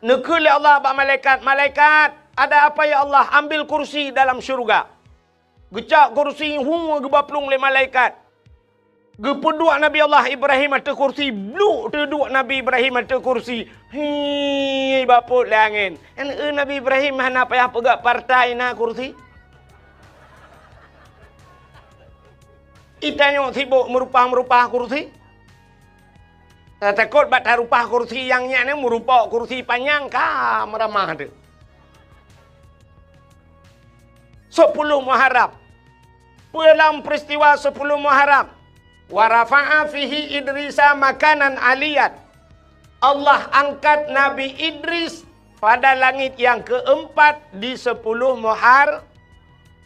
Nekul Allah ba malaikat. Malaikat, ada apa ya Allah? Ambil kursi dalam syurga. Gecak kursi hung gebaplung le malaikat. Gepeduk Nabi Allah Ibrahim atas kursi. Bluk terduk Nabi Ibrahim atas kursi. Hei, baput le angin. Nabi Ibrahim mana payah pegak partai na kursi. Itanya sibuk merupah kursi. Takut bat rupah kursi yang nya ni merupa kursi panjang ka meramah tu. 10 Muharram. Dalam peristiwa 10 Muharram. Wa rafa'a fihi Idrisa makanan aliyat. Allah angkat Nabi Idris pada langit yang keempat di 10 Muharram.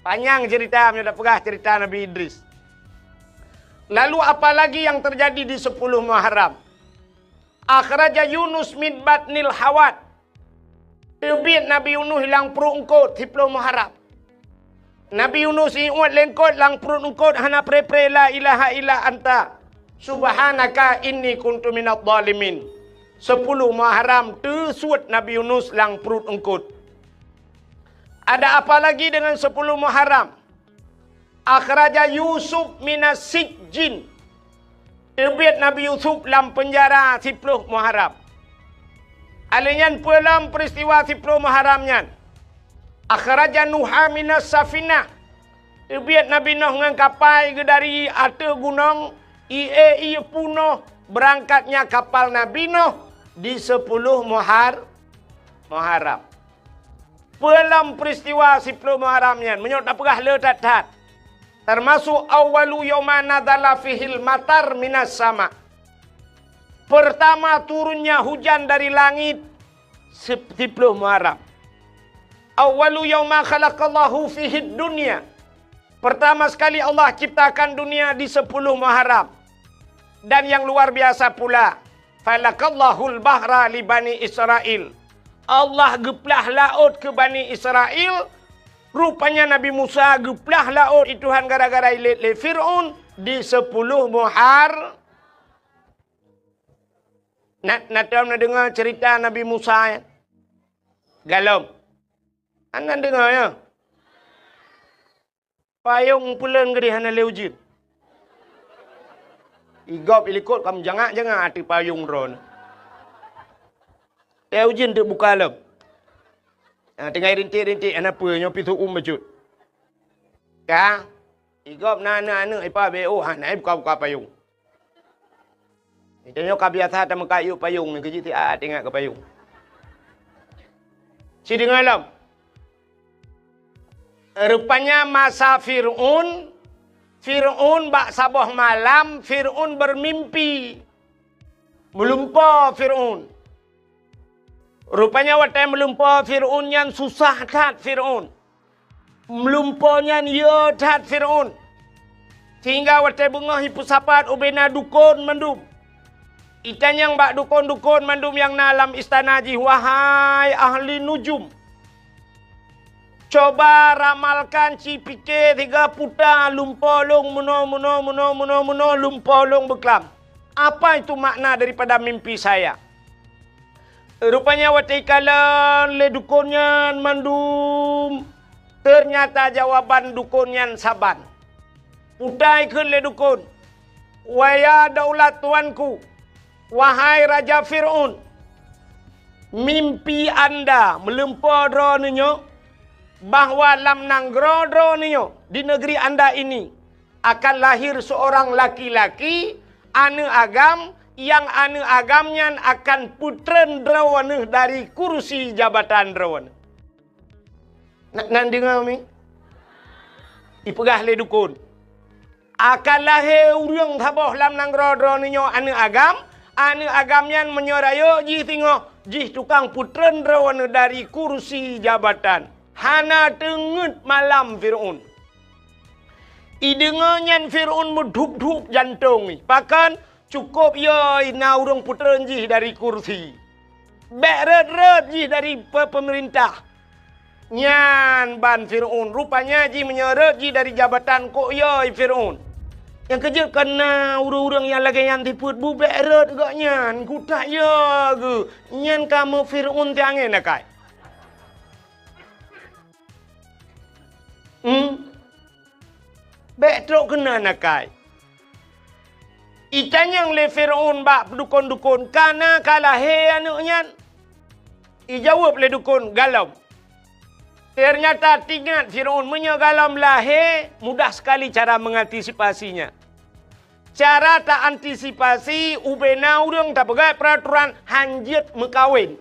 Panjang cerita, saya dah pegah cerita Nabi Idris. Lalu apa lagi yang terjadi di 10 Muharram? Akhraja Yunus min batnil hawat. Terbit Nabi Yunus hilang perut engkot 10 Muharram. Nabi Yunus iuat lengkot lang perut engkot hana pre-pre la ilaha illa anta. Subhanaka inni kuntu minadh dhalimin. 10 Muharram tersuat Nabi Yunus lang perut engkot. Ada apa lagi dengan 10 Muharram? Akhraja Yusuf minas sijjin. Terbit Nabi Yusuf dalam penjara 10 Muharram. Alinyan dalam peristiwa 10 Muharramnya. Akhraja Nuha minas safinah. Terbit Nabi Nuh dengan kapal dari atas gunung. Ia punuh berangkatnya kapal Nabi Nuh di 10 Muharram. Dalam peristiwa 10 Muharramnya. Menyok tak perah letat-tat. Termasuk awalu yawma nadzala fihil matar minas sama. Pertama turunnya hujan dari langit 10 Muharram. Awalu yawma khalaqallahu fihid dunya. Pertama sekali Allah ciptakan dunia di 10 Muharram. Dan yang luar biasa pula, falakallahul bahra li Bani Israel. Allah geplah laut ke Bani Israel. Rupanya Nabi Musa geplah laut ituhan gara-gara ilit le Fir'aun di 10 Muharram. Nak dengar cerita Nabi Musa ya? Galom. Anda dengar ya? Payung pulen gede hana leujin. Igop ilikut kamu jangan hati payung ron. Leujin tu buka lem. Tengah rintik-rintik anak apa nyopi tu bacut. Ka? Igop nana ipa beo hana buka payung. Itu ka biasa ta mekayu payung ni keji tengok ke payung. Si dengar lam. Rupanya masa Fir'aun bak sabah malam Fir'aun bermimpi. Melumpa Fir'aun. Rupanya waktu melumpa Fir'aun yang susah tat Fir'aun. Melumpanya ya tat Fir'aun. Sehingga waktu bunga hipusapat ubena dukun mendum. Ikan yang bak dukun-dukun mandum yang dalam istana ji. Wahai ahli nujum. Coba ramalkan ci pikir 3 putar lumpolong muno lumpolong beklam. Apa itu makna daripada mimpi saya? Rupanya waktu ikalan le dukunnya mandum. Ternyata jawaban dukunnya saban. Utai ke le dukun. Waya daulat tuanku. Wahai Raja Fir'aun. Mimpi anda melempar dronenya. Bahawa lam nanggro dronenya. Di negeri anda ini. Akan lahir seorang laki-laki. Anu agam. Yang anu agamnya akan putren drawana dari kursi jabatan drawana. Nak dengar mi? Ipegah le dukun. Akan lahir urang thaboh lam nanggro dronenya anu agam. Anu agamnya menyorayo ji tengok. Ji tukang putren drawana dari kursi jabatan. Hana tengut malam Fir'aun. Idengannya Fir'aun medhup-dhup jantung ni. Pakan cukup ya ina urang putera ji dari kursi. Beret-ret ji dari pemerintah. Nyan ban Fir'aun. Rupanya ji menyeret ji dari jabatan kok ya Fir'aun. Yang kerja kena urang-urang yang lagi yang tiput bubek red gak nyan. Ku tak ya ke. Nyan kamu Fir'un tiangin nak kai. Bek trok kena nak kai. Ikan yang le Fir'un bak dukun-dukun. Kana kalah he anak nyan. Jawab le dukun galam. Ternyata tingkat Fir'un menyegalam lahir, mudah sekali cara mengantisipasinya. Cara tak antisipasi, ubena urang tak pegai peraturan hanjit mekawin.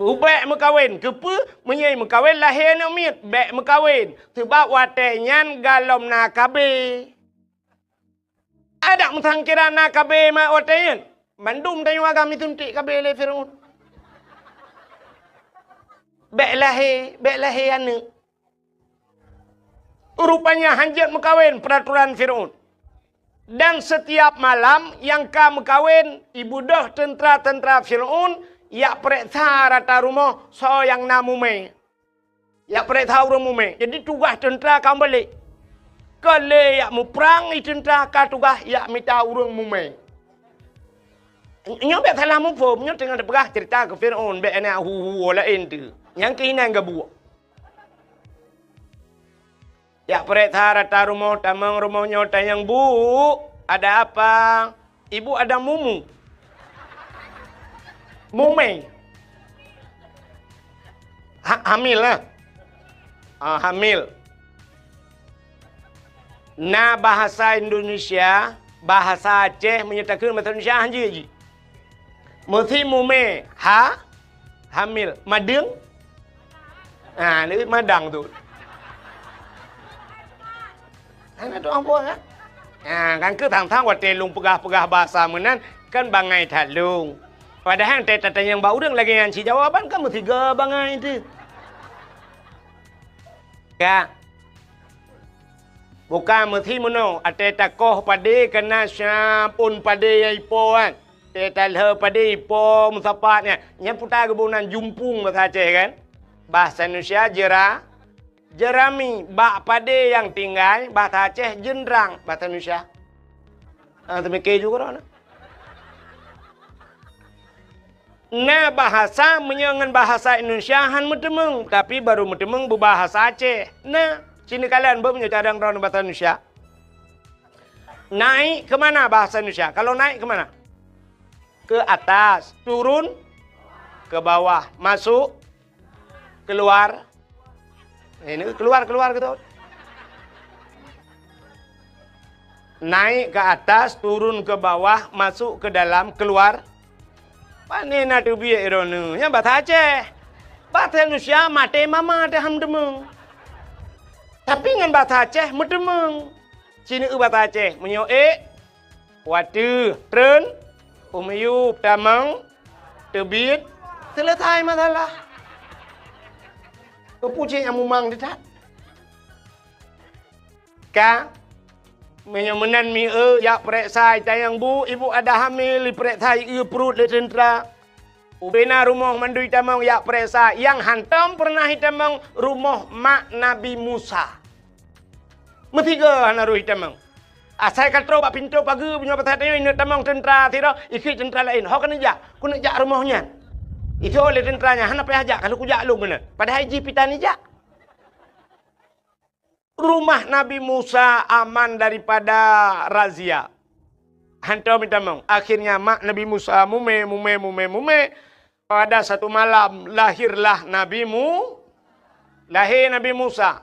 Ubek mekawin, kepa menyai mekawin lahir nak mit, bek mekawin. Sebab watenyan galam nakabe. Ada mentangkira nakabe mak watenyan. Bandung tayu agam itu ntik kabe le Fir'un. Bek lahir anak. Rupanya hanjat mekawin peraturan Fir'un. Dan setiap malam yang ka mekawin, ibu dah tentera-tentera Fir'un, yak periksa rata rumah so yang namume. Yak periksa rumah. Jadi tugas tentera kau balik. Kalau yak mu perang, tentera ka tugas yak minta urang mume. Nyo bek salah mu pun, nyo tengah depegah cerita ke Fir'un, bek anak hu lain tu. Yang keinginan ke buat. Ya periksa rata rumah, tamang rumahnya tanyang bu, ada apa? Ibu ada mumu. Mume. Hamil lah. Hamil. Na bahasa Indonesia, bahasa Aceh menyatakan bahasa Indonesia hanya. Mesti mume. Hamil. Madeng. Ini madang tu. Kan ada orang buat kan? Kan ke tang-tang wat telung pegah-pegah bahasa menan kan bangai talung. Padahal teta yang bau deng lagi yang si jawaban kan mesti ge bangai tu. Ya. Bukan mesti mono, ate takoh pade kena syapun pade yang ipo kan. Teta le pade ipo musapatnya. Nya putar kebunan jumpung bahasa Aceh kan. Bahasa Indonesia jerami, bak pade yang tinggal, bahasa Aceh jendrang, bahasa Indonesia. Demikian juga orang. Nah bahasa menyangan bahasa Indonesia han mutemeng, tapi baru mutemeng berbahasa Aceh. Nah, sini kalian punya cadang orang bahasa Indonesia. Naik ke mana bahasa Indonesia? Kalau naik ke mana? Ke atas, turun ke bawah, masuk keluar. Ini keluar gitu. Naik ke atas, turun ke bawah, masuk ke dalam, keluar. Pane na tu biar ironu. Yang bahasa Aceh. Bahasa Indonesia mate mama ada hamdemeng. Tapi dengan bahasa Aceh mudemeng. Sini bahasa Aceh menyo watu, tren, umayu, tamang, terbit, selesai masalah. Kepucing yang mumang dia tak. Ka menyemenan mi ya periksa tayang bu, ibu ada hamil, periksa perut le tentera. Ubena rumah mandui tamang ya periksa yang hantam pernah hitamang rumah mak Nabi Musa. Metiga hanaru hitamang. Asai katro bak pintu pagi punya patahnya ini tamang tentera tira, ikut tentera lain. Hok kena jak, ku nak jak rumahnya. Itu oleh tenteranya, han apa ajak kalau ku jak lu benar. Padahal haji pitani jak. Rumah Nabi Musa aman daripada razia. Hantar minta mong. Akhirnya mak Nabi Musa mume. Pada satu malam lahirlah lahir Nabi Musa.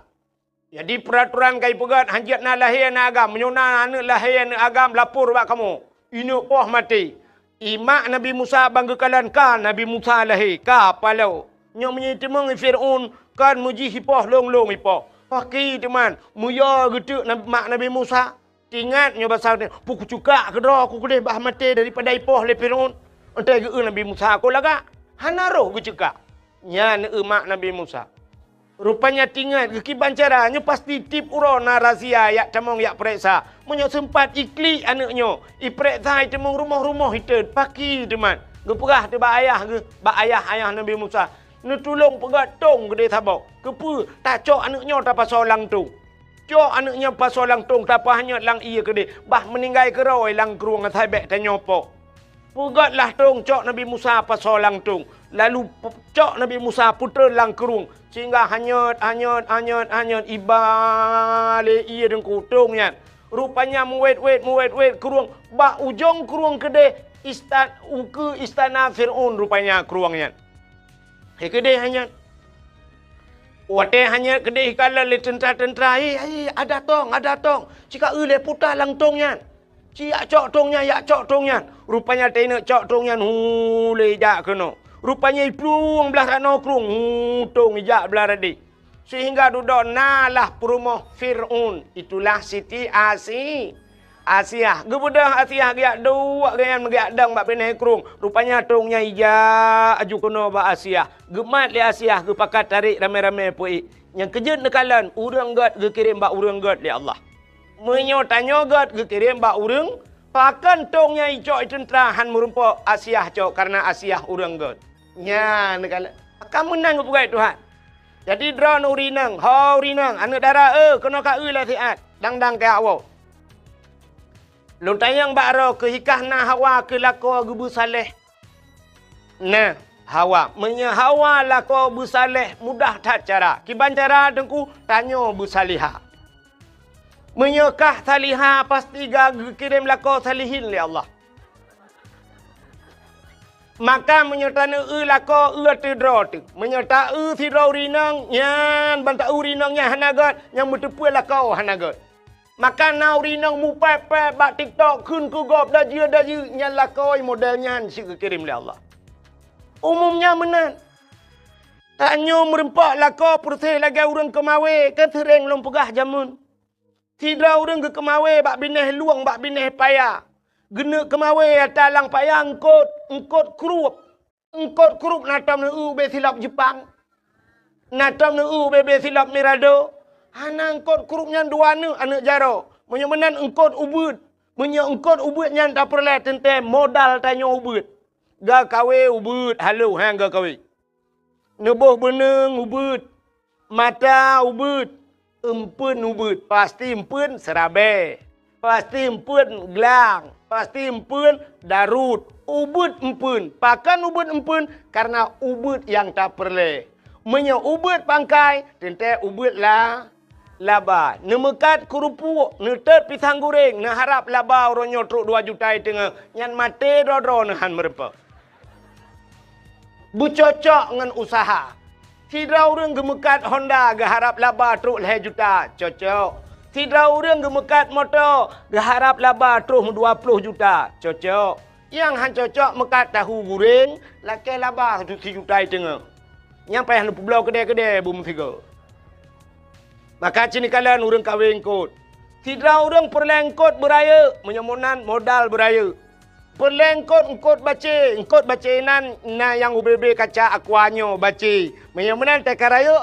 Jadi peraturan kai pegat hanjat na lahir na agam, menyona anak lahir na agam lapor bak kamu. Ini poh mati. Imak Nabi Musa banggakan kan Nabi Musa lahir ka palau. Nyo menyitemeng Fir'un kan muji hipoh long hipoh. Pakai teman, muya gitu mak Nabi Musa. Ingat nyo basal ni, puku cuka kedra aku kedeh bah mati daripada ipoh le Fir'un. Entai ge Nabi Musa aku laga. Hanaro ge cuka. Nya mak Nabi Musa. Rupanya tinggal kekiban cara nyo pasti tip urona razia yak tamong yak periksa. Menyo sempat ikli anaknyo. Iperiksa temong rumah-rumah itu paki teman. Ge perah te bak ayah Nabi Musa. Nu tolong pegat tong gede tabok. Kepu tak cok anaknyo tak pasal lang tu. cok anaknya pasal lang tong tapahnya lang iya ke dia. Bah meninggal keroi lang keruang atai bek tanya apa. Pugatlah tong cok Nabi Musa pasal lang tong. Lalu cok Nabi Musa putra lang keruang. Sehingga hanyut ibale iya dengku tongnya. Rupanya muwet keruang. Bah ujung keruang ke dia. Istana Fir'aun rupanya keruangnya. Kedai hanya. Wate hanya kedai kala le tentera-tentera. Ada tong. Cika le putar lang tongnya. Cia cok tongnya, ya cok tongnya. Rupanya tena cok tongnya. Le jak kena. Rupanya ipluang belah rano krung. Tong jak belah radi. Sehingga duduk nalah perumah Fir'aun. Itulah Siti Asiah. Gebudah Asiah giak dua gayan giak dang bak peneh krung. Rupanya tongnya ija aju kono bak Asiah. Gemat li Asiah ge pakat tarik ramai-ramai pui. Yang kejut nekalan urang gat ge kirim bak urang gat li Allah. Menyo tanyo gat ge kirim bak urang. Pakan tongnya icok tentera han merumpa Asiah cok karena Asiah urang gat. Nya nekalan. Kamu nang pugai Tuhan. Jadi drone urinang, urinang anu dara kena ka lah siat. Dang ke awak. Lu tayang bakro ke hikah na Hawa ke lako gubu saleh. Nah, Hawa. Menya Hawa lako bu saleh mudah tak cara. Kiban cara dengku tanyo bu salihah. Menyekah salihah pasti kirim lako salihin li Allah. Maka menyertana lako tidro tu. Menyerta tidro rinang. Yan banta urinangnya hanagat. Yang bertepu lako hanagat. Maka naurinang mu pepe bak TikTok kun ku gop dah je nyala koi modelnya si kirim oleh Allah. Umumnya menan. Tanyo merempak lako persih lagi urang kemawe ke sering lom pegah jamun. Tidak urang ke kemawe bak bineh luang bak bineh paya. Gena kemawe talang paya engkot krup. Engkot krup natam ne be silap Jepang. Natam ne be silap Mirado. Hana engkot kurupnya dua anak jaro. Menyemenan engkot ubud. Engkot ubud yang tak perlu tentang modal tanya ubud. Ga kawe ubud. Halo hang ga kawe. Nebuh beneng ubud. Mata ubud. Empun ubud. Pasti empun serabe. Pasti empun gelang. Pasti empun darut. Ubud empun. Pakan ubud empun karena ubud yang tak perlu. Ubud pangkai tentang ubud lah. Laba. Nemekat kurupu. Netet pisang goreng. Neharap laba orang nyotruk 2 juta tengah. Yang mati dodro nehan merempa. Bercocok dengan usaha. Tidak orang gemekat Honda. Geharap laba truk 2 juta. Cocok. Tidak orang gemekat motor. Geharap laba truk 20 juta. Cocok. Yang han cocok mekat tahu goreng. Laki laba 1 juta tengah. Yang payah lupa belau kedai-kedai bumi tiga. Maka cini kalian orang kahwin kot. Tidak orang perlengkot beraya. Menyemunan modal beraya. Perlengkot engkot baca nan yang UBB kaca akuanyo baca. Menyemunan tekaraya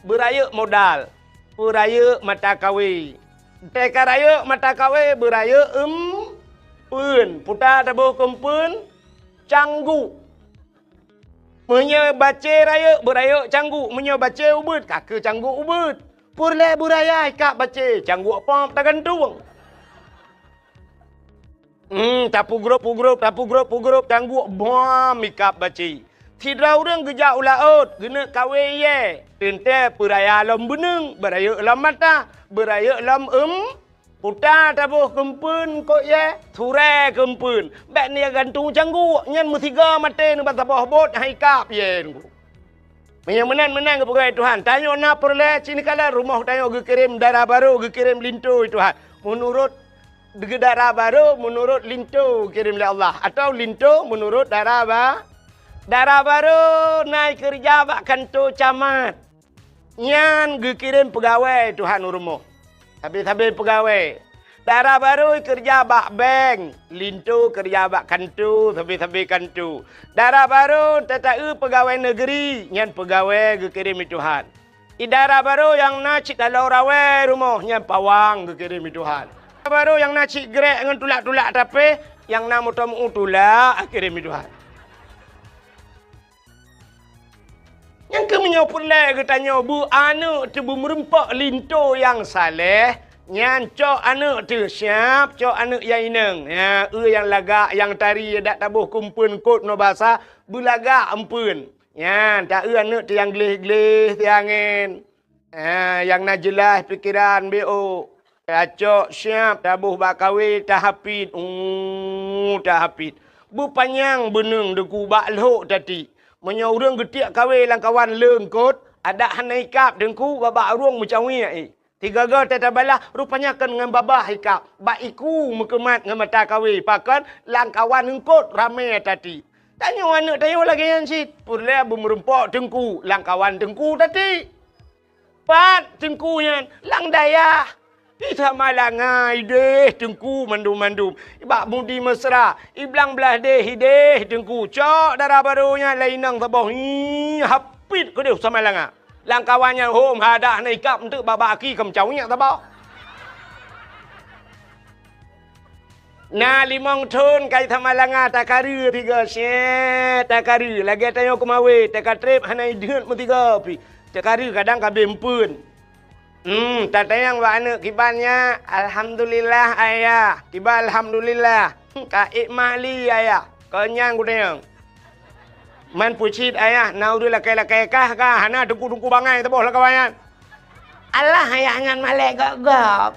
beraya modal. Beraya mata kawi. Tekaraya mata kawi beraya pun. Putar tabuh kempun. Canggu. Menye baca raya beraya canggu. Menye baca ubud. Kaka canggu ubud. Purle buraya ikak baca. Canggu apa tak gantung. Tapu grup. Canggu bom ikak baca. Tidak orang gejak ulaut. Gena kawe ye. Tente peraya lam beneng. Beraya lam mata. Beraya lam putar tabuh kempun kok ye. Ture kempun. Bek ni gantung canggu. Nyan musiga mati. Nampak tabah bot. Haikap ye. Yang menang ke pegawai Tuhan. Tanya nak perle sini kala rumah tanya ge kirim darah baru, ge kirim lintu Tuhan. Menurut darah baru, menurut lintu kirim oleh Allah atau lintu menurut darah baru naik kerja bak kantor camat. Nyan ge kirim pegawai Tuhan rumah. Habis pegawai. Darah baru kerja bak bank, lintu kerja bak kantu, habis kantu. Darah baru tetapi pegawai negeri, nyan pegawai gekirim Tuhan. Darah baru yang nak cik dalau rawe rumah, nyan pawang gekirim Tuhan. Darah baru yang nak cik grek dengan tulak-tulak tapi, yang nak mutamu tulak kirim Tuhan. Yang Menyo pulai ke tanya bu anak tu merempak linto yang saleh. Nyan cok anak tu siap, cok anak yang ineng. Ya, yang lagak, yang tari dak tabuh kumpun kot no bahasa, bulaga ampun. Ya, tak anak tu yang gelih-gelih tiangin. Yang nak jelas fikiran BO. Cok siap tabuh bak kahwin tak hafid. Tak hafid. Bu panjang beneng deku bak lok tadi. Menyo urang getiak kahwin lang kawan leung kot, ada hanaikap dengku babak urang macam ni. Tiga ga tata bala rupanya kan dengan babah hikap. Bak iku mekemat dengan mata kahwin. Pakan lang kawan engkot ramai tadi. Tanya anak tanya lagi yang sit. Purla bumerempok dengku lang kawan dengku tadi. Pat dengku yan lang daya. Kita malangai deh dengku mandum-mandum. Ibak mudi mesra. Iblang belah deh deh dengku. Cok darah barunya lainang tabah. Hapit ke dia sama langa. Lang kawannya hom hadah naikap untuk babaki kemcaunya tabah. Nah limong ton kai tamalanga takaru tiga set takaru lagi tayo kumawe takatrip hanai deut mu tiga pi. Takaru kadang kabempun. Tatayang wa anak kibannya alhamdulillah ayah. Kiba alhamdulillah. Ka ikmali ayah. Kenyang gudeng. Man pucit ayah nau dulu lakai-lakai kah hana dengku-dengku bangai teboh lah kawannya. Allah ayah ngan malek gagap.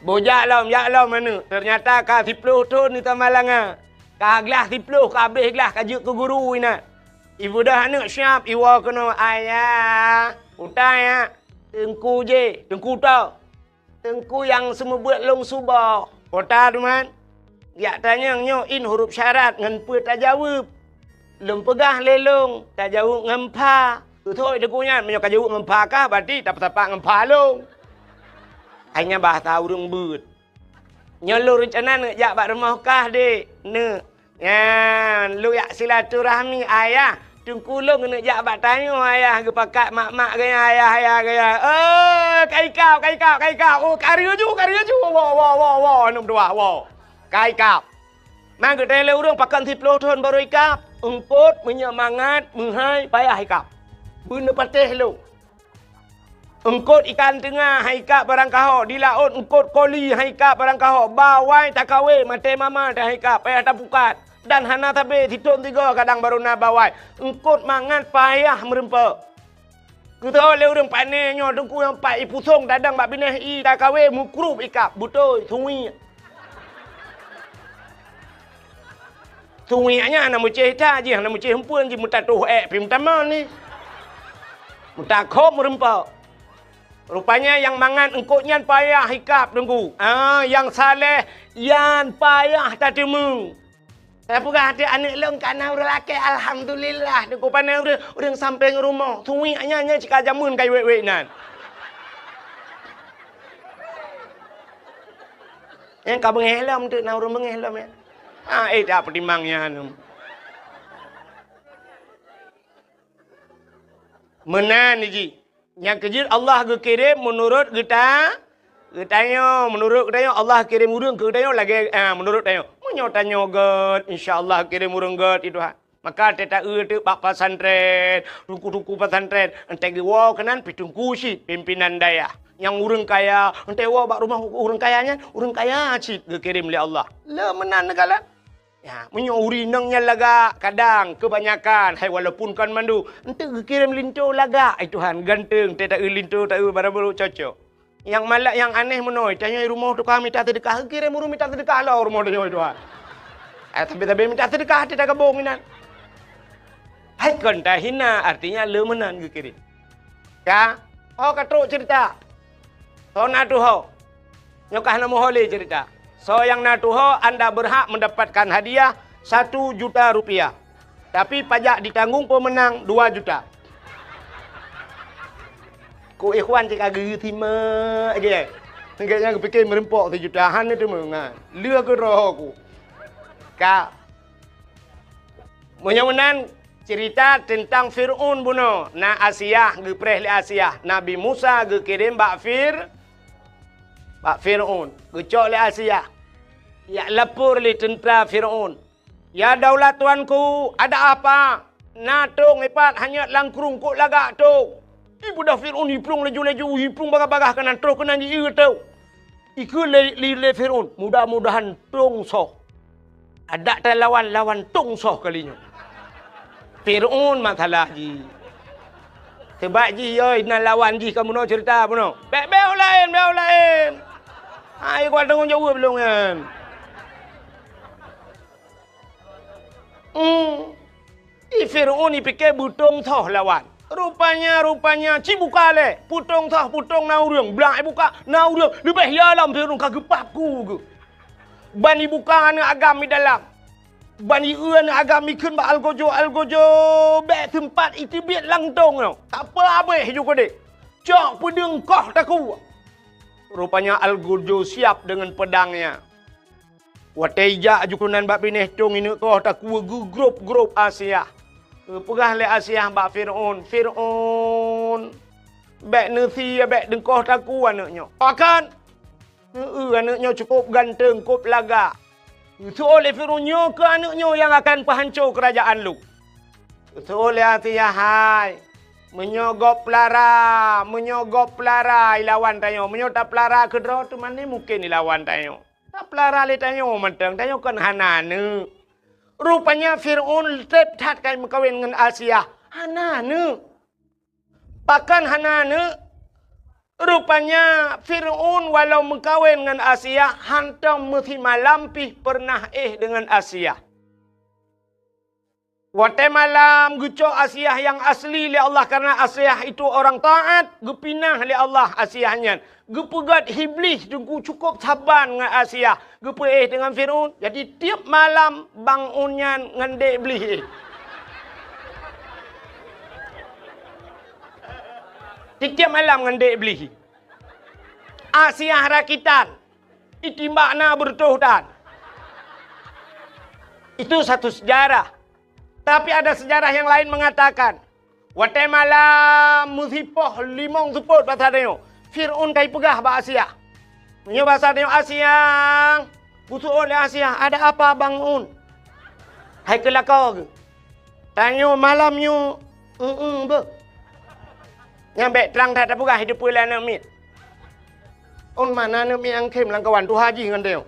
Bojak lah mana. Ternyata ka 10 ton ni tamalanga. Ka gelah 10 ka habis gelah kajuk ke guru ina. Ibu dah anak siap iwa kena ayah. Utai ya. Tengku je. Tengku tau. Tengku yang semua buat long subah. Kota tu man. Ya tanya nyo in huruf syarat ngan pe tak jawab. Lem pegah lelong. Tak jawab ngempa. Tu thôi tengkunya. Menyo ka jawab ngempa kah berarti tak tapak ngempa long. Hanya bah tahu urang beut. Nyo lu rencana nak jak bak rumah kah dek. Ne. Ya, lu yak silaturahmi ayah. Tungku lu kena jak bak tanya ayah ke pakat mak-mak gaya ayah gaya. Kai kau. Oh, karya ju. Wow. Nom dua. Wow. Kai kau. Mang ke tele urang pakan 10 ton baru ikap. Engkot menyemangat menghai payah ikap. Benda patih lu. Engkot ikan tengah haikap barang kaho. Di laut engkot koli haikap barang kaho. Bawai tak kawe mate mama tak haikap. Payah tak pukat. Dan hana tabe titun 3 kadang baru na bawai. Engkot mangan payah merempa. Kita oleh urang panenyo dengku yang pak ipusong dadang bak bineh i tak kawe mukrup ikap. Butoy sungi. Sungi nya na muceh ta je na muceh hempun je muta tuh pi mutama ni. Muta khop merempa. Rupanya yang mangan engkotnya payah hikap dengku. Yang saleh yan payah tak temu. Saya pura hati anak long kana urang laki alhamdulillah dengku pandai urang sampai rumah. Sungi nya cika jamun kai wek nan. Yang ka bengelam tu na urang bengelam ya. Tak pertimbangnya anu. Menan ji. Yang kejut Allah kirim menurut kita. Tanya menurut kita Allah kirim urang ke tanya lagi menurut tanya. Menyo tanya god insyaallah kirim urang god itu ha. Maka teta tu bak pesantren, tungku pesantren, ente gewa kanan pitungku si pimpinan daya. Yang urang kaya, ente wa bak rumah urang kayanya, urang kaya cik kirim oleh Allah. Le menan negala. Ya, menyo urinangnya laga kadang kebanyakan hai walaupun kan mandu ente kirim linto laga ai Tuhan ganteng teta linto tak baru cocok. Yang malak yang aneh menoi tanya rumah tu kami tak sedekah kirim urung minta sedekah lah rumah tu Tuhan. Tapi minta sedekah tidak kabong minan. Hai kan tak hina artinya le menan ke kirim. Ya, katruk cerita. Na tu nyokah nama hole cerita. So yang natuho anda berhak mendapatkan hadiah 1 juta rupiah. Tapi pajak ditanggung pemenang 2 juta. Ku ikhwan cik agak tima aja. Kayaknya kepikir merempok 1 jutaan itu mengan. Lua ke roh ku. Kak. Menyamunan cerita tentang Fir'aun buno. Na Asia gepreh li Asia. Nabi Musa kirim bak Fir'aun. Gecok li Asia. Ya lapor li tentera Fir'aun. Ya daulat tuanku, ada apa? Natung ipat hanya langkrung kok lagak tu. Ibu dah Fir'un hiprung laju-laju, hiprung bagah-bagah kanan terus kena dia tu. Iku le Fir'un, mudah-mudahan tung soh. Ada tak lawan tung soh kalinya. Fir'un masalah ji. Sebab ji oi nak lawan ji kamu nak cerita pun. Bel lain. Ai kau tengok jauh belum kan. Fir'un ni fikir butung soh lawan. Rupanya cibuka le. Putung nau rung. Belak buka nau rung. Lebih dalam Fir'un kagak paku ke. Bani buka anak agam di dalam. Bani anak agam ikun ba algojo. Bek tempat itu biat langtong tau. Tak apa juga dek. Cok pedang kau taku. Rupanya algojo siap dengan pedangnya. Wateja jukunan bak bineh tong ini kau taku grup Asia. Pegah le Asia bak Fir'un. Bek nasi bek dengkoh taku anaknya. Akan. Anaknya cukup ganteng, cukup laga. Itu oleh Fir'unnya ke anaknya yang akan penghancur kerajaan lu. Itu oleh Asia hai. Menyogop pelara ilawan tayo. Menyota pelara kedua tu mana mungkin ilawan tayo. Tak pelara le tayo mentang tayo kan hanane. Rupanya Fir'un tetap kai mengkawin dengan Asia. Hanane. Bahkan hanane. Rupanya Fir'un walau mengkawin dengan Asia. Hantam mesti malampih pernah dengan Asia. Waktu malam gucok Asia yang asli li Allah. Karena Asia itu orang taat. Gepinah li Allah Asiahnya. Gepegat Iblis cukup sabar dengan Asia. Gepe dengan Fir'un. Jadi tiap malam bangunnya dengan Iblis. Tiap malam dengan Iblis. Asia rakitan. Itu makna bertuhan. Itu satu sejarah. Tapi ada sejarah yang lain mengatakan. Waktu malam musipoh limong suput bahasa dia. Fir'un kai pegah bahasa Asia. Punya bahasa dia Asia. Butuh oleh Asia. Ada apa Bang Un? Hai kelakau ke? Tanya malamnya. Be. Nyampe terang tak ada pegah hidup pula nak mit. Un mana nak mit yang kem lang kawan tu haji dengan dia.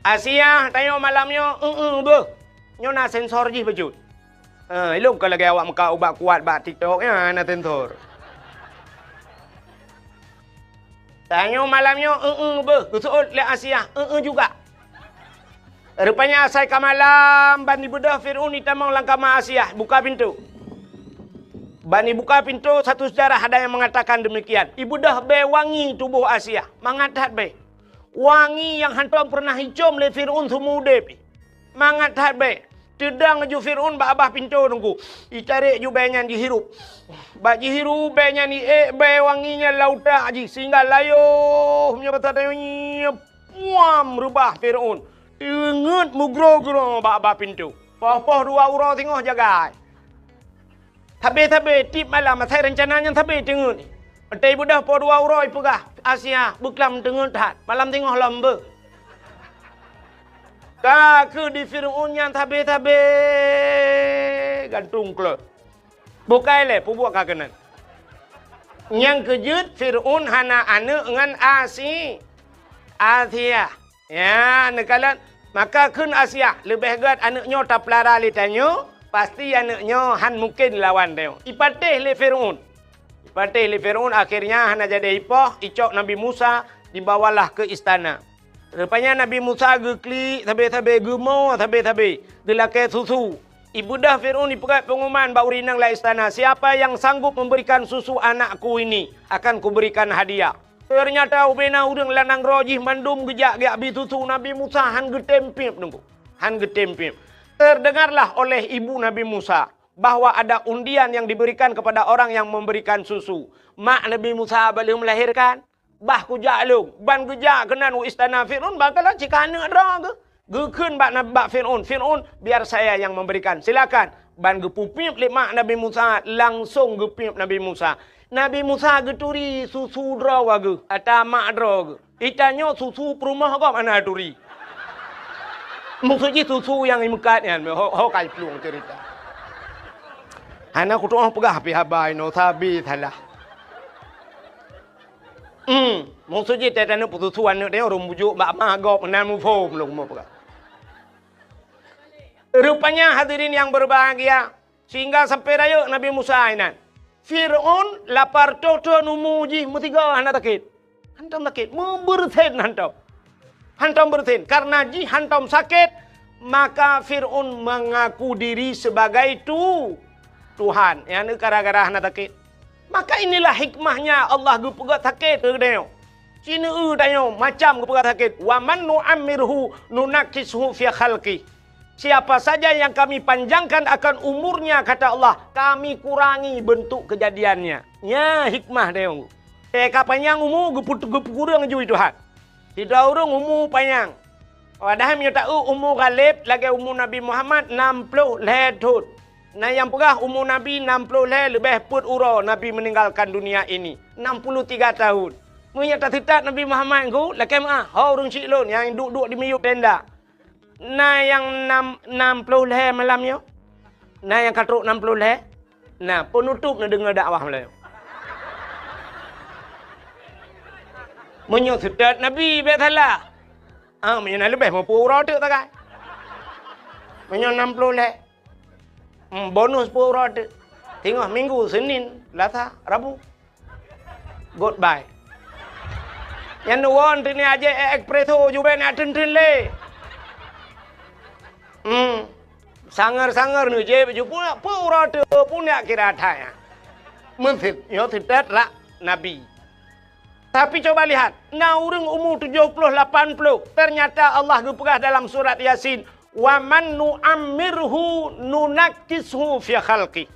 Asia tanya malamnya. Be. Nyo nak sensor je baju. Ilmu kalau lagi awak muka ubat kuat bak TikTok ya nak tentor. Tanya malamnya be, kesuut le Asia, juga. Rupanya asal ke malam bani bedah Fir'un ditamang langkama Asia, buka pintu. Bani buka pintu, satu sejarah ada yang mengatakan demikian. Ibu dah be wangi tubuh Asia, mangatat be. Wangi yang hantam pernah hicum le Fir'un semudep. Mangatat be. Tedang ju Fir'un ba abah pintu tunggu. Itarik ju benyan dihirup. Ba dihirup benyan ni be wanginya lauta ji sehingga layuh punya bahasa tanya puam rubah Fir'un. Ingat mugro-gro ba abah pintu. Poh-poh dua ura tengok jaga. Tabe tip malam masai rencananya tabe tengok ni. Entai budah po dua ura ipegah Asia buklam tengok tat. Malam tengok lambe. Kaku di Fir'un yang tabe gantung ke. Bukai le pubuak kakenan. Yang kejut Fir'un hana anak dengan Asia. Ya, nekalan maka kun Asia lebih gat anaknya tak pelara le tanyo, pasti anaknya han mungkin lawan dia. Ipateh le Fir'un. Akhirnya hana jadi ipoh, icok Nabi Musa dibawalah ke istana. Rupanya Nabi Musa geklik, tabe gemau, tabe gelakai susu. Ibu dah Fir'un dipegat pengumuman bau rinang la istana. Siapa yang sanggup memberikan susu anakku ini akan kuberikan hadiah. Ternyata ubena udang lanang rojih mandum gejak abi susu Nabi Musa han getempip nunggu. Terdengarlah oleh ibu Nabi Musa bahwa ada undian yang diberikan kepada orang yang memberikan susu. Mak Nabi Musa belum melahirkan. Bah kujak lu, ban kujak kenan istana Fir'un bakalah jika anak dah ke. Gekun bak Fir'un, biar saya yang memberikan. Silakan. Ban gepupip mak Nabi Musa, langsung gepip Nabi Musa. Nabi Musa geturi susu draw ke, atau mak draw ke. Itanya susu perumah kau mana turi. Maksudnya susu yang imukat ni, hau kai peluang cerita. Anak aku tu orang pegah api habai, no sabi salah. Maksudnya tak ada putusuan ni, dia orang bujuk bak magop menan mufom lu mau pegah. Rupanya hadirin yang berbahagia, sehingga sampai raya Nabi Musa ini. Fir'aun lapar toto numuji mutiga anak takit. Hantam sakit, bersin hantam. Hantam bersin. Karena hantam sakit, maka Fir'aun mengaku diri sebagai Tuhan. Yang ini gara-gara anak sakit. Maka inilah hikmahnya Allah gupegat sakit. Cina dayo macam gupegat sakit. Wa man nu'ammirhu nunakishu fi khalqi. Siapa saja yang kami panjangkan akan umurnya, kata Allah, kami kurangi bentuk kejadiannya. Ya hikmah dayo. Panjang umur kurang juga Tuhan. Tidak orang umur panjang. Padahal dia tahu umur Ghalib lagi umur Nabi Muhammad 60 tahun. Nah yang pegah umur Nabi 60 lebih put ura Nabi meninggalkan dunia ini. 63 tahun. Mereka tak tetap Nabi Muhammad ku lagi mah orang cilon yang duduk di miyuk tenda. Nah yang 60 malamnya. Nah yang katruk 60 nah penutup nak dengar dakwah malam. Menyusudat Nabi betala. Menyana lebih mau pura tu tak kai. Menyana 60 bonus pura tu. Tengok minggu Senin, Selasa, Rabu. Goodbye. Yang nuan tu ni aja ekpreso juga nak ten le. Sangar ni je baju pura tu punya kira thaya. Mensit, yo tidak lah Nabi. Tapi coba lihat, orang umur 70, 80, ternyata Allah berpegang dalam surat Yasin, wa man nu'ammirhu nunakishu fi khalqi.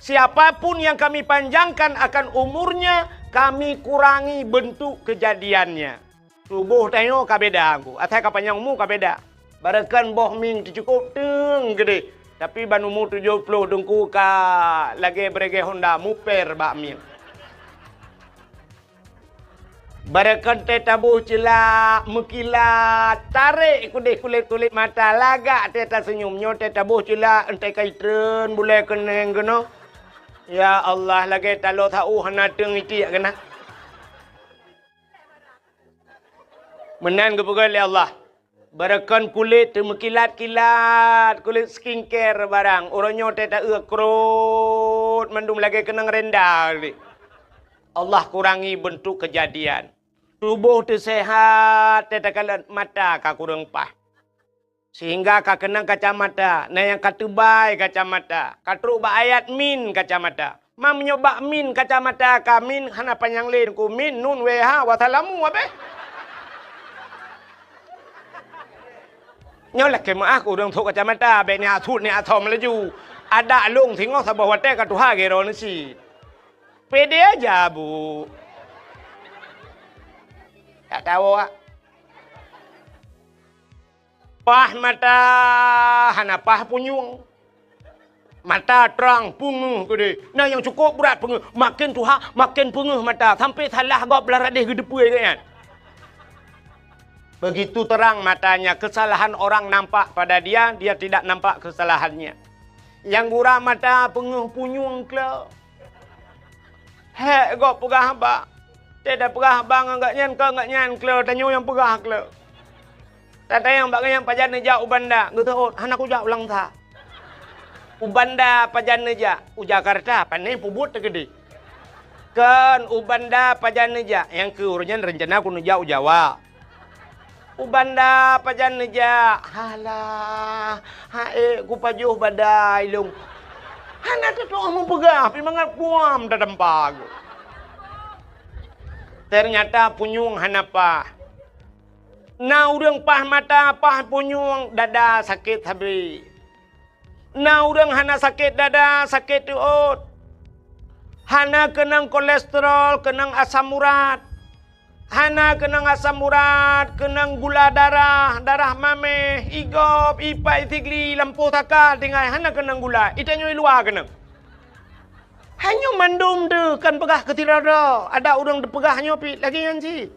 Siapapun yang kami panjangkan akan umurnya, kami kurangi bentuk kejadiannya. Tubuh tengok kabeda aku, atau kapanjang umur kabeda. Barakan boh ming cukup teng gede. Tapi ban umur 70 dengku ka lagi berege Honda muper bak ming. Barakan teh tabuh celak mekilat tarik kulit mata lagak teh senyumnya teh tabuh celak entai kaitren boleh keneng kena. Ya Allah lagi talo tahu hana teng iti kena. Menan kepegal ya Allah. Barakan kulit mekilat-kilat, kulit skincare barang. Orangnya tak krut, mendung lagi kena rendah. Allah kurangi bentuk kejadian. Tubuh tu sehat, tak kalah mata kak kurang pah. Sehingga kak kena kacamata. Nah yang katubai kacamata. Katruk ba ayat min kacamata. Mam nyoba min kacamata kamin hana panjang lain ku min nun weha wasalamu apa? Nhớ là cái mà ác của đường thuộc ở cha mata bên nhà thụt nhà thòm là dù đã lung thì ngó sa bảo vật cái tu hai cái rồi nó gì pede aja bu tak tahu ah pah mata hana pah punyung mata terang punguh gede nah yang cukup berat punguh makin tuha makin punguh mata sampai salah gop laradih gede puai kan. Begitu terang matanya, kesalahan orang nampak pada dia, dia tidak nampak kesalahannya. Yang gurau mata penguh punyung ke. Hek kau pegah ba. Tidak pegah bang enggak nyan ke, tanyo yang pegah ke. Tata yang bak yang pajan neja ubanda, gitu anak uja ulang tha. Ubanda pajan neja, Jakarta, panai pubut gede. Kan ubanda pajan neja, yang ke urunyan rencana ku neja Jawa. Ubanda pajan neja halah hae ku pajuh badai lung hana tu mau pegah pi mangat puam da dempag ternyata punyung hanapa na urang pah mata pah punyung dada sakit habis na urang hana sakit dada sakit uot hana kenang kolesterol kenang asam urat hana kenang asam urat, kenang gula darah, darah mameh, igop, ipai, tigli, lampu takar, tinggal hana kenang gula. Itanya luar kenang. Hanya mandum tu kan pegah ketirada. Ada orang pegahnya pi lagi yang si.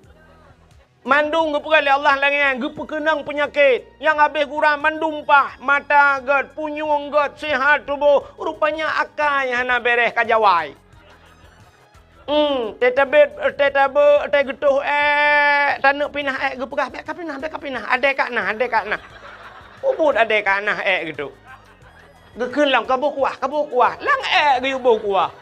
Mandung gepegal Allah langian, gepekenang penyakit. Yang habis kurang mandumpah, mata ged, punyung ged, sihat tubuh. Rupanya akai hana beres kajawai. Tetabe getuh tanuk pinah gepegah bek pinah. Adek kak nah. Ubud adek kak nah gitu. Gekeun lang kabu kuah. Lang ge ubo kuah.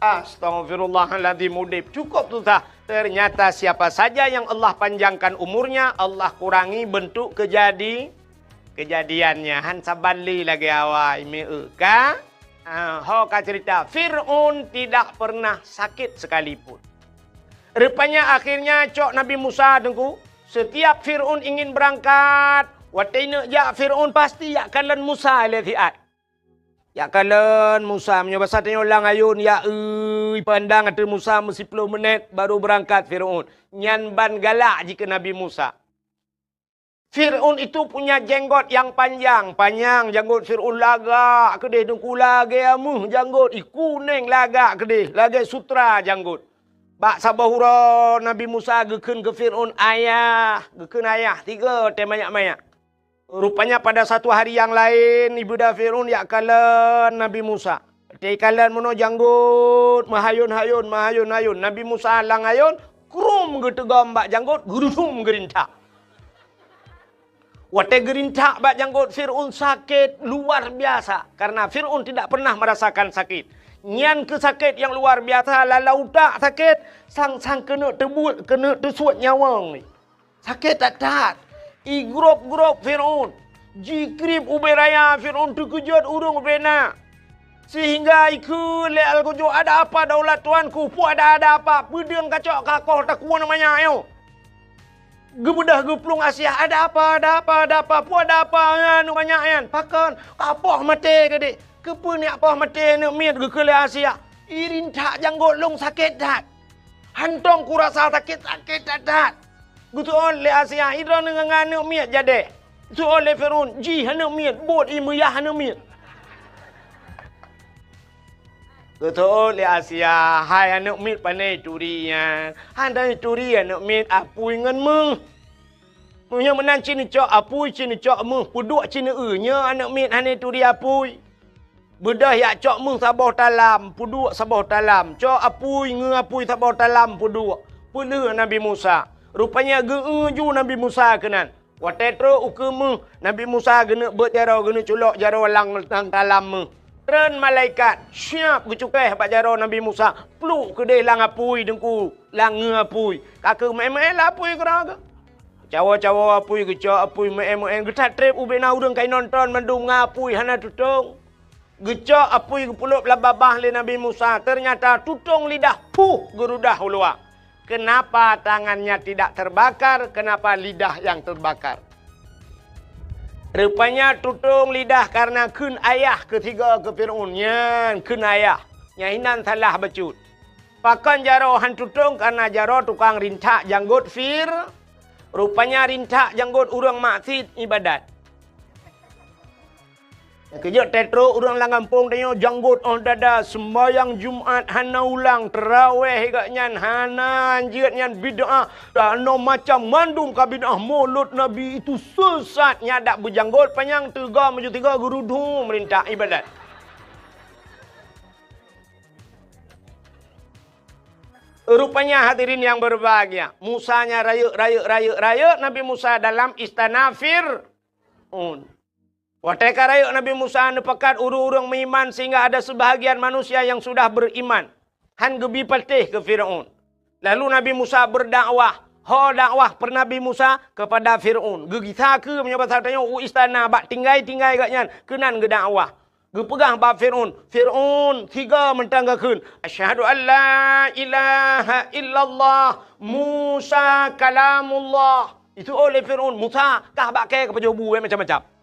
Astagfirullahaladzim mudib. Cukup tu tah. Ternyata siapa saja yang Allah panjangkan umurnya, Allah kurangi bentuk kejadiannya. Han sabali lagi awai meuka. Hoka cerita, Fir'aun tidak pernah sakit sekalipun. Rupanya akhirnya cok Nabi Musa dengku. Setiap Fir'aun ingin berangkat, wataina ja Fir'aun pasti ya kalan Musa letiat. Ya kalian Musa menyoba satenya ulang ayun ya pandang ada Musa mesti 10 menit baru berangkat Fir'aun. Nyan ban galak jika Nabi Musa. Fir'aun itu punya jenggot yang panjang janggut Fir'aun lagak kedih dengku lagi amuh janggut kuning lagak kedih lagi sutra janggut. Bak sabahura Nabi Musa gekeun ke Fir'aun ayah 3 banyak-banyak. Rupanya pada satu hari yang lain Ibunda Fir'aun ya kalan Nabi Musa. Di kalan mono janggut mahayun-hayun. Nabi Musa lang ayun krum getegam bak janggut gurusum gerintak. Wate gerintak bak janggut Fir'aun sakit luar biasa karena Fir'aun tidak pernah merasakan sakit. Nyan ke sakit yang luar biasa lalau tak sakit sang kena tebut kena tersuat nyawang ni. Sakit tak. Grup Fir'aun. Jikrib uberaya Fir'aun terkejut urung bena. Sehingga ikut leal kujo ada apa daulat tuanku. Pu ada apa. Pedang kacok kakoh takwa namanya ayo. Gebedah geplung Asia ada apa. Pu ada apa anu banyak yan. Pakan kapoh mati gede. Kepa ni apa mati nak miat ke kele Asia. Irin tak janggut long sakit tak. Hantong kurasa sakit tak. Gutu oleh Asia idra dengan anak miat jadi. Tu oleh Fir'aun ji anak miat bot imuyah anak miat. Gutu oleh Asia hai anak miat panai turian. Handai turian anak miat apui ngan meng. Punya menan cini cok apui cini cok meng. Puduk cini nya anak miat handai turi apui. Bedah yak cok meng sabah talam. Puduk sabah talam. Cok apui ngapui sabah talam puduk. Pula Nabi Musa. Rupanya geju Nabi Musa kenan. Watetro ukemu Nabi Musa gena berjaro gena culok jaro lang dalam. Ren malaikat siap gecukai pak jaro Nabi Musa. Pluk kedai lang apui dengku. Lang ngapui. Kakak me apui keraga. Cawa apui gecok apui me getat trip ubena urang kai nonton mandung ngapui hana tutung. Gecok apui gepuluk lababah le Nabi Musa. Ternyata tutung lidah gerudah ulua. Kenapa tangannya tidak terbakar? Kenapa lidah yang terbakar? Rupanya tutung lidah karena kun ayah ketiga ke Fir'aun. Nyan kun ayah. Nyahinan salah becut. Pakan jaro han tutung karena jaro tukang rintak janggut Rupanya rintak janggut urang maksud ibadat. Kejut tetro urang langampung tanya janggut dada sembayang Jumat hana ulang terawih gaknyan hana anjir nyan bid'ah dano macam mandum ka bid'ah mulut Nabi itu sesat nyadak berjanggut panjang 3 menuju 3 gurudu merintah ibadat. Rupanya hadirin yang berbahagia, Musanya rayuk Nabi Musa dalam istana Fir'aun. Wateka rayuk Nabi Musa nepakat urung-urung beriman sehingga ada sebahagian manusia yang sudah beriman. Han gebi patih ke Fir'aun. Lalu Nabi Musa berdakwah. Dakwah per Nabi Musa kepada Fir'aun. Gegisa ke menyebab tanya istana bak tinggai gaknyan kenan ge dakwah. Gepegang bab Fir'aun. Fir'aun 3 mentanggakeun. Asyhadu an la ilaha illallah Musa kalamullah. Itu oleh Fir'aun. Musa kah bak ke pejobu macam-macam.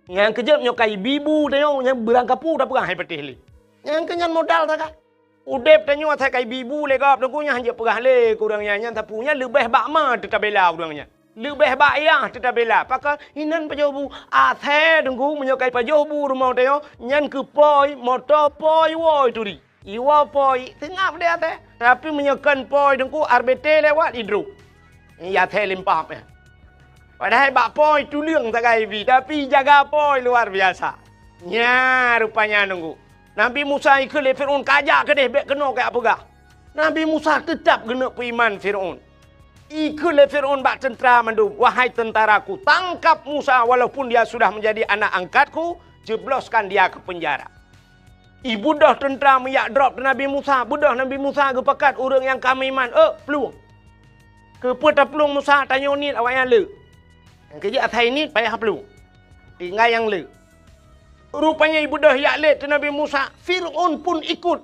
Yang kejap nyokai bibu tanya yang berangkapu dah perang hai patih li. Yang kenyan modal tak? Udep tanya saya kai bibu le gap dengkunya hanya perang le kurangnya yang tapunya lebih bakma tetap bela kurangnya. Lebih bayah tetap bela. Pakai inan pajobu athe dengku menyokai pajobu rumah tanya yang ke poi motor poi woi turi. Iwa poi tengah dia teh. Tapi menyekan poi dengku arbete lewat hidro. Ya teh limpah ya. Padahal bak poi tu liang tak kaibi. Tapi jaga poi luar biasa. Nya rupanya nunggu. Nabi Musa ikut le Fir'aun kajak ke deh. Bek kena ke apa gak. Nabi Musa tetap kena beriman Fir'aun. Ikut le Fir'aun bak tentera mandu. Wahai tentaraku, tangkap Musa walaupun dia sudah menjadi anak angkatku. Jebloskan dia ke penjara. Ibu dah tentera meyak drop Nabi Musa. Budah Nabi Musa ke pekat orang yang kami iman. Peluang. Ke peta peluang Musa tanya ni awak yang le. Yang kerja atas ini payah peluang. Tinggal yang le. Rupanya ibu dah yak let Nabi Musa. Fir'aun pun ikut.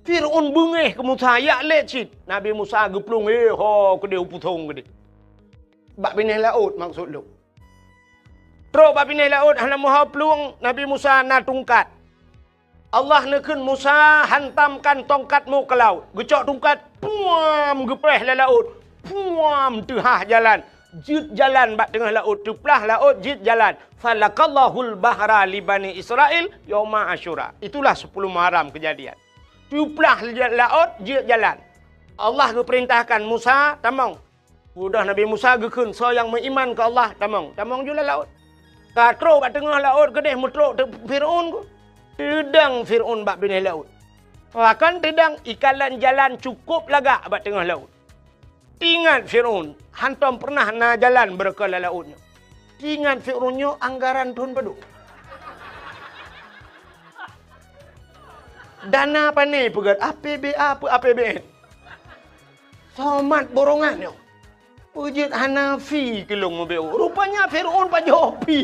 Fir'aun bengih ke Musa. Yak let cik. Nabi Musa geplung. Ke dia uputong ke dia. Bak pindah laut maksud lu. Terus bak pindah laut. Hana muha peluang. Nabi Musa nak tungkat. Allah nekun Musa hantamkan tongkatmu ke laut. Gecok tongkat, puam gepeh le laut. Puam tengah jalan. Jid jalan bak tengah laut. Tuplah laut jid jalan. Falakallahul bahra li Bani Israel yauma Asyura. Itulah 10 Muharram kejadian. Tuplah laut jid jalan. Allah perintahkan Musa tamang. Udah Nabi Musa gekun so yang beriman ke Allah tamang. Tamang jula laut. Katro bak tengah laut kedeh mutrok Fir'aun ku. Tedang Fir'aun bak pindah laut. Bahkan tedang ikalan jalan cukup lagak bak tengah laut. Ingat Fir'aun. Hantam pernah na jalan berkala lautnya. Ingat Fir'aunnya anggaran Tuhan padu. Dana apa ni pegat? APBA apa APBN? Somat borongan yo. Ujit Hanafi kelong mobil. Rupanya Fir'aun pak Jopi.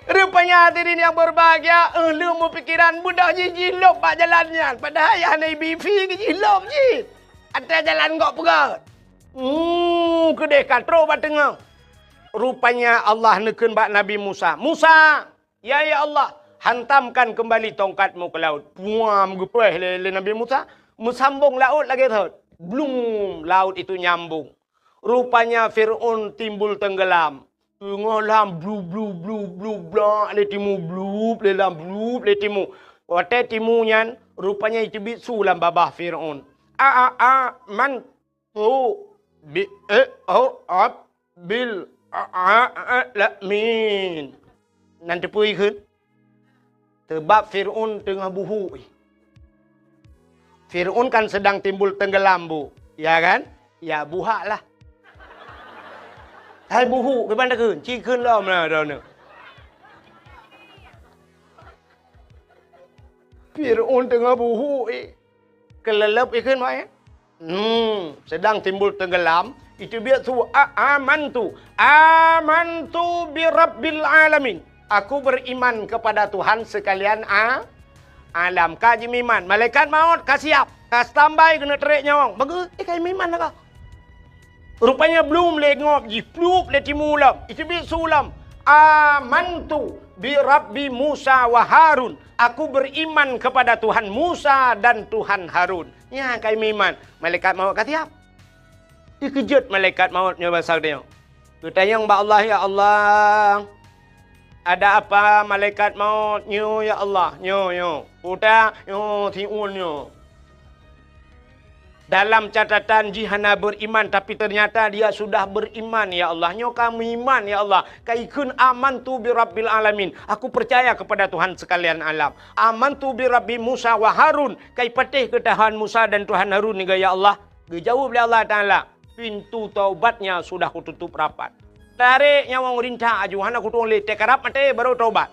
Rupanya hadirin yang berbahagia, lu mau pikiran budak jilop pak jalannya. Padahal yang naik BV ke jilop je. Ada jalan kok pegat. Kedeh katro pak tengah. Rupanya Allah nekun bak Nabi Musa. Musa, ya Allah, hantamkan kembali tongkatmu ke laut. Puam gepeh le Nabi Musa. Sambung laut lagi tu. Blum, laut itu nyambung. Rupanya Fir'aun timbul tenggelam. Tengah lam blu bla le timu blu le lam blu le timu. Waktu timunya rupanya itu bisu lam babah Fir'aun. Man tu bi bil la min. Nanti pui kun. Sebab Fir'aun tengah buhu. Fir'aun kan sedang timbul tenggelam bu. Ya kan? Ya buhak lah. Hai buhu ke mana kun? Ci kun lah mana dah ni. Fir'aun tengah buhu kelelep ikan mai. Sedang timbul tenggelam. Itu biar tu amantu bi rabbil alamin. Aku beriman kepada Tuhan sekalian alam. Kaji miman. Malaikat maut kasiap. Kas tambah kena terik nyawang. Bagus. Kaji miman lah kau. Rupanya belum lengop ji. Plup le timulam. Itu bi sulam. Amantu bi rabbi Musa wa Harun. Aku beriman kepada Tuhan Musa dan Tuhan Harun. Ya kaji miman. Malaikat maut kasiap. Dikejut malaikat mautnya bahasa dia. Bertanya kepada Allah, ya Allah. Ada apa malaikat maut? Nyo ya Allah. Nyo. Udah nyo tiun nyo. Dalam catatan jihana beriman. Tapi ternyata dia sudah beriman ya Allah. Nyo kami iman ya Allah. Kaikun amantu bi rabbil alamin. Aku percaya kepada Tuhan sekalian alam. Amantu bi rabbi Musa wa Harun. Kai patih ke Tuhan Musa dan Tuhan Harun ni ya Allah. Dijawab oleh Allah Ta'ala. Pintu taubatnya sudah kututup rapat. Tarik nyawang gerintah ajuhan aku tuang letek karap mati baru taubat.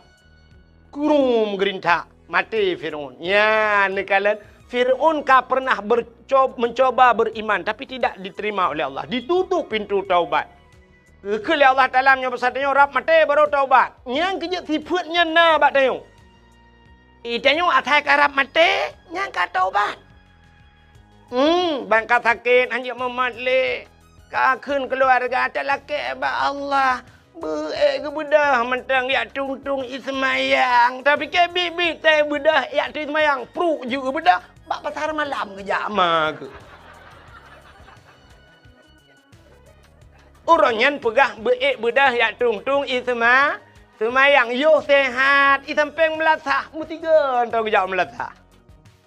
Kurum gerintah mati Fir'aun. Ya ni kalian Fir'aun kah pernah mencoba beriman tapi tidak diterima oleh Allah. Ditutup pintu taubat. Kekali Allah Ta'ala menyebutnya rap mati baru taubat. Yang kerja sifatnya na bat tayo. Itanya atai karap mati yang kata taubat. Bangkat sakit hanya memadli. Kakun keluarga tak laki ba Allah. Ke budah mentang ya tung ismayang. Tapi ke bibi teh budah ya ismayang. Pru juga budah. Bak pasar malam ke jama ke. Orangnya pegah budah ya tung Semayang, yo sehat. Itampeng melatah, mutiga antau kejap melatah.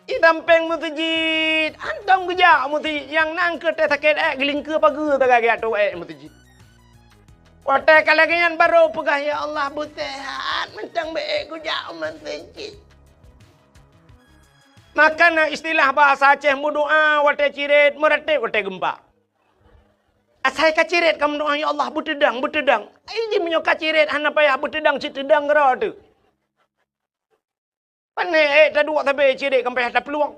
Itampeng mutijit, antau kejap mutijit. Yang nang ke teh sakit geling ke pagar tagak tu mutijit. Watai kalagian baru pegah ya Allah butehat, mentang baik kejap mutijit. Maka istilah bahasa Aceh berdoa watai cirit meratip watai gempa. Asai kacirit kamu doa ya Allah bertedang. Ini punya kacirit hana payah bertedang citedang gera tu. Pane tak dua tapi cirit kamu payah tak peluang.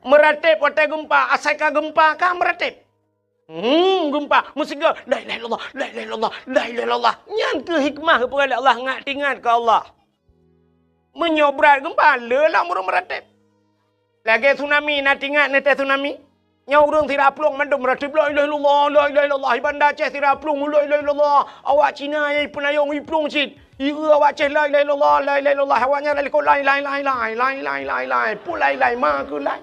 Meratip watai gempa, asai ka gempa ka meratip. Gempa musiga la ilaha illallah. Nyan ke hikmah kepada Allah ingat ke Allah. Menyobrat gempa lelah murung meratip. Lagi tsunami nak ingat nete tsunami. Nyau urang tidak pelung mandum meratip la ilaha illallah. Ibanda Aceh tidak pelung la ilaha illallah. Awak Cina yang penayung pelung cit. Ira awak Aceh la ilaha illallah. Awaknya la ilaha pulai ma ke lai.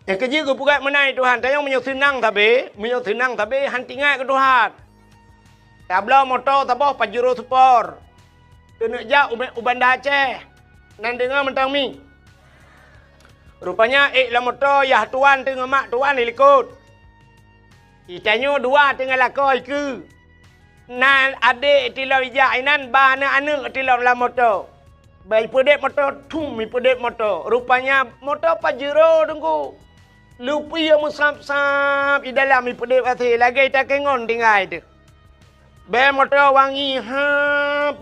Yang kerja ke pukat menai Tuhan. Tayang menyok senang tapi hantingat ke Tuhan. Tabla motor tabah Pajero Sport. Kena jak Ubanda Aceh. Nan dengar mentang mi. Rupanya lah motor yah tuan tengah mak tuan ikut. Itanyo dua tengah lakoi ke. Nan adik tilau ijak inan ba anak tilau lah motor. Baik pedek motor tum mi pedek motor. Rupanya motor Pajero tunggu. Lupi yang musap-sap di dalam mi pedek hati lagi tak kengon tinggal itu. Be motor wangi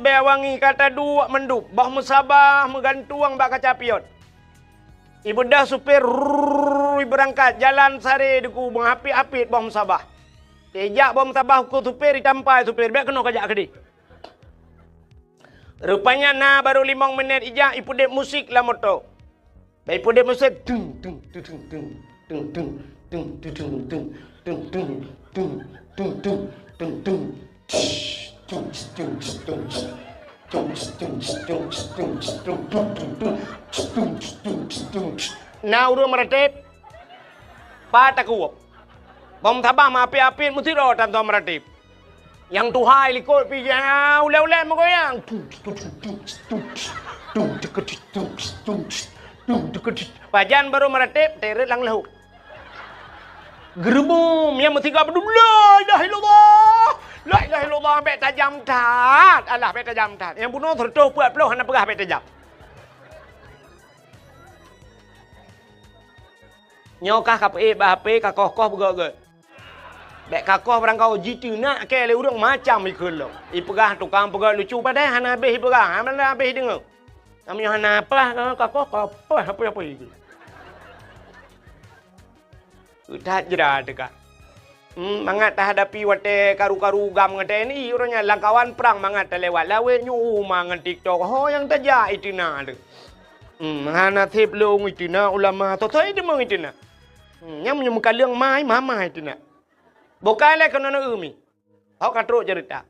be wangi kata dua mendup bah musabah menggantuang bak kaca piot. Ibu dah supir berangkat jalan sare deku mengapit-apit bah musabah. Tejak bah musabah ku supir ditampai supir be kena kajak kedi. Rupanya baru 5 menit ijak ipu dek musik lah motor. Be ipu dek musik urang meratip patah kuap. Bom tabah ma api-api mesti ro tam tom meratip. Yang tuhai likut pi ule-ule mengoyang. Pajan baru meratip teret lang lahu. Gerbum yang mesti gak berdum la ilaha illallah bet tajam tat. Alah bet tajam tat. Yang bunuh tertuh puat peluh hana pegah bet tajam. Nyokah KPI HP kakoh-koh begak-gak. Bek kakoh berangkau jitu nak ke le urang macam ikul lo. I pegah tukang pegah lucu padai hana habis pegah. Hana habis dengar. Kami hana apa kakoh apa itu. Udah jera dekat. Mangat tak hadapi wate karu-karu gam ngate ni orangnya langkawan perang mangat lewat lawe nyu mangan TikTok. Ho yang taja itina tu. Hana tip long itina ulama totai demang itina. Yang menyembuhkan liang mai mama itina. Bukanlah kena umi. Hok katruk cerita.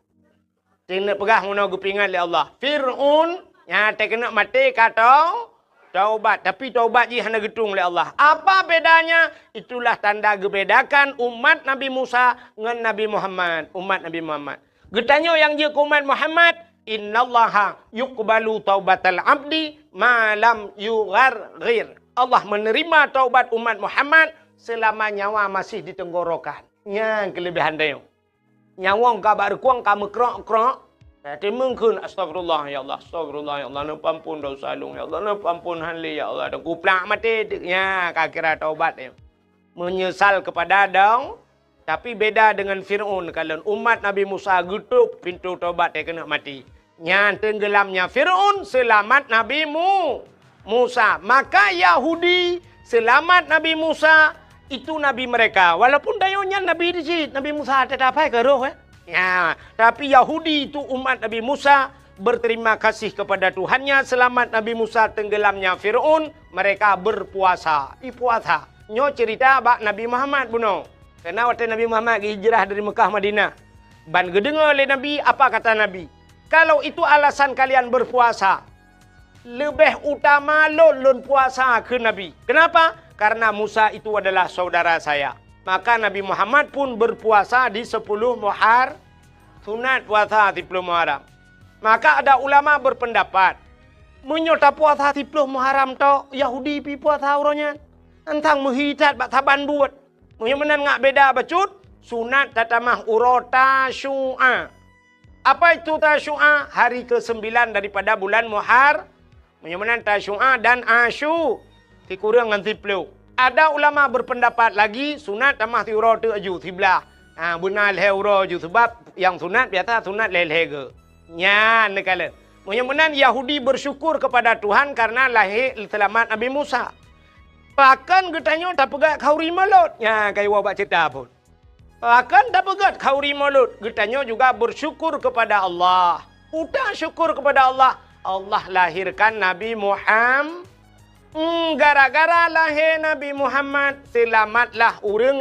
Tina pegah ngono gupingan le Allah. Fir'aun yang kena mati kata taubat, tapi taubat ji hana getung le Allah. Apa bedanya? Itulah tanda gebedakan umat Nabi Musa dengan Nabi Muhammad, umat Nabi Muhammad. Getanyo yang je umat Muhammad, innallaha yuqbalu taubatal abdi ma lam yugharghir. Allah menerima taubat umat Muhammad selama nyawa masih di tenggorokan. Yang kelebihan dia. Nyawang kabar kuang kamu krok-krok. Tapi mungkin astagfirullah ya Allah, astagfirullah ya Allah, ampun dosa lung ya Allah, ampun hanli ya Allah. Dan kuplak mati ya kira taubat ya. Menyesal kepada dong. Tapi beda dengan Fir'aun. Kalau umat Nabi Musa gutuk pintu taubat dia kena mati. Yang tenggelamnya Fir'aun selamat Nabi Musa. Maka Yahudi selamat Nabi Musa itu Nabi mereka. Walaupun dayonya Nabi di sini, Nabi Musa tetap ke roh ya. Tapi Yahudi itu umat Nabi Musa berterima kasih kepada Tuhannya selamat Nabi Musa tenggelamnya Fir'aun. Mereka berpuasa. Puasa. Nyo cerita bak Nabi Muhammad buno. Karena waktu Nabi Muhammad hijrah dari Mekah Madinah. Ban gedengar oleh Nabi, apa kata Nabi? Kalau itu alasan kalian berpuasa, lebih utama lon puasa ke Nabi. Kenapa? Karena Musa itu adalah saudara saya. Maka Nabi Muhammad pun berpuasa di 10 Muharram. Sunat puasa 10 Muharram. Maka ada ulama berpendapat, menyota puasa 10 Muharram to Yahudi pi puasa uranya. Antang menghitat bak taban buat. Menan ngak beda bacut. Sunat tatamah urota syu'a. Apa itu tasyu'a? Hari ke-9 daripada bulan Muharram. Menan tasyu'a dan asyu. Dikurang dengan 10. Ada ulama berpendapat lagi sunat tamah ti uro tu aju sebelah. Benar leh uro aju sebab yang sunat biasa sunat leh ke. Nya nekala. Menan Yahudi bersyukur kepada Tuhan karena lahir selamat Nabi Musa. Bahkan getanya tak pegat kauri malut. Ya kayu wabak cerita pun. Bahkan tak pegat kauri malut. Getanya juga bersyukur kepada Allah. Udah syukur kepada Allah. Allah lahirkan Nabi Muhammad. Gara-gara lahir Nabi Muhammad, selamatlah urang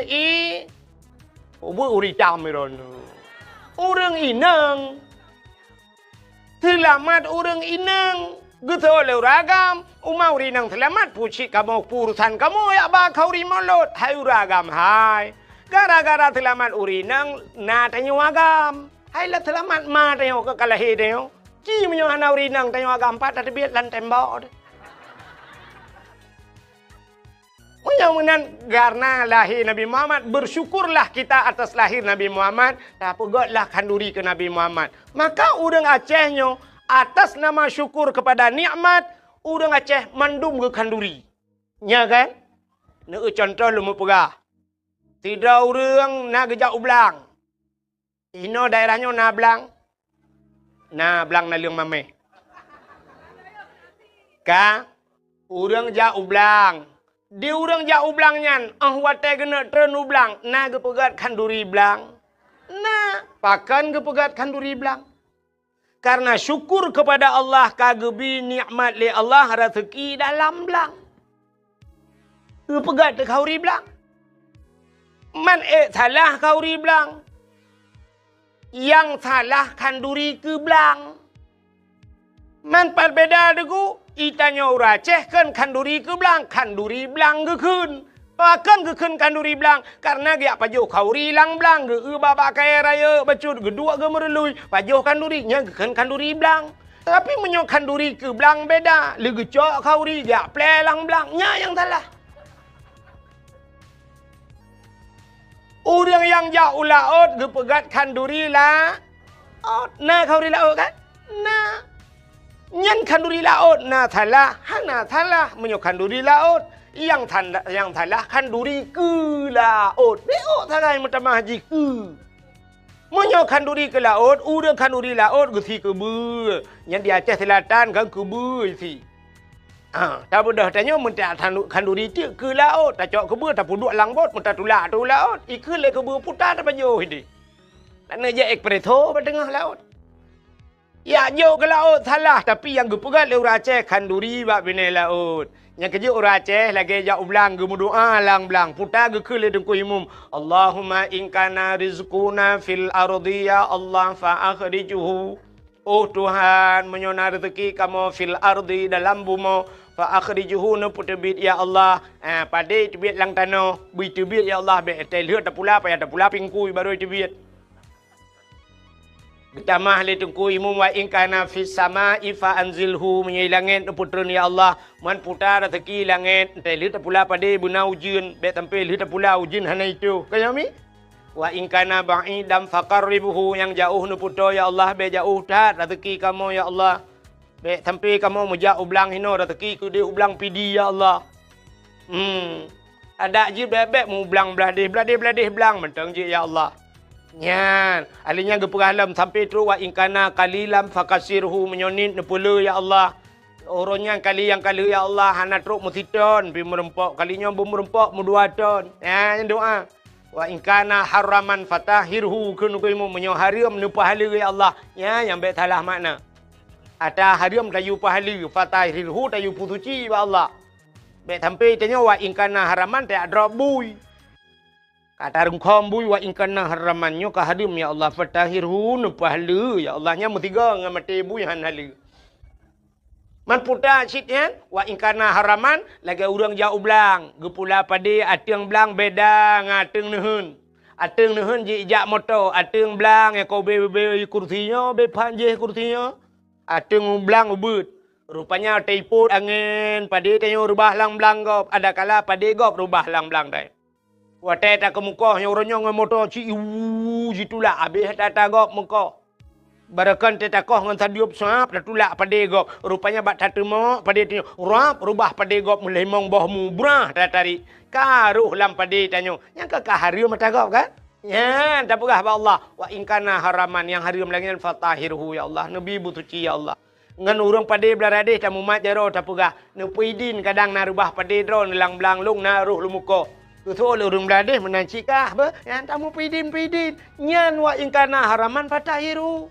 uri tamirono. Urang inang. Selamat urang inang. Gitu oleh ragam. Umau rinang selamat pucik kamu purusan kamu ya ba kauri mulut. Hai uragam hai. Gara-gara selamat urinang na tanyo agam. Hai la selamat ma tanyo ke kalahi tanyo. Ci menyo hana urinang tanyo agam pat ada biat lan tembok. Menan karena lahir Nabi Muhammad, bersyukurlah kita atas lahir Nabi Muhammad. Tak pegotlah kanduri ke Nabi Muhammad. Maka urang Acehnya atas nama syukur kepada nikmat, urang Aceh mandum ke kanduri. Nya kan? Nak contoh lu pegah. Tidak urang nak gejak ublang. Ino daerahnya na blang. Na blang na liang mameh. Ka urang jak ublang. Di urang jak ublang nyan, wate kena tren ublang, na gepegat kanduri blang. Na, pakan gepegat kanduri blang. Karena syukur kepada Allah kagebi nikmat li Allah rezeki dalam blang. Gepegat kauri blang. Man salah kauri blang. Yang salah kanduri ke blang. Man perbeda degu. Itanya ura Aceh kan kanduri ke belang. Kanduri belang ke kun. Bahkan ke kun kanduri belang. Karena dia pajuh kauri lang belang. Ke babak kaya raya. Bacut kedua ke merelui. Pajuh kandurinya ke kun kanduri belang. Tapi menyok kanduri ke belang beda. Lagi cok kauri. Dia play lang belang. Nya yang salah. Orang yang jauh laut. Gepegat kanduri lah. Nah kauri laut kan? Nah. Nyan kanduri laut na salah, hana salah menyok kanduri laut. Yang salah kanduri ke laut. Beok salah macam haji ke. Menyok kanduri ke laut, udah kanduri laut gesi ke ber. Yang di Aceh Selatan kan ke ber si. Tak mudah tanya minta kanduri tu ke laut. Tak cok ke ber, tak puduk langbot, minta tulak tu laut. Ikut le ke ber putar tak pajuh ini. Tak nak je ekpreso pada tengah laut. Ya jauh ke laut salah. Tapi yang gepegat le orang Aceh kanduri bak bina laut. Yang kerja orang Aceh lagi jauh belang ge doa lang belang. Putar ge ke le dengku imum. Allahumma in kana rizquna fil ardi ya Allah fa akhrijuhu. Oh Tuhan, menyona rezeki kamu fil ardi dalam bumi fa akhrijuhu ne putebit ya Allah. Pade tebit lang tanah, bui tebit ya Allah be lihat tak pula payah tak pula pingkui baru tebit. Tamah le tengku imum wa in kana fis sama'i fa anzilhu menyai langit putran ya Allah man putar rezeki langit te li ta pula pade buna ujin be tampil li ta pula ujin hana itu kayami wa in kana ba'idam faqarribuhu yang jauh nu puto ya Allah be jauh tat rezeki kamu ya Allah be tampil kamu mujak ublang hino rezeki ku di ublang pidi ya Allah ada ji bebek mu ublang beladih belang mentang ji ya Allah. Nyan, alinya geperalam sampai terus wa ingkana kalilam fakasirhu menyonit nepula ya Allah. Orangnya kali yang kali ya Allah hana terus musiton pi merempok kalinya merempok dua ton. Ya doa. Wa ingkana haraman fatahirhu kun kuimu menyo haram nu pahala ya Allah. Ya yang baik salah makna. Ada haram tayu pahala fatahirhu tayu pusuci ya Allah. Baik sampai tanya wa ingkana haraman tak drabui. Kata rungkom bui wa ingkana haramannya kahadim ya Allah fatahirhu nu pahala ya Allahnya mutiga dengan mati bui han halu. Man puta citnya wa ingkana haraman lagi urang jauh belang. Gepula padi ateung belang beda ngateung neuheun. Ateung neuheun jijak moto, ateung belang ya kau be kursinya, be panjeh kursinya. Ateung belang ubut. Rupanya teiput angin padi tanyo rubah lang belang gop. Ada kala padi gop rubah lang belang dai. Wate tak ke muka nyoronyo ngan motor ci jitulah habis tata gop muka. Barakan tetakoh ngan tadiup sap datulak pade gop. Rupanya bak tatemo pade tinyo rap rubah pade gop mulai mong bohmu brah tatari. Karuh lam pade tanyo. Yang ke harium mata gop kan? Ya, tak pegah ba Allah. Wa in kana haraman yang harium lagi fatahirhu ya Allah. Nabi butuci ya Allah. Ngan urang pade blarade tamu mat jaro tak pegah. Ne puidin kadang na rubah pade dron lang blang lung na ruh lumuko. Tutu urang blarade menancikah ba? Yang tamu puidin. Nyan wa in kana haraman fatahiru.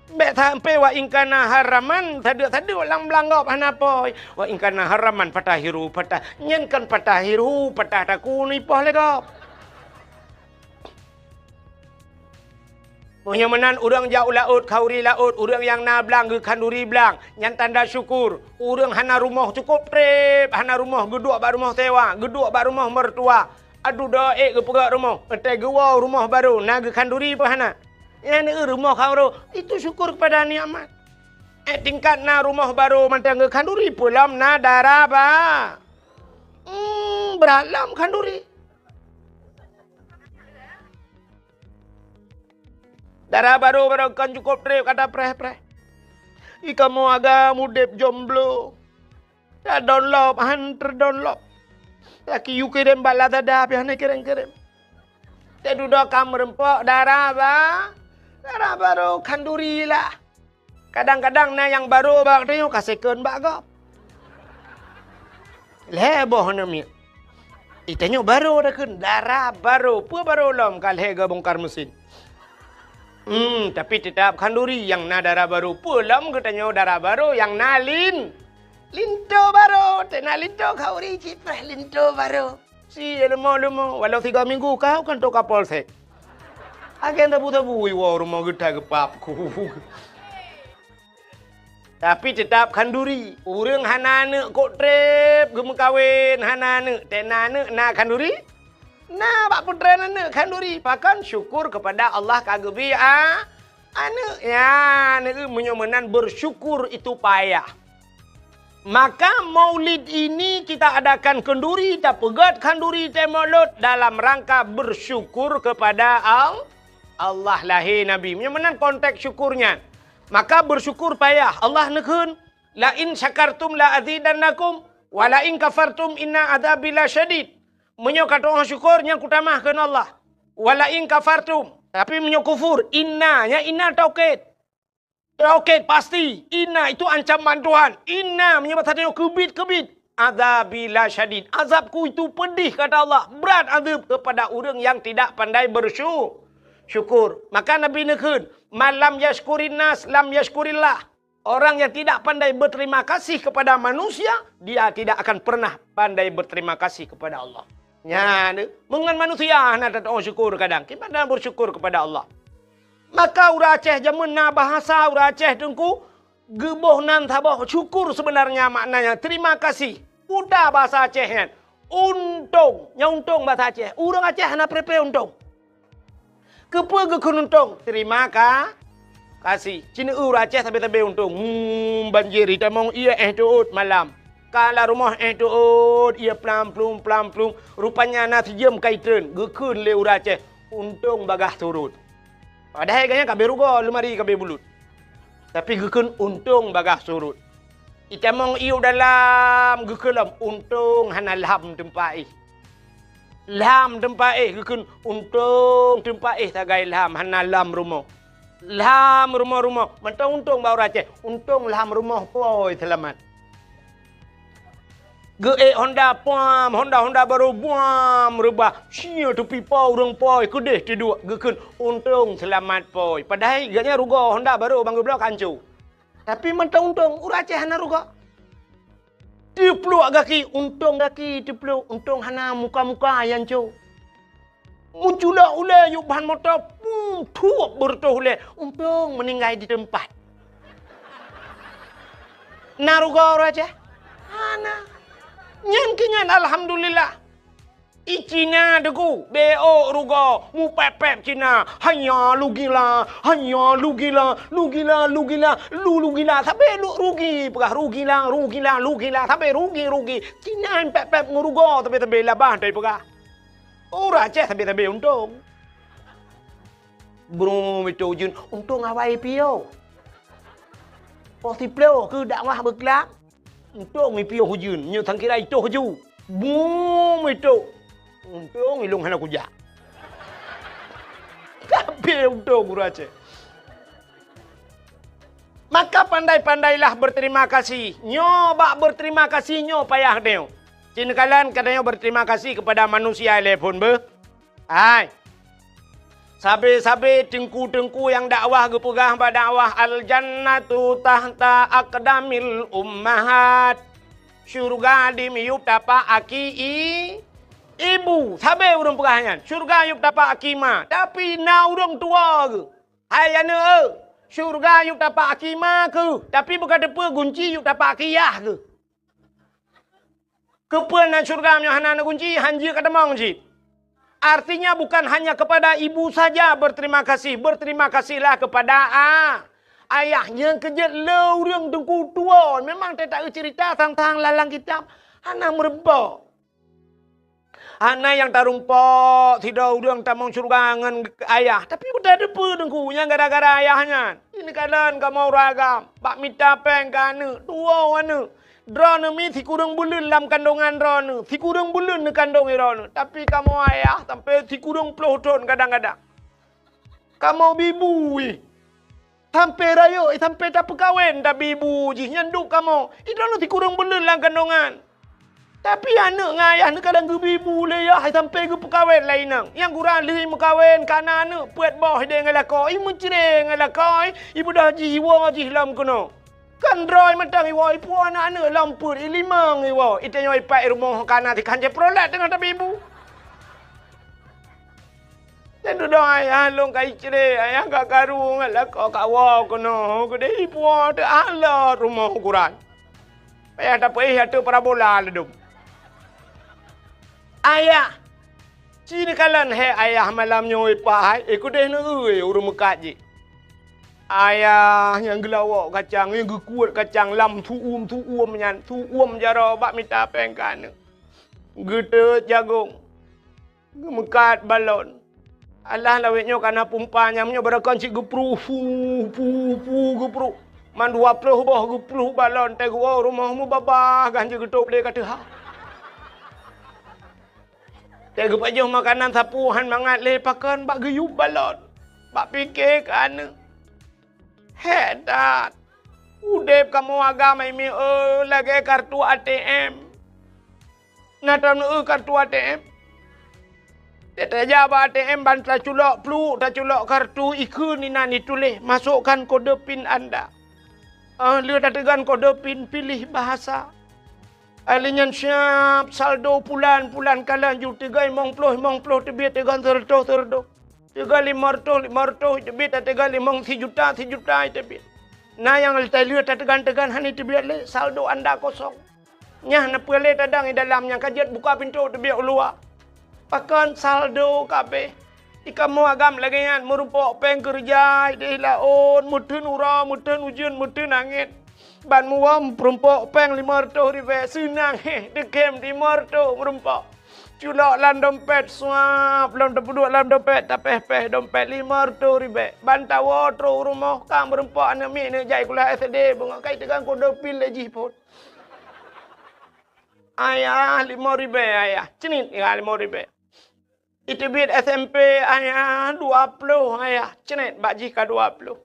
Bek sampai wa ingkana haraman tadi lang belanggap hanapoi wa ingkana haraman patahiru patah nyenkan patahiru patah takuni poh legop punya menan urang jauh laut kauri laut urang yang na belang ge kanduri belang nyan tanda syukur urang hana rumah cukup trip hana rumah geduk ba rumah sewa geduk ba rumah mertua aduh doe ge pegak rumah ente ge rumah baru na ge kanduri pa hana yang rumah kau itu syukur kepada nikmat. Tingkat na rumah baru mantang ke kanduri pulam na darah ba. Beralam kanduri. Darah baru kan cukup trip kata preh. Ika mau agak mudep jomblo. Ya download, hantar download. Laki you kirim bala tada piane kirim. Dia duduk kamar rempok darah ba. Darah baru kanduri lah. Kadang-kadang na yang baru bak tengok kasihkan bak gop. Leboh nami. Itanya baru dah kan darah baru. Pua baru lom kalhe ga bongkar mesin. Tapi tetap kanduri yang na darah baru. Pua lom katanya darah baru yang na linto baru. Tena linto kau ricip linto baru. Si lemo. Walau 3 minggu kau kan tok kapolsek. Agen tabu-tabu iwa rumah kita gepapku. Tapi tetap kanduri. Urang hanane kok trip gem kawin hanane tenane na kanduri. Na bak putra nane kanduri. Pakan syukur kepada Allah kagebi ane ya ne menyomenan bersyukur itu payah. Maka maulid ini kita adakan kenduri tak pegat kanduri temolot dalam rangka bersyukur kepada Allah lahir Nabi. Menang konteks syukurnya. Maka bersyukur payah. Allah nekun. La in syakartum la azidannakum. Wa la in kafartum inna adzabi lasyadid. Menyo kata orang syukurnya kutamahkan Allah. Wa la in kafartum. Tapi menyo kufur. Inna taukid. Taukid pasti. Inna itu ancaman Tuhan. Inna menyebut hatinya kebit. Adzabi lasyadid. Azabku itu pedih kata Allah. Berat azab kepada orang yang tidak pandai bersyukur. Maka Nabi nekun, malam yashkurin nas lam yashkurillah. Orang yang tidak pandai berterima kasih kepada manusia, dia tidak akan pernah pandai berterima kasih kepada Allah. Ya, mengan manusia nak tak syukur kadang. Kita bersyukur kepada Allah. Maka urang Aceh jamun na bahasa urang Aceh tengku geboh nan tabah syukur sebenarnya maknanya terima kasih. Udah bahasa Aceh kan. Untung, untung bahasa Aceh. Urang Aceh na prepe untung. Kepa ke kununtung. Terima kasih. Cina Aceh tabe-tabe untung. Banjir. Kita mau ia tuut malam. Kalau rumah tuut. Ia pelam-plum. Rupanya nasi jam kaitan. Gekun le Aceh. Untung bagah turut. Padahal kayaknya kabe rugo. Lemari kabe bulut. Tapi gekun untung bagah surut. Kita mau iu dalam. Gekelam. Untung hanalham tempai. Lam tempat gekun untung tempat tagai lam hana lam rumah. Lam rumah. Mentang untung bau Aceh. Untung lam rumah poi selamat. Honda pam, Honda baru buam rubah. Sia tu pipa urang poi kedeh tidur gekun untung selamat poi. Padahal gaknya rugo Honda baru bangga blok hancur. Tapi mentang untung urang Aceh hana rugo. Dipeluk kaki, untung kaki dipeluk, untung hana muka-muka yang cu. Muncullah ulai yuk bahan motor, tuap bertuh ulai, untung meninggal di tempat. Naruga raja. Ana. Nyan kinyan alhamdulillah. Icina deku BO rugo mu pepep Cina hanya lu gila lu gila sampai lu rugi pegah rugi lah sampai rugi Cina pepep ngurugo tapi labah dari pegah ora ceh tapi untung bro itu jun untung awai pio possible cứ dakwah berkelak untung mi pio hujun nyu thang kira itu huju boom itu untung ilung hana kuja. Kabeh untung guru Aceh. Maka pandai-pandailah berterima kasih. Nyo bak berterima kasih nyo payah deo. Cina kalian katanya berterima kasih kepada manusia telepon be. Hai. Sabe-sabe tengku-tengku yang dakwah gepegah pada dakwah al jannatu tahta aqdamil ummahat. Syurga di miyup tapa aki ibu, sabe urang pegahnya. Syurga yuk dapat akima, tapi na urang tua ke. Hai ana, syurga yuk dapat akima ke, tapi bukan depa gunci yuk dapat akiyah ke. Kepuan syurga nya hana gunci, hanja kada mong ji. Artinya bukan hanya kepada ibu saja berterima kasih, berterima kasihlah kepada ayahnya kerja le urang tengku tua. Memang tak cerita tentang lalang kitab, hana merebak. Anak yang tarumpok tidak udang tamang surgangan ayah. Tapi udah depa dengkunya gara-gara ayahnya. Ini kalian kamu ragam. Pak minta peng kana. Tua wana. Drone mi si kurang bulan dalam kandungan drone. Si kurang bulan di kandung drone. Tapi kamu ayah sampai si kurang puluh tahun kadang-kadang. Kamu bibu. Sampai raya. Sampai tak perkahwin. Tak bibu. Nyanduk kamu. Itu si kurang bulan dalam kandungan. Tapi anak dengan ayah ni kadang ke bibu le ya sampai ke perkahwin lain nang. Yang kurang li mekahwin kana anak puat boh dia dengan lakoi mencere dengan lakoi ibu dah jiwa jihlam kono. Kan droi matang iwa ipu anak-anak lampur ilimang iwa. Itu yang ipai rumah kana ti kanje prolet dengan tapi ibu. Dan tu dah ayah long kai cere ayah gak karu dengan lakoi kawa kono. Kode ipu ada ala rumah ukuran. Payah tak payah tu parabola ledum. Ayah, cina kalian ayah malam nyoi pahai, ikut deh nui urung mekat je. Ayah yang gelawak kacang, yang kuat kacang lam tuum nyan, tuum jaro bak minta pengkan. Gede jagung, mekat balon. Allah lawetnya karena pumpanya menyo berakan si gepru, gepru. Man 20 boh gepru balon, tegu rumahmu babah ganja getok boleh kata ha. Tega pajuh makanan sapuhan mangat lepakan bak geyup balon. Bak fikir kan. Hedat. Udep kamu agama ini lagi kartu ATM. Natam kartu ATM. Dia jawab ATM ban tak culok plu, tak culok kartu ikun ni nani tulis. Masukkan kode PIN anda. Lihat tegan kode PIN, pilih bahasa. Alinyan siap saldo pulan kalan ju 3 50 tebit tegan terdo. 3 500 tebit tegan 5 1 juta tebit. Nah yang lihat tegan hani tebit le saldo anda kosong. Nyah na pele tadang di dalamnya kajet buka pintu tebit luar. Pakan saldo kabeh. Ikamu agam lagi yan merupok peng kerja di laon mutun ura mutun ujian mutun angin. Ban muam perumpok peng 500 ribu senang dekem di marto merumpok. Culok lan dompet suap lan dapur lan dompet tapeh dompet 500 ribu. Ban tawo tro rumah kang merumpok anak mi ne jai kula SD bunga kai tegang kode pin leji pun. Ayah 5 ribu ayah. Cenit ya 5 ribu. Itu bit SMP ayah 20 ayah. Cenit bakji ka 20.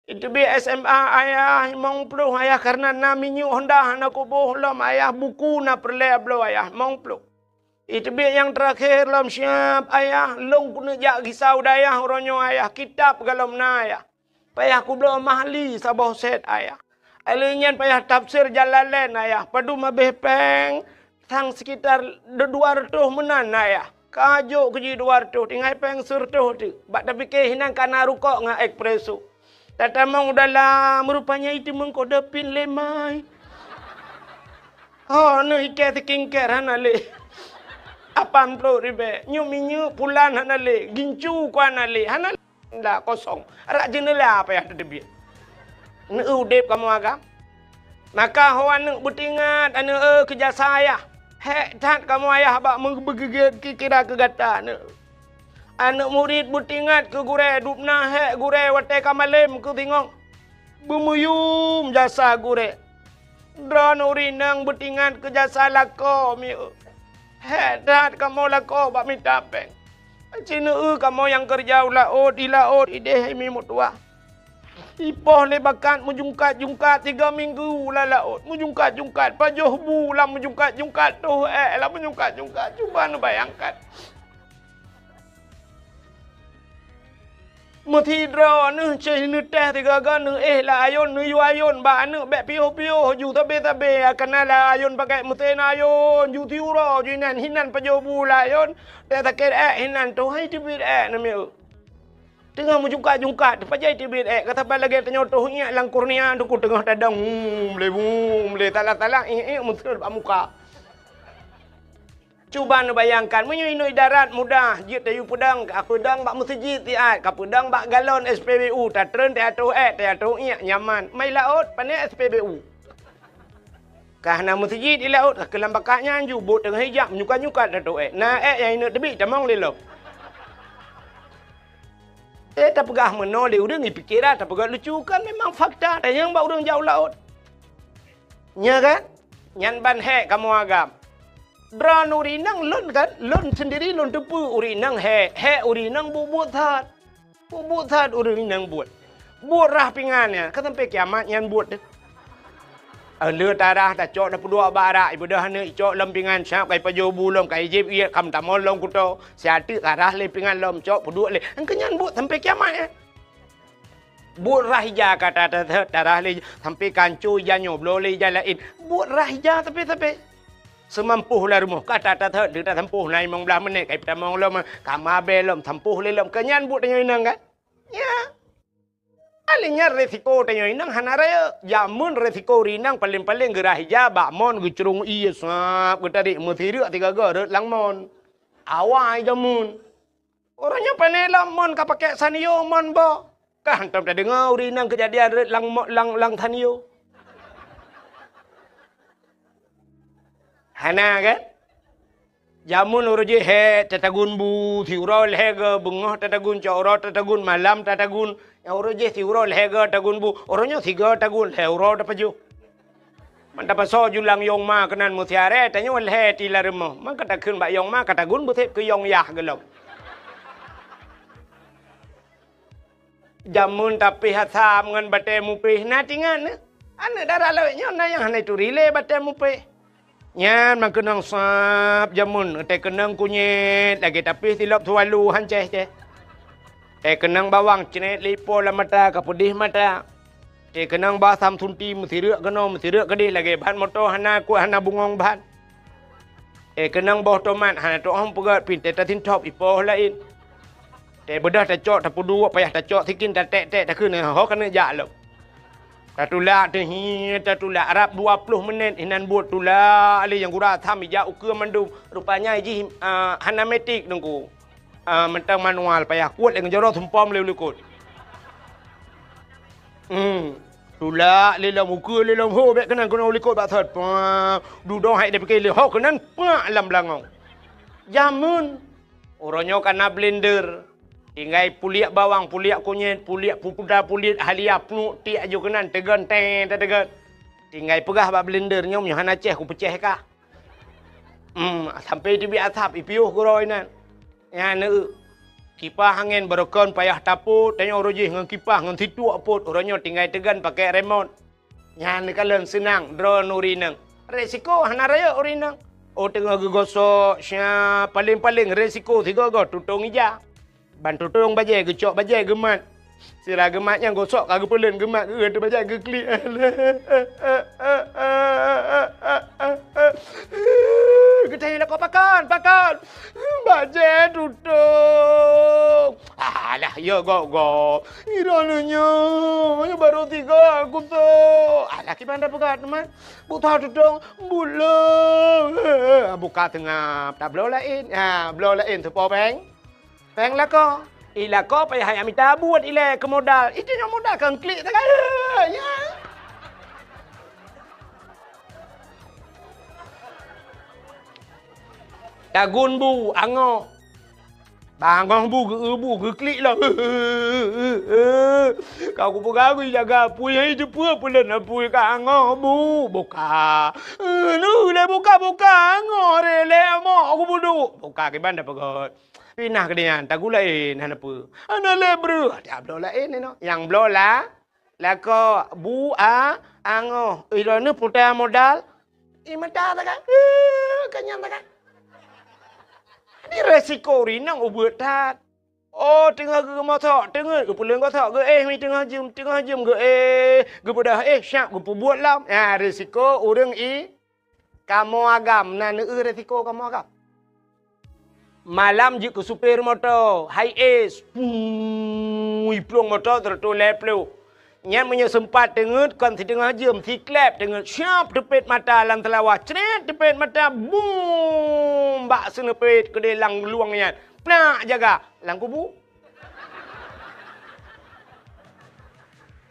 Itu bi SMA ayah 50 ayah karena naminya Honda na kubuh lam ayah buku na perle blo ayah 50. Itu bi yang terakhir lam siap ayah long kuna jak risau dayah oronyo ayah kitab galom na ayah. Payah ku blo mahli sabah set ayah. Alinyan payah tafsir Jalalain ayah. Padu mabeh peng sang sekitar 200 menan ayah. Kajo keji 200 tinggal peng surtuh tu. Bak tapi ke hinang kana rukok nga ekspreso. Tatamang udahlah merupanya itu mengkode pin lemai. Oh, no ike tikingker hanale. Apam plo ribe. Nyu pulan hanale. Gincu kwa hanale. Hanale dah kosong. Rak jenela apa ya debi. Ne udep kamu agam. Maka hawan ne betingat ane kerja saya. Hek tat kamu ayah bak menggegit kira ke gata ne. Anak murid betingat ke gure dupna hek gure wate kamalem ke tingong. Bumuyum jasa gure. Dron urinang betingat ke jasa lako mi. Hek tat kamu lako bak minta peng. Cina kamu yang kerja ulaut ideh mi mutua. Ipoh le bakat menjungkat 3 minggu lah laut. Menjungkat pajoh bulan menjungkat tu lah menjungkat. Cuba nu bayangkan. Mesti draw nu ceh nu teh 3 nu lah ayun nu yu ayun ba nu bek pio ju tabe akan lah ayun pakai mesti ayun ju tiuro ju hinan pajoh bulan ayun. Teh taket hinan tu hai tibit na meu. Tengah menjungkat pajai tibit kata lagi tanya tu ingat lang kurnia tu ku tengah tadang le tala mesti ba muka. Cuba nu bayangkan menyinoi darat mudah jit dayu pedang bak masjid tiat ka pedang bak galon SPBU tatren teatu nyaman mai laut pane SPBU. Kahna masjid di laut ke lambakanya anju bot tengah hijab nyukat tatu na yang ini tebi tamang lelo. Tak pegah menoleh urang ni pikiran tak pegah lucu kan memang fakta dan yang bak urang jauh laut. Nya kan? Nyan ban hek kamu agam. Dran urinang lon kan? Lon sendiri lon tepu urinang hek urinang bubut that urinang buat. Buat rah pingannya, kan sampai kiamat nyan buat. Lừa tarah ta cok na pudua bara ibu dah ne cok lempingan syap kai pajo bulom kai jeb ia kam tamol lom kuto siatu tarah lempingan lom cok pudua le kenyan bu sampai kiamat bu rahija kata tarah le sampai kancu janyo blole jalain bu rahija tapi semampuh lah rumah kata dia tak sampuh nai mong belah menit kai tamong lom kamabe lom sampuh le lom kenyan bu tanyo inang kan ya. Alinya resiko tanya inang hanaraya jamun resiko rinang paling gerah hijab mon gucurung iya sap getari mutiri 3 ge langmon awai jamun orangnya panela mon ka pakai sanio mon bo kah hantam tak dengar rinang kejadian lang sanio hana kan jamun uruji he tatagun bu thiurol he ge bungoh tatagun coro tatagun malam tatagun uruji thiurol he ge tagun bu orangnya 3 tagun he uro tapaju manta paso julang yong ma kenan mutiare tanya wal he tilaremo man kata kun ba yong ma katagun bu thep ke yong yah gelok jamun tapi hatam ngan bate mupih na tingan ane darah lawenya na yang hanai turile bate mupih nyan man kenang sap jamun te kenang kunyit lagi tapi silap tualu hanceh je te kenang bawang cenet lipo la mata kapudih mata te kenang ba sam thunti mesirak kedih lagi ban moto hana ku hana bungong ban te kenang boh tomat hana to hom pegat pin te tatin top ipo lain te bedah ta cok ta pudu payah ta cok tikin ta tek ta keun ho kana ja lo Tatula tatula Arab 20 menit hinan buat tula ali yang gura tham ija ukur mandum rupanya iji hanametik nunggu mentang manual payah kuat dengan jaro tumpam leu kot tula lelam ukur lelam ho bek kenan kono likot bak thot du do hai de pakai le ho kenan pa lam langong jamun oronyo kana blender Ingai puliak bawang, puliak kunyit, puliak pupuda, puliak haliap, nu tiak aja kenan, tegan, tegan. Ingai pegah bak blender, nyom, yang Aceh, ku pecah kah. Sampai di atap, ipiuh kuroi nan. Ya, kipah angin berokon, payah taput, tanya orojih, ngan kipah, ngan titu aput, orangnya tinggai tegan, pakai remote. Ya, ni kalian senang, drone urinang. Resiko, hana raya urinang. Oh, tengah gegosok, siap, paling-paling resiko, 3 go, tutung ija. Bantu tolong bajai gecok bajai gemat. Sira gematnya gosok kagak pelen gemat tu bajai ge kli. Kita nak pakan. Bajai tutung. Alah, ya go. Irananya, baru 3 aku tu. Alah, gimana buka teman? Buta dudung, bulan. Buka tengah, tak blow lain. Blow lain tu peng. Peng lah ko. Ila ko pa hai amita buat ila ke modal. Itu yang modal kan klik tak ya. Dagun bu, ango. Bangong bu klik lah. Kau ku pegang aku jaga pui hai tu pua pulen pui ka ango bu. Buka. Nu le buka ango rele mo aku budu. Buka ke banda pegot. Pinah ke dia, tak gulain hana apa. Ana le bro, dia blow lain ni no. Yang blow lah ko bu ango. Ilo ni putar modal. Imata tak kan? Kanyang tak kan? Ni resiko rinang ubat tat. Oh, tengah ke motor, tengah ke pulang kotak ke mi tengah jam ke ke pada syak ke buat lam. Resiko orang kamu agam, na resiko kamu agam. Malam je ke supir motor, high ace, plong motor tertoleh pelu. Nya punya sempat dengut kan si tengah jam si klep dengut siap tepet mata lang telawah, cret tepet mata, boom, bak senepet ke dia lang luangnya. Nak jaga lang kubu.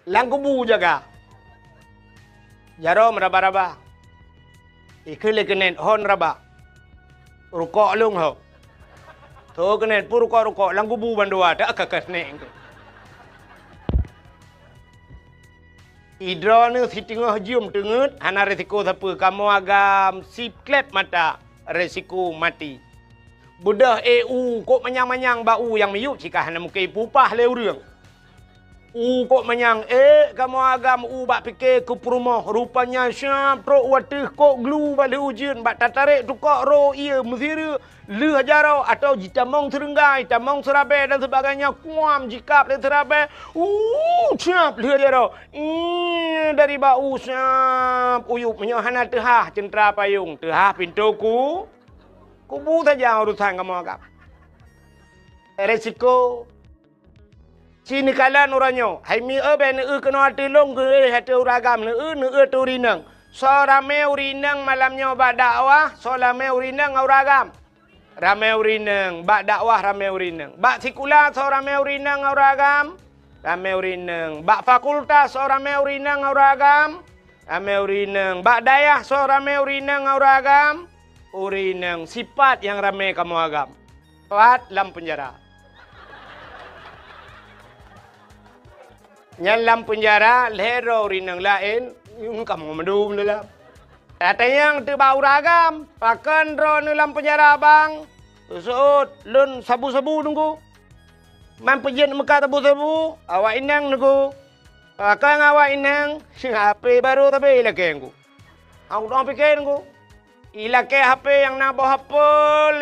Lang kubu jaga. Jaro meraba-raba. Ikhle kenen hon raba. Rukok lung ho. Tu kenen pur rukok lang kubu bandua tak kakas neng. Idra ni si tengah jum tengut ana resiko siapa kamu agam si klep mata resiko mati. Budah EU kok manyang-manyang bau yang miyuk jika hana mungkin pupah le urang. Kok manyang kamu agam bak fikir ke perumah rupanya syam pro watih kok glu balik ujian bak tatarik tukak ro ia mesira le hajarau atau jitamong serenggai tamong serabai dan sebagainya kuam jikap le serabai syap le hajarau dari bau syap uyup menyohana tehah centra payung tehah pintuku kubu saja urusan kamu agam resiko sini kalan orangnya. Hai mi ben kena hati long ke hati uragam ne tu rinang. So rame urinang malamnya bak dakwah, so rame urinang uragam. Rame urinang bak dakwah rame urinang. Bak sekolah so rame urinang uragam. Rame urinang. Bak fakultas so rame urinang uragam. Rame urinang. Bak dayah so rame urinang uragam. Urinang sifat yang rame kamu agam. Pat lam penjara. Nyalam penjara lero rinang lain kamu medum dalam. Kata yang tu bau ragam, pakan ro dalam penjara bang. Usut lun sabu-sabu nunggu. Man pejen muka sabu-sabu, awak inang nunggu. Pakan awak inang, HP baru tapi ilake aku. Aku dah fikir nunggu. Ilake HP yang nak bawa HP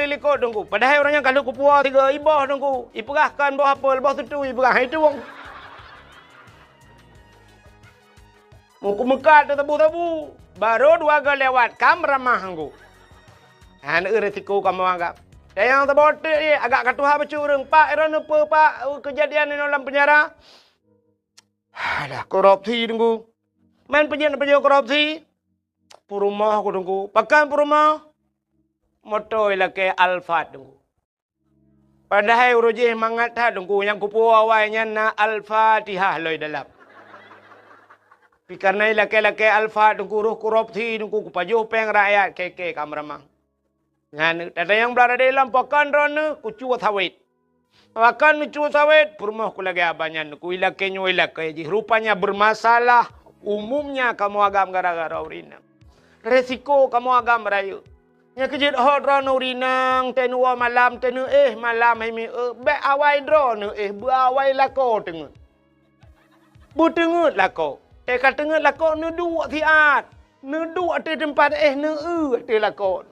lilikot nunggu. Padahal orangnya kalau kupua 3 ibah nunggu. Iperahkan bawa HP lepas tu iperah itu wong. Muku mekat tu tabu-tabu. Baru 2 kali lewat. Kam ramah aku. Ini resiko kamu anggap. Dan yang terbotek ni. Agak katuha bercurang. Pak, era apa pak kejadian ni dalam penjara? Alah, korupsi tunggu. Main penjara korupsi. Purumah aku tunggu. Pakan purumah. Motor ialah ke Alphard tunggu. Padahal urujih mangat tunggu. Yang kupu awalnya na Al-Fatihah loi dalam. Karena laki-laki alfa tunggu ruh korupsi tunggu kupajuh peng rakyat keke kamramang. Ngan ada yang berada dalam pakan rana kucu sawit. Pakan kucu sawit purmah ku lagi abanya ku ilake nyu ilake ji rupanya bermasalah umumnya kamu agam gara-gara urinang. Resiko kamu agam rayu. Nya kejid hot rana urinang tenua malam tenu malam hemi be awai drone beawai lako tengut. Bu tengut lako. Kata tengah lakon ni dua tiat. Ni dua di tempat ni di lakon.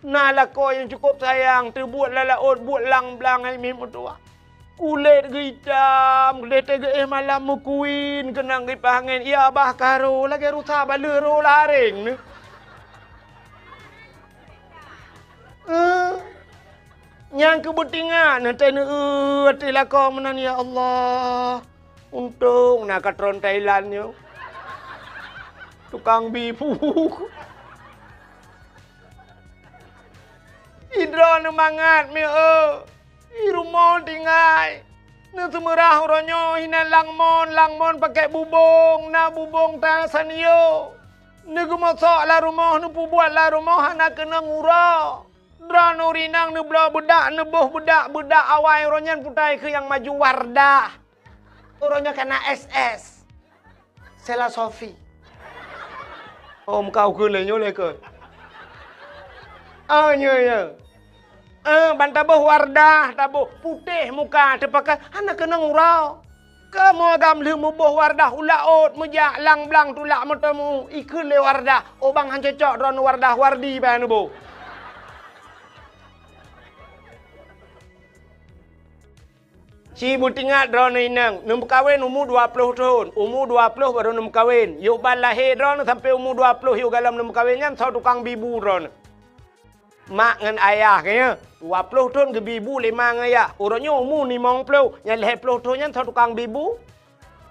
Nah lakon yang cukup sayang. Tu buat lalaut, buat lang-belang yang mimpi tua. Kulit hitam, kulit tega malam mukuin. Kenang dipangin. Ya abah karo, lagi rusak bala ro laring ni. Yang kebetingan nanti hati lah kau menan ya Allah. Untung nak katron Thailand yo. Tukang bibu. Idron mangat mi rumah tinggal. Nu semerah ronyo hinan langmon pakai bubong, na bubong ta sanio. Nu gemosok lah rumah nu buat lah rumah anak kena ngurau. Dran urinang nu bela bedak nu boh bedak awai ronyan putai ke yang maju Wardah. Ronyo kena SS. Sela Sofi. Om kau ke lenyo le ke. Nya. Bantabuh Wardah, tabuh putih muka terpakai anak kena ngurau. Kamu agam lemu buh Wardah ulaut mujak lang blang tulak matamu ikut le Wardah. Obang han cocok dron Wardah wardi ban bu. Si butingat dron inang, num kawin umur 20 tahun. Umur 20 baru num kawin. Yuk ban lahir dron sampai umur 20 yuk galam num kawinnya sau tukang bibu dron. Mak dengan ayah kaya 20 tahun ke bibu 5 dengan ayah. Orangnya umur 50. Yang 50 tahun yang tukang bibu.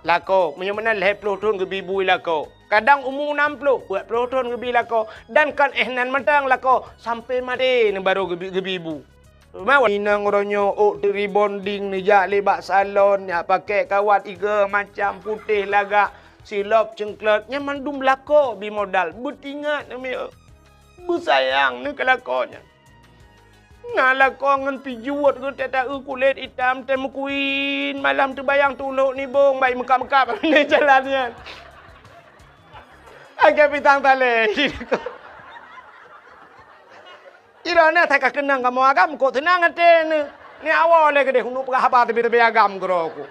Lako. Mana 50 tahun ke bibu lako. Kadang umur 60. 40 tahun ke bibu lako. Dan kan ehnan matang lako. Sampai mati ni baru ke bibu. Mawan inang orangnya rebonding ni jak lebak salon. Ya pakai kawat iga macam putih lagak. Silop cengklet. Yang mandum lako bimodal. Bertingat namanya. Bersayang ni kelakonnya. Nah lakon ngan pijuat ke tata kulit hitam temu kuin malam terbayang tuluk ni bong baik mekap-mekap ni jalannya. Agak pitang tale. Irana tak kenang kamu agam kok tenang ate ni awal le gede hunu pegah apa tapi agam gro aku.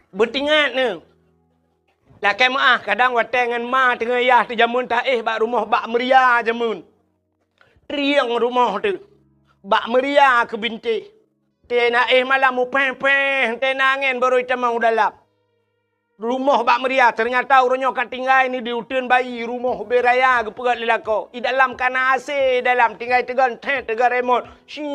Bertingat ni. Lah kemaah kadang watengan ma tengah yah tu jamun tak bak rumah bak meria jamun. Triang rumah tu. Bak meria ke binti. Tena malam mu peng tenangen baru itamang dalam. Rumah bak meria ternyata orangnya kat tinggal ni di utun bayi rumah beraya ke pegat lelako. I dalam kana AC dalam tinggal tegan tegan remote. Si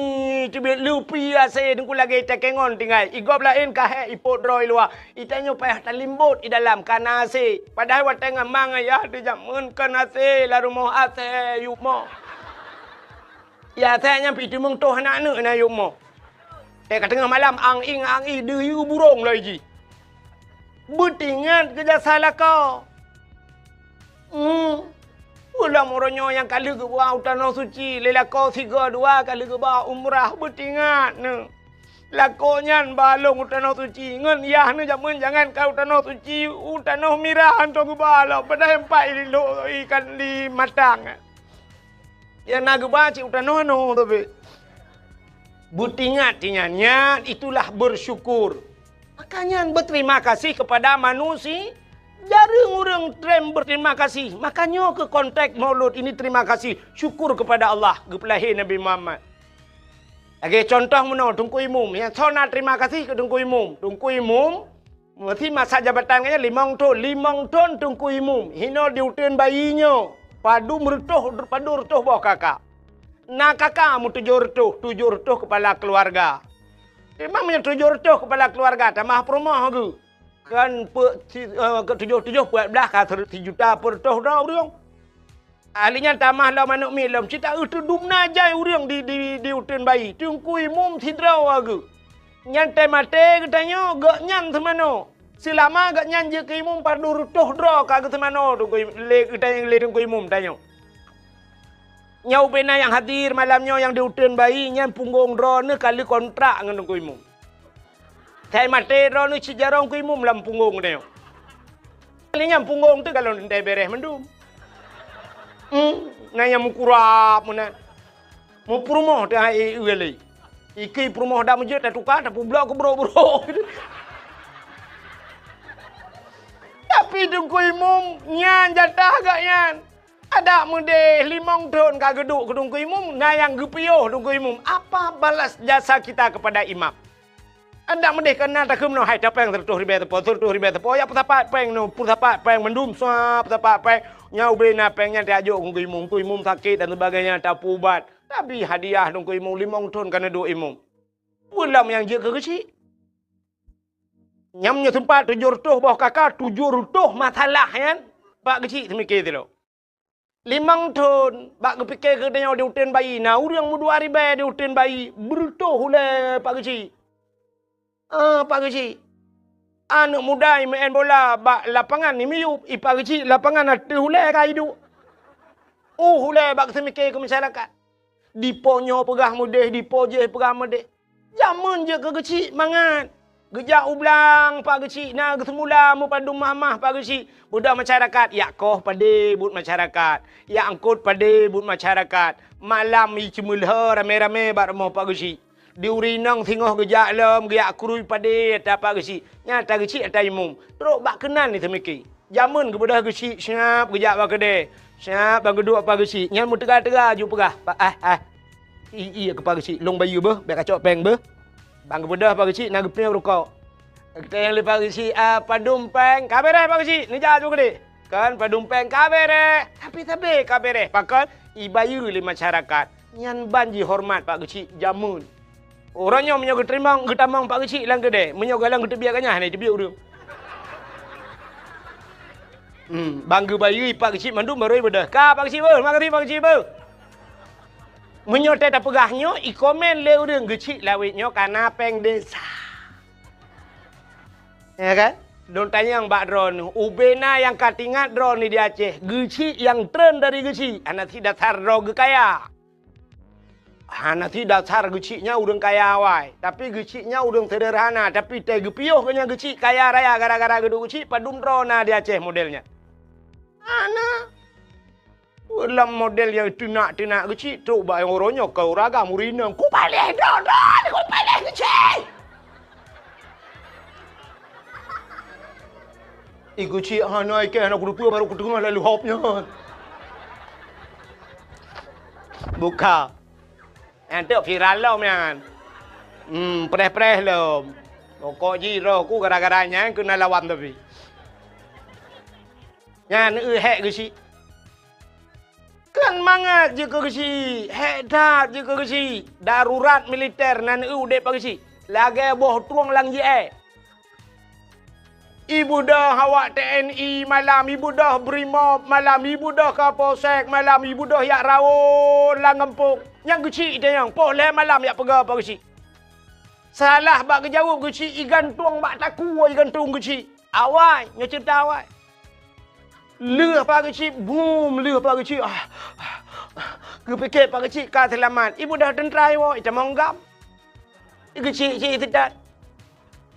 tibet lupi AC dengku lagi tekengon tinggal. I gop lain kahe ipot droi luar. I tanyo payah talimbut i dalam kana AC. Padahal wateng amang ya di jamun kana AC la rumah AC yuk mo. Ya saya nyampi tu mung toh anak anak na yuk mo. Kat tengah malam ang i deyu burung lagi. Bertingat kerja salah kau. Ulang orangnya yang kali ke bawah tanah suci. Lela kau 3-2 kali ke bawah umrah. Bertingat ni. Lakonyan balong tanah suci. Ngan yah ni jangan kau tanah suci. Tanah mirah hantar ke bawah. Pada empat ikan di matang. Yang nak ke bawah cik tanah no tapi. Bertingat tinyannya itulah bersyukur. Makanya berterima kasih kepada manusia. Jarang orang trem berterima kasih. Makanya ke konteks maulud ini terima kasih. Syukur kepada Allah. Kepelahir Nabi Muhammad. Lagi contoh mana? Tungku Imum. Yang so nak terima kasih ke Tungku Imum. Tungku Imum. Mesti masa jabatannya 5 tahun. 5 tahun Tungku Imum. Hino diutin bayinya. Padu merutuh. Padu merutuh bawah kakak. Nak kakak mu 7 retuh kepala keluarga. Memangnya 7 kepala keluarga tamah perumah ke. Kan ke 7 buat belah ka 1 juta per toh dah urang. Ahlinya tamah lah manuk milam cita itu dumna jai urang di utun bayi. Tungku Imum sidraw ke. Nyan mate katanya gak nyan semano. Selama gak nyan je ke Imum pardu rutuh draw ka ke semano tungku le katanya le Tungku Imum tanya. Nyau pena yang hadir malamnya yang diutun bayi nyan punggung drone kali kontrak dengan Tungku Imum. Saya mati drone sejarah Tungku Imum dalam punggung dia. Kalinya punggung tu kalau ndai beres mendum. Nanya mukurap mana. Mu perumah dah ieli. Iki perumah dah mujud dah tukar dah publak ke bro-bro. Tapi Tungku Imum nyan jatah gak nyan. Ada muda 5 tahun kak geduk ke Tungku Imum, ngayang gepioh Tungku Imum. Apa balas jasa kita kepada imam? Anda mendeh kena tak kemno hai tapeng tertuh ribe tepo ya petapat peng no petapat peng mendum suap petapat peng nyau bena pengnya diajuk ku imum sakit dan sebagainya tak ubat tapi hadiah nunggu imum 5 ton kana 2 imum pulam yang je ke kecil nyamnya tempat 700 bawah kakak 700 masalah kan pak kecil semikir tu lo 5 ton pak kepikir ke dia diutin bayi nah urang mu 2 ribu diutin bayi berutuh oleh pak kecil. Pak kecil. Anak muda main bola bak lapangan ni miup. Pak kecil lapangan ada hulai kai hidup. Hulai bak semikir ke masyarakat. Diponyo pegah mudih, dipoje pegah mudih. Zaman je ke kecil mangat. Gejak ublang pak kecil. Nah semula mu pandu mamah pak kecil. Budak masyarakat. Ya koh pade but masyarakat. Ya angkut pade but masyarakat. Malam i cemulha rame-rame bak rumah pak kecil. Diurinang tengah gejak lem, gejak kurui pada apa kecil. Nyata kecil atau imum. Teruk bak kenal ni semiki. Zaman kepada kecil, siap gejak bak kedai. Siap bak kedua apa kecil. Yang mu tegah-tegah ju pegah. Iya kepada kecil. Long bayu bah, biar kacau peng bah. Bang kepada apa kecil, nak gepnya rokok. Kita yang lepas kecil, padum peng. Kabere apa kecil, ni jahat juga deh. Kan padum peng kabere. Tapi kabere. Pakal, ibayu li masyarakat. Nyan banji hormat pak kecil, jamun. Orangnya menyokong terimang, getamang pak kecil lang kedai. Menyokong lang kita biarkannya, ni dia biar dia. Bangga bayi pak kecil mandu baru bedah. Ka pak kecil ber, makasih pak kecil ber. Menyotai tak pegahnya, ikomen le orang kecil lawitnya karena peng desa. Ya kan? Don tanya yang bak drone, ubena yang katingat drone ni di Aceh, kecil yang trend dari kecil, anak tidak dasar drone kaya. Nanti dasar geciknya udang kaya awai. Tapi geciknya udang sederhana. Tapi teh gepiuh kena gecik kaya raya. Gara-gara gedung gecik padum drona di Aceh modelnya. Ana. Dalam model yang tunak-tunak gecik. Tu bayang orangnya kau raga murinang. Ku balik drona. Ku balik gecik. Gecik hanai ke anak kudu baru kudengar lalu hopnya. Buka. Nanti viral lah man. Preh-preh lah. Kok jiro ku gara-garanya kena lawan tapi. Nyan hek ke si. Kan mangat je ke si. Hek dah je ke si. Darurat militer nan dek pak si. Lagi boh tuang lang je Ibu dah awak TNI malam, ibu dah Brimob malam, ibu dah Kapolsek malam, ibu dah yak rawon lang ngempuk. Yang kecil dia yang boleh malam yak pegah apa kecil. Salah bak kejawab kecil, ikan tuang bak taku ikan tuang kecil. Awak, nya cerita awak. Leh apa kecil, boom, leh apa kecil. Kepikir apa kecil ka selamat. Ibu dah tentera awak, itu monggam. Kecil-kecil tidak.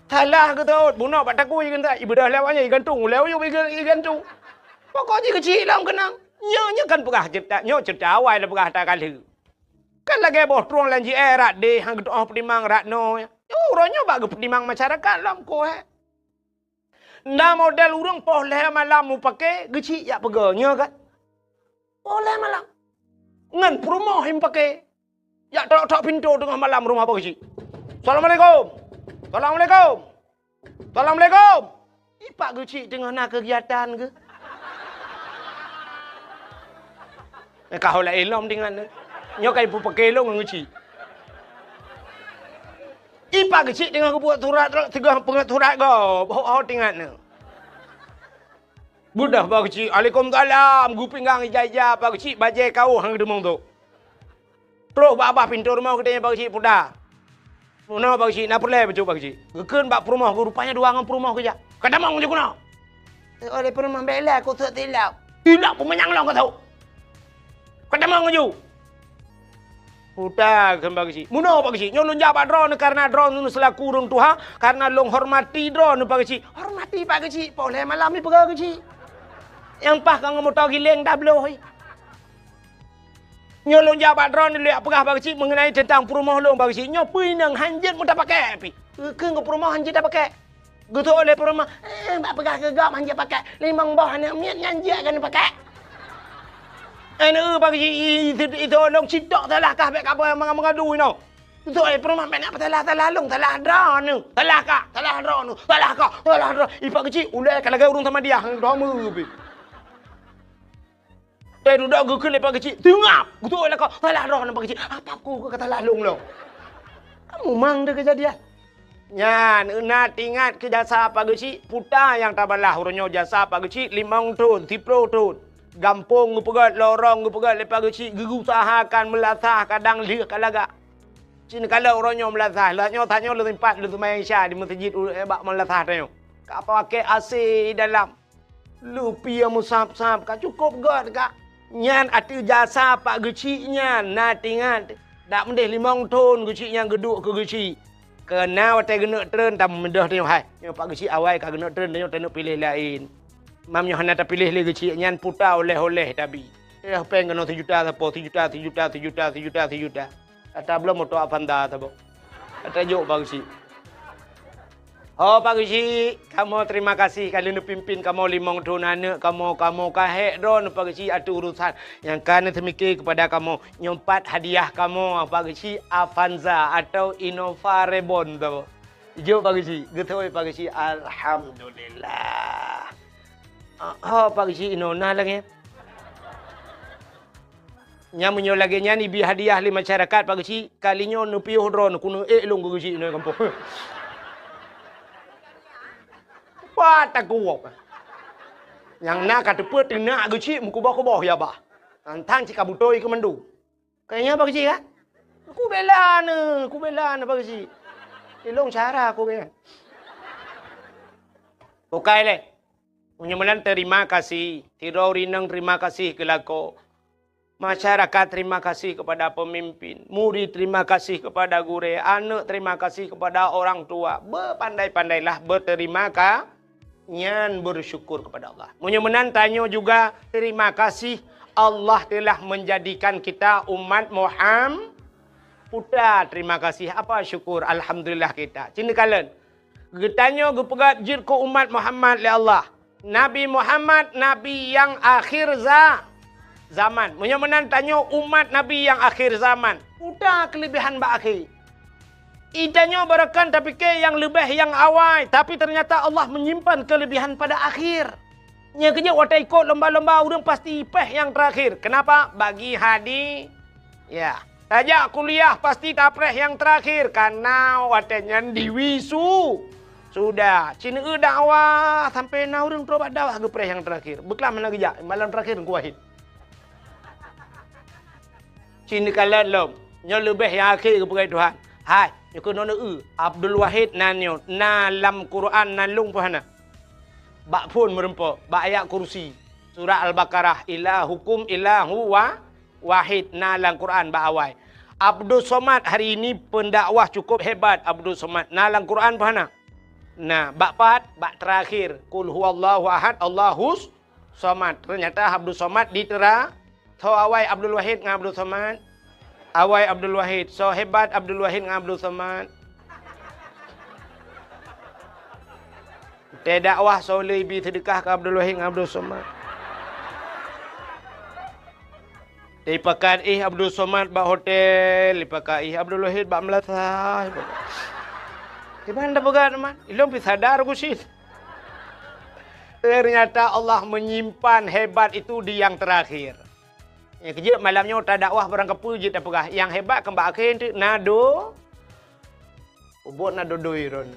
Salah ke tu, bunuh pak taku ikan tak. Ibu dah lewatnya ikan tung, lewat ikan tung. Pokoknya kecil lah kenang. Nya kan pegah cerita awal dah pegah tak kali. Kan lagi boh tuang lanji rat deh hang doa penimang rat no. Orangnya bagi penimang masyarakat lah ko Nda model urang boleh malam mu pakai kecil ya pegahnya kan. Boleh malam. Ngan rumah him pakai. Ya tak pintu tengah malam rumah apa kecil. Assalamualaikum. Assalamualaikum. Assalamualaikum. Ipak kecil tengah nak kegiatan ke? Kau lah elom dengan nyok kai pu pakai long kecil. Ipak kecil tengah buat surat tengah pengat surat kau. Bawa tengah ni. Budak pak kecil. Waalaikumsalam. Gu pinggang ijah-ijah pak kecil bajai kau hang demong tu. Terus babah pintu rumah kita pak kecil pudah. Mana pak cik, nak perlu betul pak cik. Gekan bak perumah, rupanya dua orang perumah kerja. Kata mau je kuna. Oleh perumah bela aku tak tilap. Tilap pun menyang kau tahu. Kata mau je. Udah kan pak cik. Mana pak cik, nyolong jabat drone karena drone itu selaku urang Tuhan, karena long hormati drone pak cik. Hormati pak cik, boleh malam ni pergi cik. Yang pah kang motor giling dah bloh. Nyolong jabat drone ni lihat pegah pak cik mengenai tentang perumah long pak cik. Nyo pinang hanjit mu tak pakai pi. Ke perumah hanjit tak pakai. Gitu oleh perumah. Bak pegah gegap hanjit pakai. Limang bawah ni miat hanjit kan pakai. Pak cik itu long cidok salah kah bek apa mengadu ni. Tu perumahan banyak telah long, telah ada nu. Telah kak, telah ada nu. Telah kak, telah ada. Ipak kecil, ulai kalau urung sama dia, hang domu be. Duduk gue ke lepas kecil, tengap. Betul lah kau, telah ada nampak kecil. Apa aku kata telah long lo? Kamu mang dah kejadian. Nyan, nak ingat ke jasa apa kecil? Puta yang tabalah urunyo jasa apa kecil 5 tahun, 10 tahun. Gampung gue pegat, lorong gue pegat lepas kecil. Gue usahakan melasah kadang lihat kalaga. Cina kalau orangnya melasah, lahnya tanya lu tempat lu main Isya di masjid bak melasah tanya. Kak pakai AC dalam. Lu pia musap-sap, kak cukup god kak. Nyan atu jasa pak geciknya, nak ingat. Tak mendih 5 tahun geciknya geduk ke gecik. Kena watai kena tren tak mendah tanya hai. Yang pak gecik awal kak kena tren tanya pilih lain. Mamnya hana tak pilih lagi geciknya puta oleh-oleh tapi. Pengen kena 7 juta apa 7 juta. Ada belum motor Avanda tabo. Ada jok Pak Gusi. Oh Pak Gusi, kamu terima kasih kalian pimpin kamu 5 tahun anak kamu kahek don Pak Gusi ada urusan yang kan semikir kepada kamu nyompat hadiah kamu Pak Gusi Avanza atau Innova Reborn tabo. Jok Pak Gusi, getoi Pak Gusi alhamdulillah. Oh Pak Gusi inona lagi. Nyamunyo lagi nyani bi hadiah li masyarakat Pak Gusi kalinya nu piuh dron kuno long Gusi no kampung. Apa tak kuok. Yang nak kata put nak Gusi muku bawah ya bah. Antang cika butoi ke mendu. Kayaknya Pak Gusi kan? Aku bela Pak Gusi. Ilong cara aku bela. Bukai le. Mudah-mudahan terima kasih. Tirorinang terima kasih ke lako. Masyarakat terima kasih kepada pemimpin, murid terima kasih kepada guru, anak terima kasih kepada orang tua. Berpandai-pandailah berterima kasih, nyan bersyukur kepada Allah. Mudah-mudahan tanya juga terima kasih Allah telah menjadikan kita umat Muhammad. Putra terima kasih apa syukur alhamdulillah kita. Cinta kalian. Getanya gepegat jir ko umat Muhammad le Allah. Nabi Muhammad nabi yang akhir zaman. Mudah-mudahan tanya umat Nabi yang akhir zaman. Udah kelebihan mbak akhir. Idanya barakan tapi ke yang lebih yang awal. Tapi ternyata Allah menyimpan kelebihan pada akhir. Yang kerja watai ikut lomba-lomba orang pasti ipeh yang terakhir. Kenapa? Bagi hadi. Ya. Tajak kuliah pasti tapreh yang terakhir. Karena watanya diwisu. Sudah. Cina dakwah. Sampai na orang terobat dakwah ke preh yang terakhir. Beklah mana kerja. Malam terakhir kuahid. Cina kalian lom. Yang lebih yang akhir kepada Tuhan. Hai. Yang kena Abdul Wahid nanyo. Na lam Quran nalung puhana. Bak pun merempak. Bak ayat kursi. Surah Al-Baqarah. Ilahukum ilahu wahid. Na lam Quran bak awal. Abdul Somad hari ini pendakwah cukup hebat. Abdul Somad. Na lam Quran puhana. Nah. Bak pat. Bak terakhir. Kul huwallahu ahad. Allahus Somad. Ternyata Abdul Somad ditera. Tahu awai Abdul Wahid dengan Abdul Somad? Awai Abdul Wahid. So hebat Abdul Wahid dengan Abdul Somad. Tidak dakwah so lebih sedekah ke Abdul Wahid dengan Abdul Somad. Dipakat Abdul Somad bak hotel. Dipakat Abdul Wahid bak Melasa. Gimana dah pegat teman? Ilum sadar aku sih. Ternyata Allah menyimpan hebat itu di yang terakhir. Yang kejap malamnya tak dakwah barang kepu je tak pegah. Yang hebat kembak akhir tu nado. Ubot nado doi ron.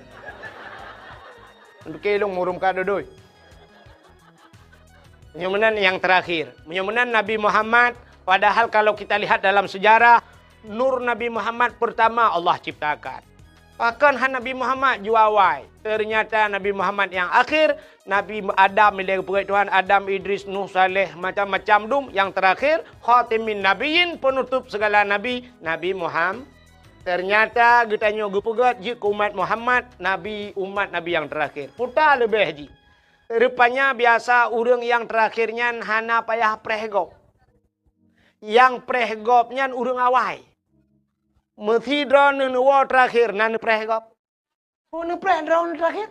Untuk kelong murum ka doi. Mudah-mudahan yang terakhir. Mudah-mudahan Nabi Muhammad padahal kalau kita lihat dalam sejarah nur Nabi Muhammad pertama Allah ciptakan. Bahkan Nabi Muhammad juawai. Ternyata Nabi Muhammad yang akhir, Nabi Adam milik Tuhan, Adam, Idris, Nuh, Saleh, macam-macam dum. Yang terakhir, khatimin nabiyin, penutup segala nabi, Nabi Muhammad. Ternyata getanya gepegat jik umat Muhammad, Nabi umat Nabi yang terakhir. Putar lebih haji. Rupanya biasa orang yang terakhirnya hana payah prehgop. Yang prehgopnya orang awai. Mesti drone nuwa terakhir nan prehgop. Oh nu preh drone terakhir.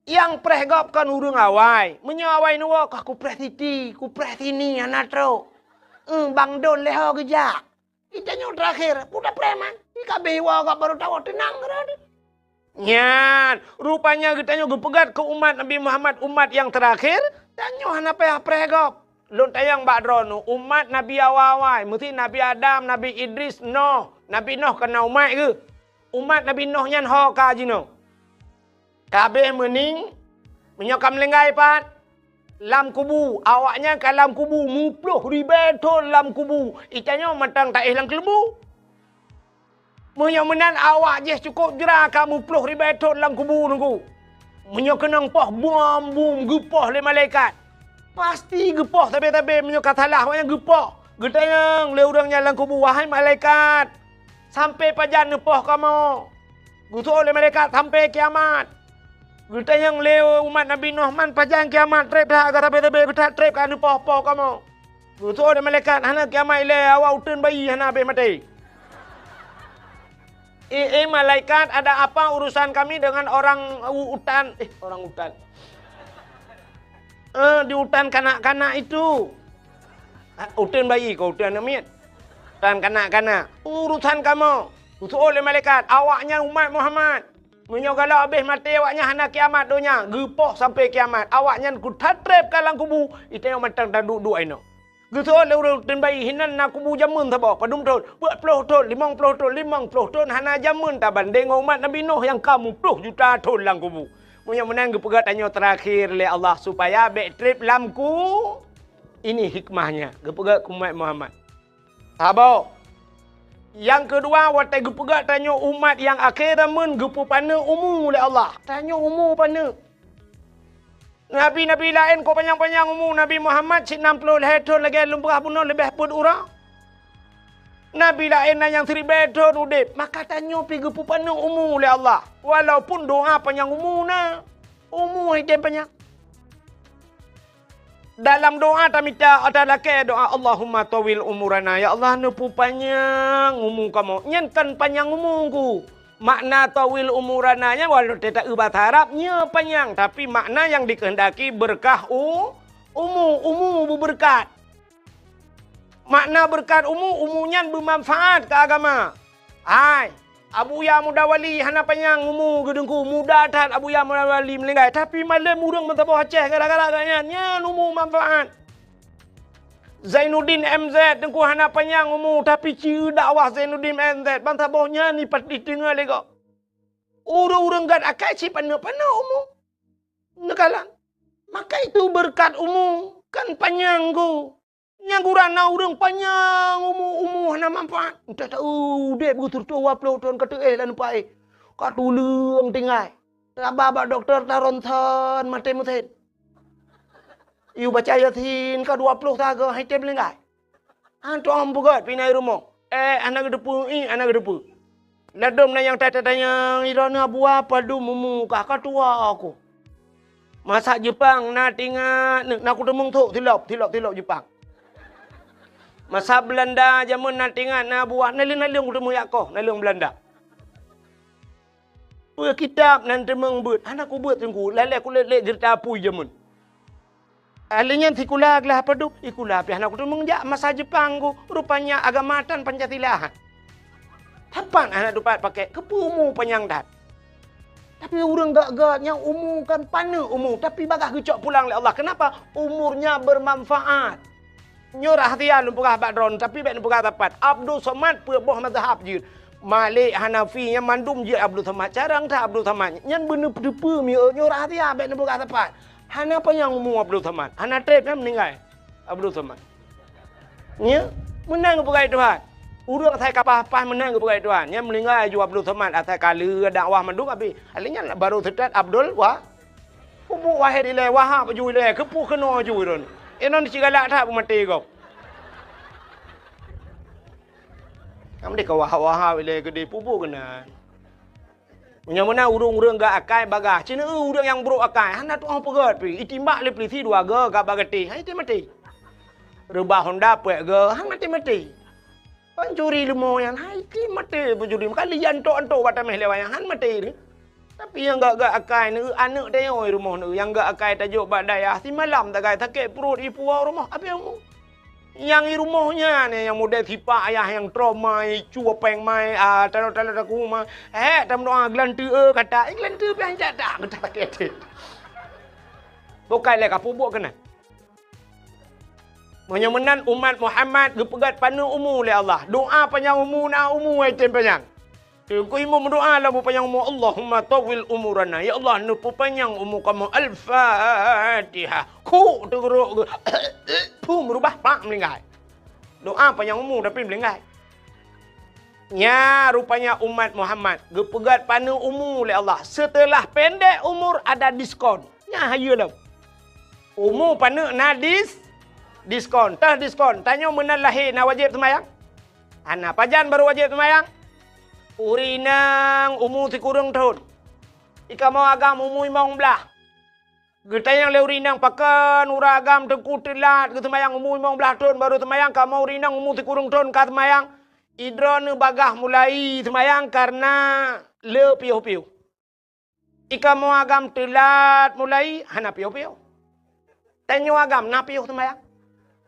Yang prehgop kan urung awai. Menyawai nuwa kah ku preh siti, ku preh sini anatro. Bang don leho gejak. Itanya terakhir, udah preman. Ika bewa gak baru tahu tenang kan. Nyan, rupanya kitanya gepegat ke umat Nabi Muhammad, umat yang terakhir. Tanyo hanape apregop. Lun tayang badron, umat Nabi awal, mesti Nabi Adam, Nabi Idris, Noh. Nabi Noh kena umat ke? Umat Nabi Noh nyan hoka jino. Kabeh mening, menyokam lenggai pat. Lam kubu, awaknya ke lam kubu, mupluh ribetul lam kubu. Itanya matang tak hilang kelebu. Menyomenan awak je cukup jera kamu puluh ribetul lam kubu nunggu. Menyokenang poh bum gepoh le malaikat. Pasti gepoh tapi menyokat salah awaknya gepoh. Getayang le urangnya lam kubu wahai malaikat. Sampai pajan nepoh kamu. Gutu oleh malaikat sampai kiamat. Getayang le umat Nabi Nuh man pajan kiamat trep dah agar tapi betat trep kan nepoh-poh kamu. Gutu oleh malaikat hana kiamat le awak utun bayi hana be mati. Malaikat, ada apa urusan kami dengan orang hutan? Orang hutan. Di hutan kanak-kanak itu. Hutan bayi kau hutan namanya. Hutan kanak-kanak. Urusan kamu. Usul oleh malaikat. Awaknya umat Muhammad. Menyogala habis mati awaknya hana kiamat dunia. Gepoh sampai kiamat. Awaknya ku tatrep kalang kubu. Itu yang matang dan duduk ino. Gitu oleh urut bayi hinan nak kubu jamun tak bawa padum ton. Buat 10 ton, 50 ton hana jamun tak banding umat Nabi Nuh yang kamu 10 juta ton lang kubu. Punya menang gepegat tanya terakhir le Allah supaya back trip lamku. Ini hikmahnya. Gepegat umat Muhammad. Sabar. Yang kedua, watai gepegat tanya umat yang akhir men gepu pana umur le Allah. Tanya umur pana. Nabi-nabi lain kau panjang-panjang umur. Nabi Muhammad 60 tahun lagi lumrah bunuh lebih pun urang. Nabi lain yang 1000 tahun udip. Maka tanya pergi panjang umur oleh Allah. Walaupun doa panjang umur na. Umur hidup panjang. Dalam doa tak minta adalah ke doa Allahumma tawil umurana. Ya Allah nupu panjang umur kamu. Nyankan panjang umurku. Makna tawil umurananya walau tidak bahasa Arabnya panjang. Tapi makna yang dikehendaki berkah umur berberkat. Makna berkat umurnya bermanfaat ke agama. Hai, Abu Ya Muda Wali hana panjang umur gedengku. Muda tat Abu Ya Muda Wali melenggai. Tapi malam urang mentabah Aceh gara-gara nya umur manfaat. Zainuddin MZ tengku hana panjang umur tapi ciri dakwah Zainuddin MZ bangsa bawahnya ni pati tengah lego. Urang-urang gad akai si pana umur. Nekalan. Maka itu berkat umur kan panjang ku. Yang gurana urang panjang umur hana manfaat. Entah tahu dek begitu tua 20 tahun kata lan pai. Kat ulung tinggal. Baba doktor taronton mati mutin. Iu baca Yasin ke 20 taga hai tem lenggai. Antu ambugat pinai rumah. Anak gedepu anak gedepu. Ladom na yang tanya irana buah padu memuka ka tua aku. Masak Jepang na tinga nak aku temung tu tilap Jepang. Masak Belanda jamun na tinga na buah nalung temu yakoh nalung Belanda. Punya kitab nan temung but anak aku buat tengku lele aku lele cerita pui jamun. Alinya tikulag lah padu ikulah pian aku tu mengjak masa Jepang ku rupanya agamatan Pancasila. Tapan anak dapat pakai kepumu panjang dat. Tapi orang gak yang umur kan pana umur tapi bagah kecok pulang oleh Allah. Kenapa? Umurnya bermanfaat. Nyorah dia lumpurah badron tapi baik lumpurah dapat. Abdul Somad purbah mazhab je. Malik Hanafi yang mandum je Abdul Somad. Carang tak Abdul Somad. Yang benar pedepa mi nyorah dia baik lumpurah dapat. Hana panjang umur Abdul Somad. Hana trip kan meninggal. Abdul Somad. Ya, menang kepada Tuhan. Urang saya kapah menang kepada Tuhan. Yang meninggal ju Abdul Somad atas kala dakwah manduk habis. Alinya baru terdat Abdul wah. Pupu wahid ile wahab ju ile kepu kena ju ron. Enon cigalak tak mati kau. Kamu dek wahab ile gede pupu kena. Punya mana urang-urang gak akai bagah. Cina urang yang buruk akai. Hana tu orang pegat pi. Itimbak le pelisi dua ga gak bagati. Hai mati. Rebah Honda puak ga. Han mati. Pencuri lemo yang hai mati pencuri. Kali antok batam lewat yang han mati ni. Tapi yang gak akai ni anak dia oi rumah ni. Yang gak akai tajuk badai si malam tak kai sakit perut ipu rumah. Apa yang mu? Yang di rumahnya ni, yang model tipak ayah yang trauma, cua peng mai, taruh aku mah. Dalam doa gelantu kata, gelantu pian jadak kata tak edit. Bukan lek apa buat kena. Menyemenan umat Muhammad gepegat panu umur oleh Allah. Doa panjang umur na umur item panjang. Ku imam doa lah panjang umur, Allahumma tawil umurana. Ya Allah, nu panjang umur kamu. Al-Fatihah. Ku teruk. Pu merubah pak melingkai. Doa panjang umur tapi melingkai. Ya, rupanya umat Muhammad gepegat panu umur oleh Allah. Setelah pendek umur ada diskon. Ya, hayalah. Umur panu na diskon. Tah diskon. Tanya menan lahir na wajib semayang. Anak pajan baru wajib semayang. Urinang umur si kurang tahun. Ika mau agam umur imong belah. Getayang le urinang pakan uragam tengku telat. Getemayang umur imong belah tahun baru temayang. Kamu urinang umur si kurang tahun ka temayang. Idron bagah mulai temayang karena le piu-piu. Ika mau agam telat mulai hana piu-piu. Tanya agam na piu temayang.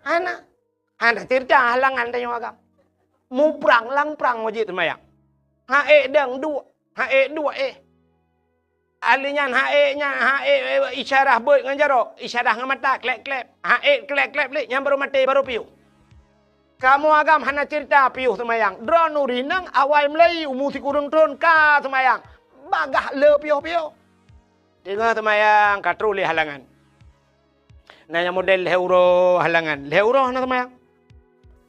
Hana cerita halangan tanya agam. Mu perang lang perang wajib temayang. Hae dang dua. Hae dua Alinya hae isyarah boy nganjaro. Isyarah ngamata klep-klep. Hae klep-klep lek yang baru mati baru piu. Kamu agam hana cerita piu semayang. Drone urinang awal mulai umur si kurang tahun ka semayang. Bagah le piu-piu. Tengah semayang katruli halangan. Nanya model leuro halangan. Leuro hana semayang.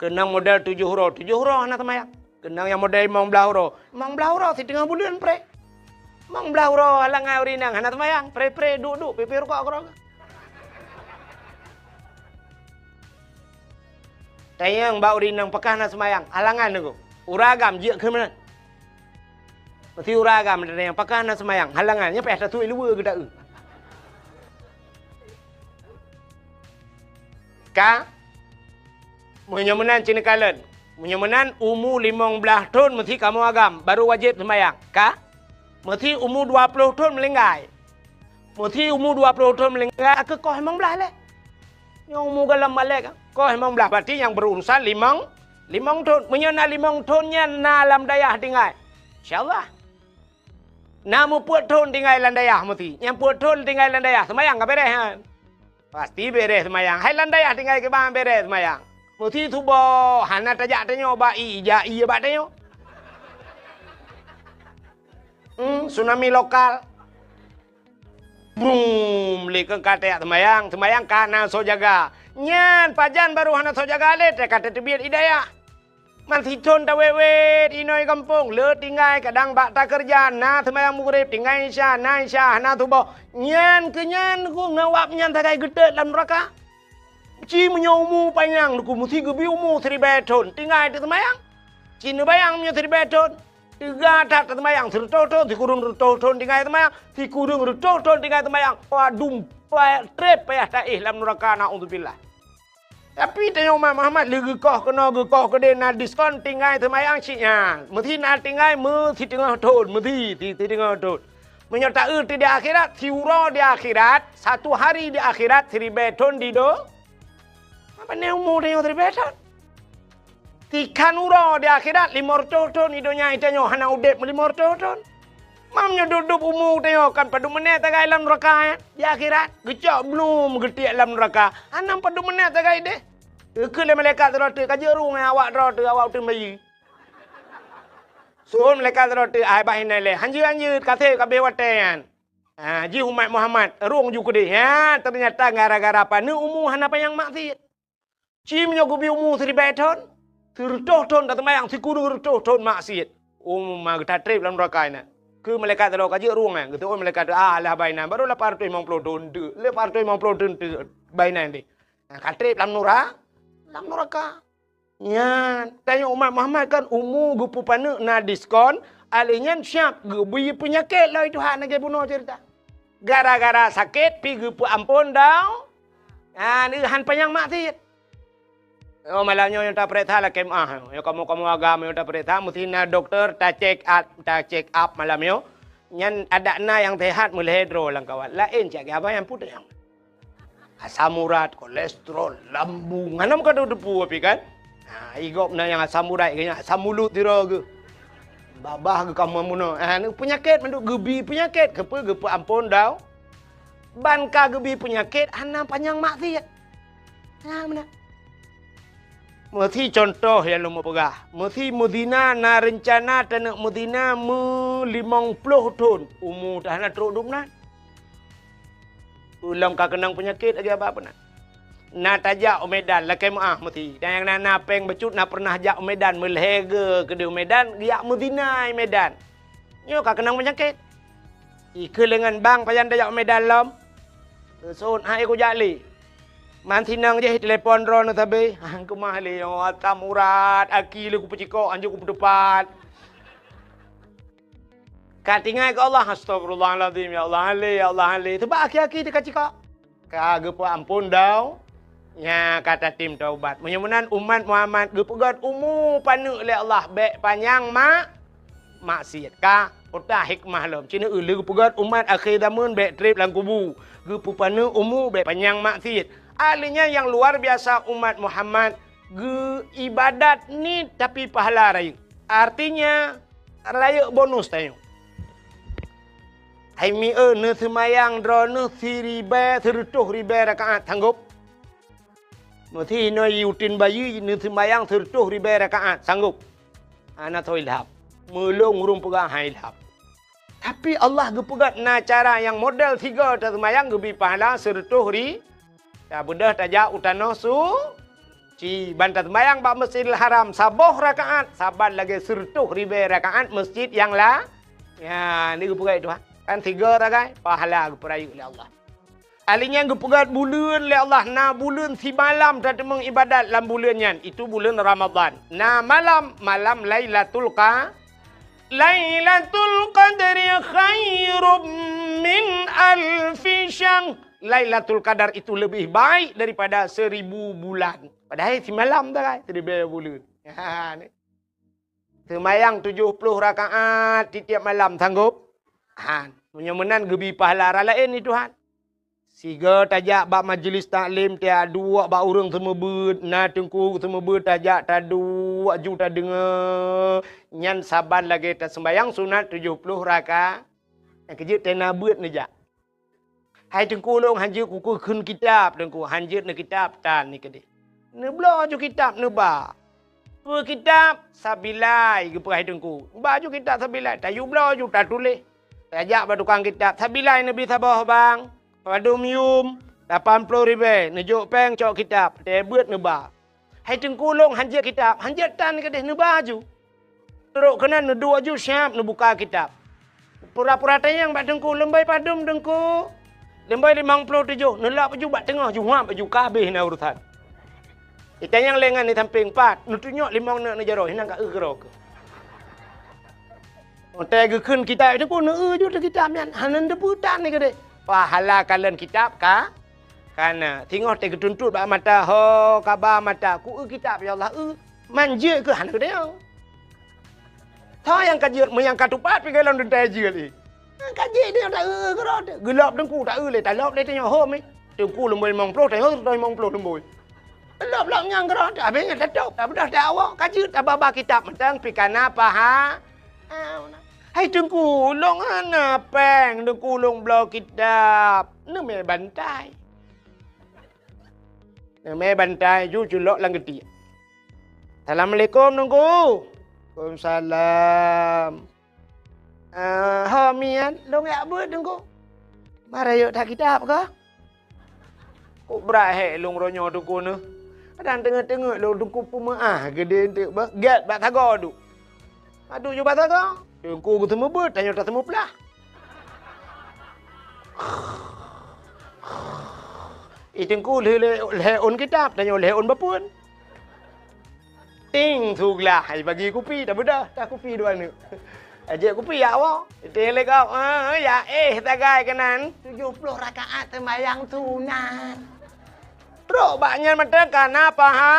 Kenang model 7 huruf. 7 huruf hana semayang. Kenang yang model mang belah huruf si tengah bulan pre. Mang belah huruf halangan urinang hana semayang. Pre duduk pipi rokok kerong. Tayang bau urinang pakah hana semayang. Halangan aku. Uragam je ke mana? Mesti uragam ada yang pakah hana semayang. Halangannya peh satu luar ke tak? Ka menyemenan cina kalen. Menyemenan umur 15 tahun mesti kamu agam baru wajib sembahyang. Ka? Mesti umur 20 tahun melinggai. Mesti umur 20 tahun melinggai ke kau emang belah leh. Yang umur galam balik kau emang belah berarti yang berurusan 5 tahun. Menyena 5 tahunnya na alam dayah tinggal. Insyaallah. Namu puat tahun tinggal landayah mesti. Yang puat tahun tinggal landayah sembahyang ka beres han. Pasti beres sembahyang. Hai landayah tinggal ke bang beres sembahyang. Mesti tu bo hana tajak tanyo ba iya ba tanyo. Tsunami lokal. Boom, lekeng kata sembahyang kana so jaga. Nyan pajan baru hana so jaga le kata tebiat hidayah. Masih ton ta wewet inoi kampung le tinggal kadang bak ta kerja na sembahyang mugrib tinggal isya na isya hana tu bo. Nyan kenyan ku ngawap nyan tagai gedet dalam neraka. Ci menyomu panjang ku mesti gebi umur 1000 tahun tinggal di semayang. Cina bayang punya 1000 tahun. Tiga tak semayang 100 tahun si kurung 100 tahun tinggal semayang. Si kurung 100 tahun tinggal semayang. Waduh, trep payah tak dalam neraka naudzubillah. Tapi tanya Umar Muhammad lagi kau kena kau kena na diskon tinggal semayang ciknya. Mesti na tinggal mesti tengah tahun mesti tengah tahun. Menyertai di akhirat, siuro di akhirat, satu hari di akhirat 1000 tahun di do. Apa ni umur dia 1000 tahun? Tikan uro di akhirat 500 tahun hidunya itanyo hana udep 500 tahun. Mamnya duduk umur tengok kan padu menit tagai dalam neraka di akhirat. Gecak belum getiak dalam neraka. Anam padu menit tagai deh. Ke le malaikat roti kajerung awak roti awak tu bayi. So malaikat roti ai bahin le. Hanji kate ka bewatan. Ji umat Muhammad rung ju kede. Ya ternyata gara-gara apa ni umur hana payang maksiat. Cimnya gubi umur 1000 tahun. 100 tahun datang mayang si kudu 100 tahun maksiat. Umur kita trip dalam neraka ni. Ke malaikat terlalu kaji ruang kan. Kata malaikat lah bainan baru 850 tahun tu. 850 tahun tu bainan ni. Katrip dalam neraka. Ya, tanya umat Muhammad kan umur gupu pana na diskon, alihnya siap gubi penyakit lah itu hak nak bunuh cerita. Gara-gara sakit pi gupu ampun dah. Ni han panjang maksiat. Oh malahnya yang tak perintah lah kemah. Yang kamu agama yang tak perintah mesti na doktor tak check up malam yo. Nyan ada na yang sehat mulai hidro lang kawan. Lain cak apa yang putih yang. Asam urat, kolesterol, lambung. Mana muka depu api kan? Igop na yang asam urat, asam mulut tira ke. Babah ke kamu muna. Penyakit manduk gebi penyakit. Gepa ampun dah. Banka gebi penyakit, anak panjang maksiat. Mana? Mesti contoh yang lu mau pegah. Mesti Medina na rencana tanah Medina 50 tahun. Umur dah nak teruk dumnan. Ulam ka kenang penyakit lagi apa nak? Na tajak Medan lakai maah mesti. Dan yang na peng becut na pernah jak Medan melhega ke di Medan, dia Medina Medan. Nyo ka kenang penyakit. Ike lengan bang payan tajak Medan lam. So hai ko jali. Mantinang je telepon ron tabe. Angku mahli yo atam urat, aki lu ku peciko anju ku depan. Katingai ke Allah, astagfirullahaladzim, ya Allah ali. Tebak aki-aki dekat cika. Kagak ampun dah. Ya kata tim taubat. Menyemunan umat Muhammad gepegat umur panu oleh Allah baik panjang maksiat ka utah hikmah lom. Cina ulu gepegat umat akhir zaman baik trip lang kubu. Gepu panu umur baik panjang maksiat. Alinya yang luar biasa umat Muhammad ibadat ni tapi pahala raya. Artinya raya bonus tayo. Hai mi ne semayang drone ribe rakaat sanggup. Mesti no yutin bayi ne semayang 100 rakaat sanggup. Ana toilhap. Mulung rum pegang hailhap. Tapi Allah gepegat na cara yang model 3 ta semayang gebi pahala 100 Ya budah tajak utano ci bantat mayang bak Masjidil Haram saboh rakaat saban lagi 100 rakaat masjid yang lah. Ya ni gepegat itu kan 3 rakai pahala geperayu oleh Allah. Alinya gepegat bulan oleh Allah na bulan si malam tadi mengibadat dalam bulannya itu bulan Ramadan. Na malam Lailatul Qadri khairum min alfi syahr. Lailatul Qadar itu lebih baik daripada 1000 bulan. Padahal si malam dah kan 1000 bulan. Ya ni. Semayang 70 rakaat di tiap malam sanggup. Menyemenan gebi pahala lain ni Tuhan. Siga tajak bak majlis taklim tiap 2 bak urang semua ber na tengku semua ber tajak ta 2 juta dengar. Nyan saban lagi ta sembayang sunat 70 rakaat. Yang kejut tena beut ni jak. Hai tengku long hanjir kuku kun kitab tengku hanjir ne kitab tan ni kede. Ne blo ju kitab ne ba. Pu kitab sabilai ke hai tengku. Ba ju kitab sabilai tayu blo ju ta tulis. Tajak ba tukang kitab sabilai ne beli sabah bang. Padum yum 80,000 ne jok peng cok kitab te beut ne ba. Hai tengku long hanjir kitab hanjir tan ni kede ne ba ju. Teruk kena ne 2 ju siap ne buka kitab. Pura-pura tayang ba tengku lembai padum tengku. Lembai 57, nelak baju bat tengah, juham baju kabeh na urusan. Kita yang lengan ni samping 4, nutunyok 5 nak nejarah, hinang ka gerok. Otai gekun kitab itu pun ju tu kitab yan, hanan deputan ni kede. Pahala kalian kitab ka? Kana tengok te ketuntut bak mata ho kabar mata ku kitab ya Allah manja ke han kede. Tha yang kajut meyang katupat pi galon dentai je ni. Kaji dia tak gerak gelap dengku tak le tak lop le tanya hom ni dengku lemboi 50 tak hom 50 lemboi lop nyang gerak tak ben tak tok tak bedah tak awak kaji tak baba kitab mentang pikana paha hai dengku long ana peng dengku long blo kitab ne me bantai ju julok lang gede. Assalamualaikum dengku. Waalaikumsalam. Homian, lo ngak buat dengku. Marayo tak kitab ke? Kok berat long ronyo dengku ni. Kadang tengah-tengah lo dengku pemaah gede entek ba. Gat bak tago du. Aduh ju bak tago. Dengku ku temu buat tanya tak temu pelah. Dengku le on kitab tanya le on bapun. Ting thuglah hai bagi kopi tak bedah. Tak kopi dua ni. Aja kopi ya awak. Tele kau. Ya tagai kanan. 70 rakaat sembahyang sunat. Teruk baknya mata kenapa ha?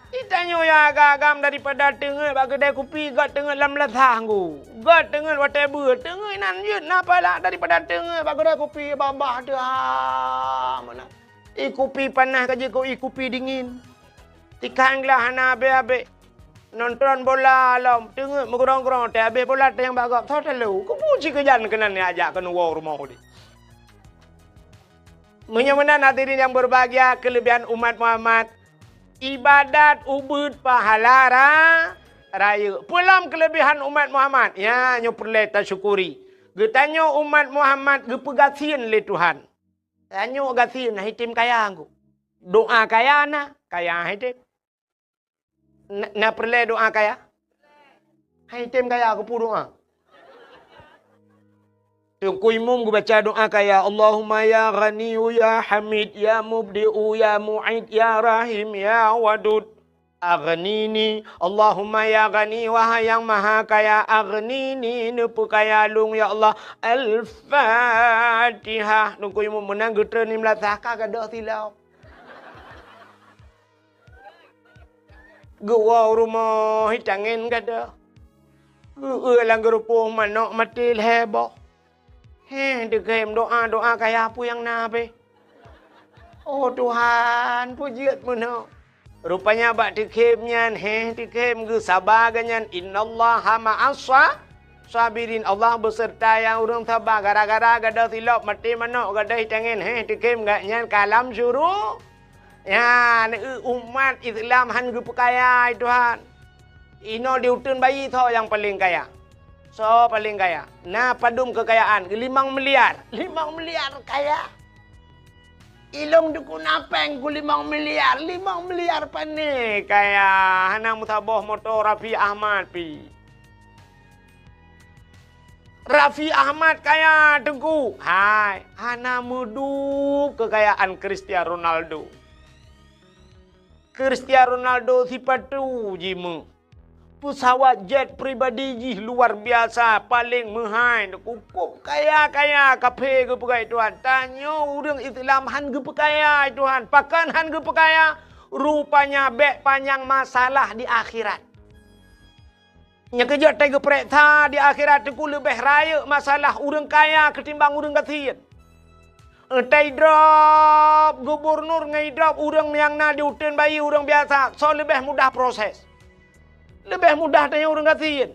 Ditanya ya agam daripada tengah bak kedai kopi gat tengah lam latah ku. Gat tengah whatever. Tengah nan je napa lah daripada tengah bak kedai kopi babah tu ha. Mana? Ikupi panas kerja kau ikupi dingin. Tikanglah hana abe-abe. Nonton bola alam. Tengok mengurang-urang. Tak habis bola yang bagap. Tahu tak lalu. Kau puji kejan kena ni ajak kena wow rumah dia. Menyamanan hadirin yang berbahagia. Kelebihan umat Muhammad. Ibadat ubud pahala raya. Pulang kelebihan umat Muhammad. Ya, nyo perlu tersyukuri. Getanya umat Muhammad gepegasian le Tuhan. Tanyo gasian hitim kaya aku. Doa kaya na, kaya hitim. Na perlu doa kaya? Hitim kaya aku pun doa. Tungku imum gue baca doa kaya Allahumma ya ghaniyu ya hamid ya mubdi'u ya mu'id ya rahim ya wadud. Aghnini Allahumma ya ghani wahai yang maha kaya aghnini nepu kaya lung ya Allah Al-Fatihah nungku yang menang getra ni melatahkah gadah silau gua rumah hitangin gadah gua lang gerupuh manok matil heboh dekem doa kaya apa yang nabe oh Tuhan pujiat menok rupanya bak dikemnya dikem ge sabar ganyan innallaha ma'as sabirin Allah beserta yang urang sabar gara-gara gadah silap mati manok gadah tangen dikem gaknya kalam syuruh ya umat Islam han ge kaya Tuhan ino diutun bayi tho yang paling kaya so paling kaya nah padum kekayaan 5 miliar kaya ilong dukun apeng ku 5 miliar panik kaya hana mutaboh motor Raffi Ahmad pi. Raffi Ahmad kaya tengku. Hai, hana mudup kekayaan Cristiano Ronaldo. Cristiano Ronaldo sipatu jimu. Pesawat jet pribadi ji luar biasa paling mahal cukup kaya kape ke pekai Tuhan tanya orang Islam han ke pekaya Tuhan pakan han ke pekaya rupanya bek panjang masalah di akhirat nya kerja tega pereta di akhirat ku lebih raya masalah orang kaya ketimbang orang kasihan entai drop gubernur ngai drop orang yang na diutin bayi orang biasa so lebih mudah proses. Lebih mudah tanya orang kasihan.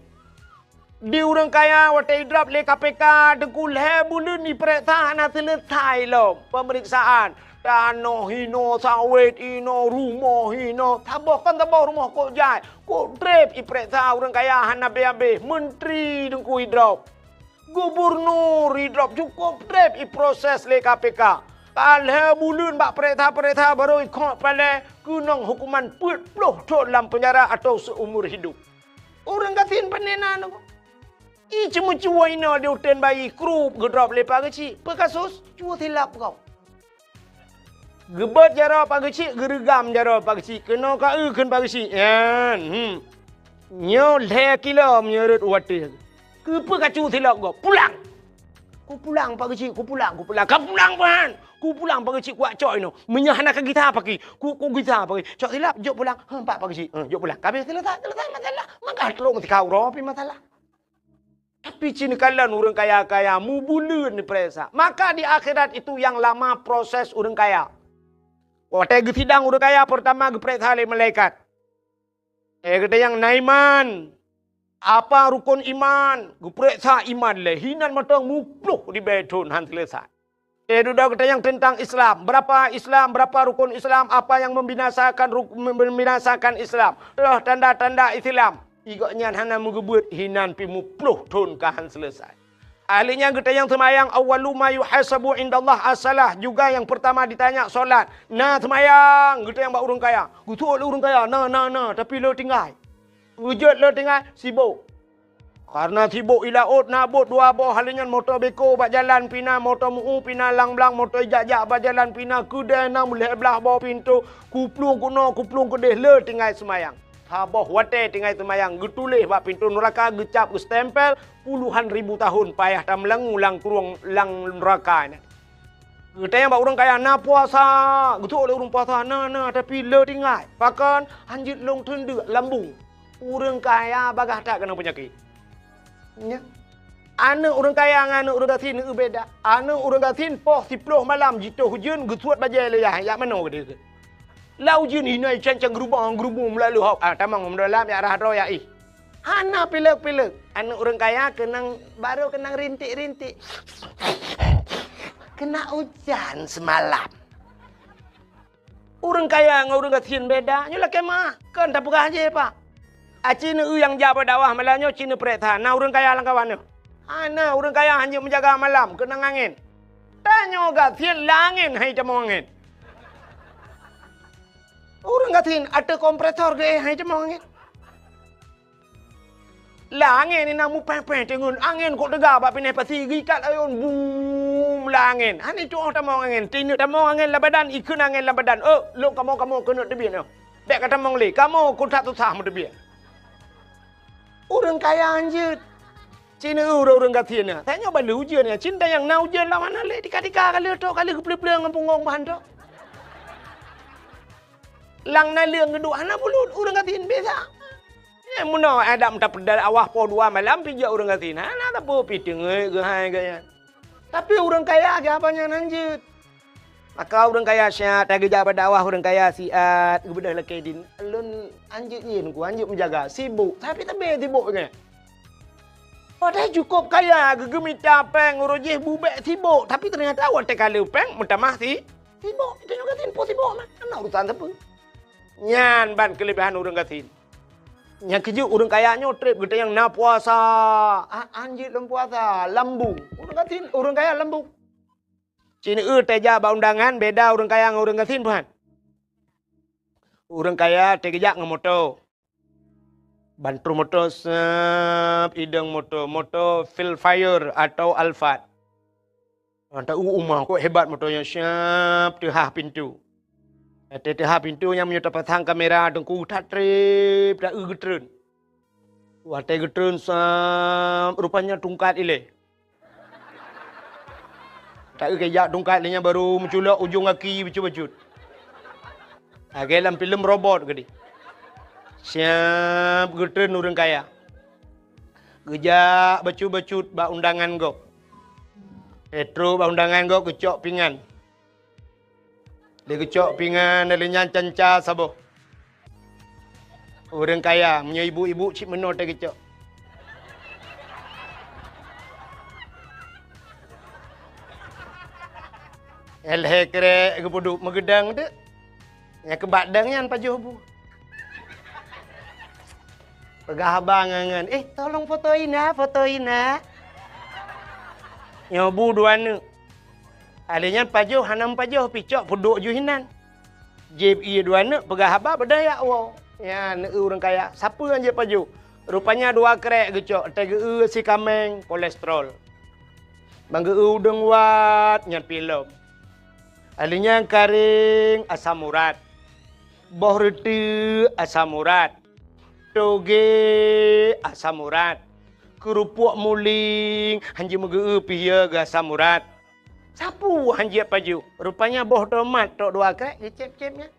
Di orang kaya, watai drop le KPK, dekul bulan ni periksa nak selesai lo pemeriksaan. Tanah hino, sawit hino, rumah hino. Tabah rumah kok jai. Kok drip periksa orang kaya, hana be menteri dengku drop. Gubernur drop cukup drip proses le KPK. Kalau bulan bak pereta baru ikut pada kunang hukuman 40 tahun dalam penjara atau seumur hidup. Orang katin panenan aku. Cuma ina dia utan bayi krup gedrop lepas kecil. Pekasus cua silap kau. Gebat jara pak kecil, geregam jara pak kecil. Kena ka ken pak kecil. Nyo le kilo menyerut water. Kepa kacu silap kau. Pulang. Ku pulang pak kecil, ku pulang. Kau pulang pan. Ku pulang pak kecil kuat coy no. Menyahana ke gitar pagi. Ku gitar pagi. Cok silap jok pulang. Pak kecil. Jok pulang. Kami selesai masalah. Maka teruk mesti kau ropi masalah. Tapi cini kalian orang kaya mu bulan ni peresa. Maka di akhirat itu yang lama proses orang kaya. Waktu sidang orang kaya pertama geperiksa oleh malaikat. Kita yang naiman. Apa rukun iman? Geperiksa iman le. Hinan matang mupluh di bedun han selesai. Duda kita yang tentang Islam. Berapa rukun Islam? Apa yang membinasakan Islam? Tanda-tanda Islam. Igaknya hana mengebut hinan pi mupluh ton kahan selesai. Ahlinya kita yang semayang awwalu ma yuhasabu indallah as-salah. Juga yang pertama ditanya solat. Nah semayang kita yang buat orang kaya. Gutu orang kaya. Nah tapi lo tinggal. Wujud lo tinggal sibuk. Karena sibuk ilaut nabut dua boh halingan motor beko bak jalan pina motor muu pina lang blang motor ijak-jak bak jalan pina kedai nang mulai belah bawah pintu kuplung kedeh le tinggal semayang. Habah wate tinggal semayang getulih bak pintu neraka gecap stempel puluhan ribu tahun payah tam ulang kurung lang neraka ni. Kita yang bak orang kaya na puasa getuk oleh orang puasa na tapi le tinggal pakan hanjit long tenduk lambung. Orang kaya bagah tak kena penyakit. Ya. Anak orang kaya dengan anak orang gatin itu beda. Anak orang gatin poh 10 malam jituh hujan getuat bajai leyah. Yak mana ke dia ke? Lau hujan ini cancang gerubang melalui hok. Tamang mendalam ya arah roya ih. Hana pilek-pilek. Anak orang kaya baru kenang rintik-rintik. Kena hujan semalam. Orang kaya dengan orang gatin beda. Nyolah kemah. Kan tak pegah aja pak. Cina yang jawab dawah malamnya Cina perintah. Nah orang kaya langkawannya. Ana orang kaya hanya menjaga malam, kena angin. Tanya gatin langin hai cemong angin. Orang gatin ada kompresor ke hai cemong angin. Langin ni namu pepeh tengun angin kok tegak bab pineh pasi gikat ayun boom langin. Hani tu tamong angin, tinu tamong angin la badan ikun angin la badan. Lu kamu kena tebien. Bek kata mong le, kamu ku tak susah mu tebien. Orang kaya anjir. Cina orang gatin ni. Tanya balu hujan ni. Cinta yang nak hujan lah mana le. Tika-tika kali tu. Kali kepelih-pelih dengan punggung bahan tu. Lang na leung geduk. Hana pulut orang gatin biasa. Muna Adam tak pedal awah po 2 malam pijak orang gatin. Hana tak apa piting ke hai gaya. Tapi orang kaya ke apanya nanjut. Maka orang kaya syat. Tak kerja pada awah orang kaya siat. Kebedah lekay din. Alun anjut yin ku. Anjut menjaga. Sibuk. Tapi tak boleh sibuk ke. Padahal cukup kaya, gegemita peng, urujih bubek sibuk. Tapi ternyata awak kala peng, mutamah sibuk. Kita juga timpo sibuk mah. Mana urusan apa? Nyan ban kelebihan orang gatin. Yang keju orang kayanya trip kita yang na puasa. Anjir lem puasa, lambung. Orang kaya lambung. Cina teja ba undangan beda orang kaya dengan orang gatin puan. Orang kaya tegejak dengan motor. Bantu motor ideng motor Philfire atau Alphard. Antara umah kok hebat motornya siap tehah pintu. Tehah pintu yang menyerta pasang kamera dengku tak trip dah getren. Watai getren rupanya tungkat ile. Tak kejak tungkat ilenya baru menculak ujung kaki baju-baju. Agak dalam filem robot ke dia. Siap getren orang kaya. Gejak bacut-bacut ba undangan go. Petro ba undangan go kecok pingan. Dia kecok pingan dalinya canca sabo. Orang kaya punya ibu-ibu cik menor tak kecok. Elhe kere kepuduk megedang tu. Yang kebadangnya pajuh bu. Pegah abang angan. Tolong fotoin lah. Nyobu dua ni. Alinya pajuh, hanam pajuh, picok, puduk juhinan. Jeb iya dua ni, pegah abang berdaya wow. Ya, ni orang kaya. Siapa yang je pajuh? Rupanya 2 kerek gecok. Tega si kameng, kolesterol. Bangga udang wat, nyan pilom. Alinya karing, asam urat. Boh reti, asam urat. Toge asam urat. Kerupuk muling hanji mege pihya ke asam urat. Sapu hanji paju. Rupanya boh tomat tok 2 krek dicep-cepnya.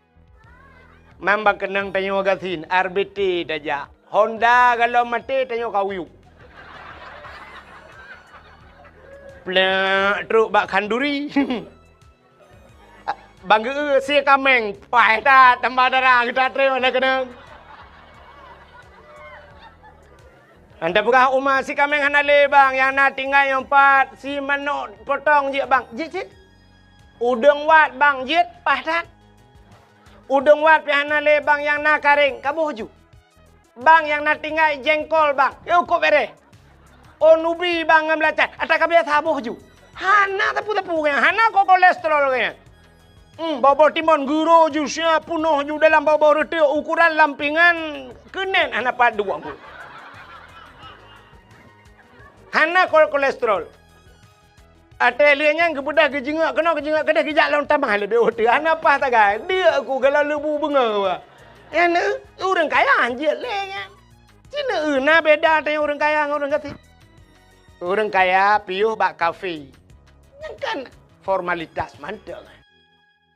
Mambang kenang tanyo gatin RBT daja. Honda kalau mati tanyo kawiu. Plak truk bak kanduri. Bangga si kameng pai ta tambah darah kita treo nak kenang. Anda pegah umah si kameng hanale bang yang nak tinggal yang 4 si manok potong je bang. Jit. Udang wat bang jit padat. Udang wat pi hanale bang yang nak karing kabuh ju. Bang yang nak tinggal jengkol bang. Yo kok bere. Nubi bang ngam lacat. Ata kabeh sabuh ju. Hana tapu-tapu kan. Hana kok kolesterol kan. Bau timun guru ju siap punuh ju dalam bau reti ukuran lampingan kenen hana padu aku. Hana kolesterol. Ate lianya kebudah kejengak kena kejengak kedah kejak lawan tambah le dia hotel. Hana apa tak gai? Dia aku kalau lebu benga. Ene orang kaya anjir le kan. Cina na beda dengan orang kaya dengan orang gatin. Orang kaya piuh bak kafe. Yang kan formalitas mantap.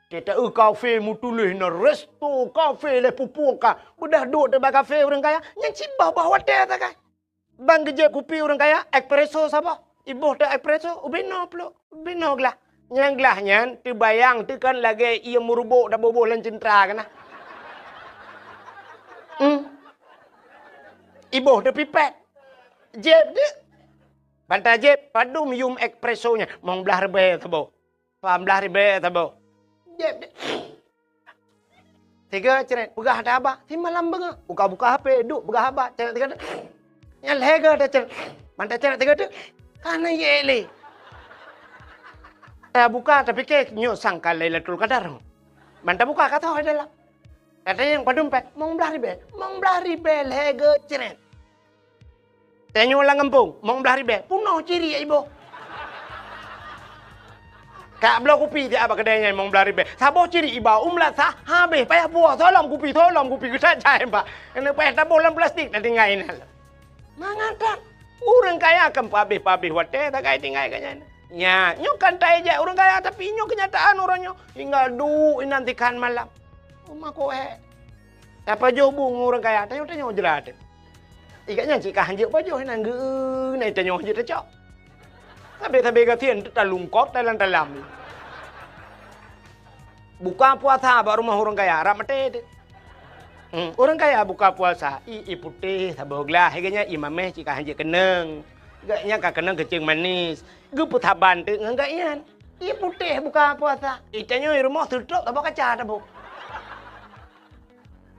Kita kafe mu tulis na resto kafe le pupuka. Budah duduk di bak kafe orang kaya. Yang cibah bawa hotel tak kan. Bang gejek kupi orang kaya, espresso siapa? Ibu dah espresso, ubino pula, ubino gelah. Yang gelahnya, tu bayang, tu kan lagi ia merubuk dah bobo lan centra kan lah. Ibu dah pipet. Jeb dia. Bantai jeb, padu mium espressonya. Mong belah rebe tabo. Faham belah rebe tabo. Jeb dia. Tiga ceret, pegah ada apa? Si malam bengah. Buka-buka HP, duk pegah apa? Ceret tiga. Yang lega dah ceret. Bantai ceret tiga tu. Kana yele. Buka tapi ke nyo sangka Lailatul Qadar. Bantai buka kata ada dalam. Kata yang padumpet, mong belah ribe lega ceret. Tanya orang kampung, mong belah ribe, punoh ciri ya ibu. Kak belah kopi dia apa kedainya mong belah ribe. Sabo ciri ibu umlat sah, habis payah buah, tolong kopi kita cai pak. Kena payah tabolan plastik nanti ngain hal. Mangatat, orang kaya akan pabih wate tak kaya tinggal kanya. Ya, nyo kan tak aja orang kaya tapi nyo kenyataan orangnya hingga nantikan malam. Rumah kowe. Apa jobung orang kaya, tanya jerat. Ikatnya chỉ cả hàng triệu bao nhiêu hay là ngữ này ta nhỏ như thế chọ. Tapi cái tiền ta lungkot ta làm. Buka puasa baru rumah orang kaya ramate. Orang kaya buka puasa i putih saboglah harganya imameh chỉ cả hàng triệu keneng. Gaknya ka keneng kecing manis. Gu putaban tu enggak ian. I putih buka puasa. Itanya rumah tutup tak kaca tak bu.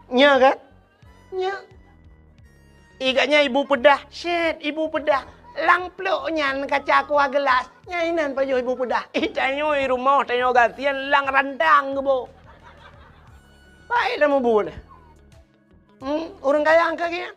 Nya kan? Nya. Igaknya ibu pedah, shit, ibu pedah. Lang pluknya kaca kuah gelas. Nyainan payo ibu pedah. Itanyo rumah tanyo gantian lang randang ke bo. Baik dah bu. Orang kaya angka kia.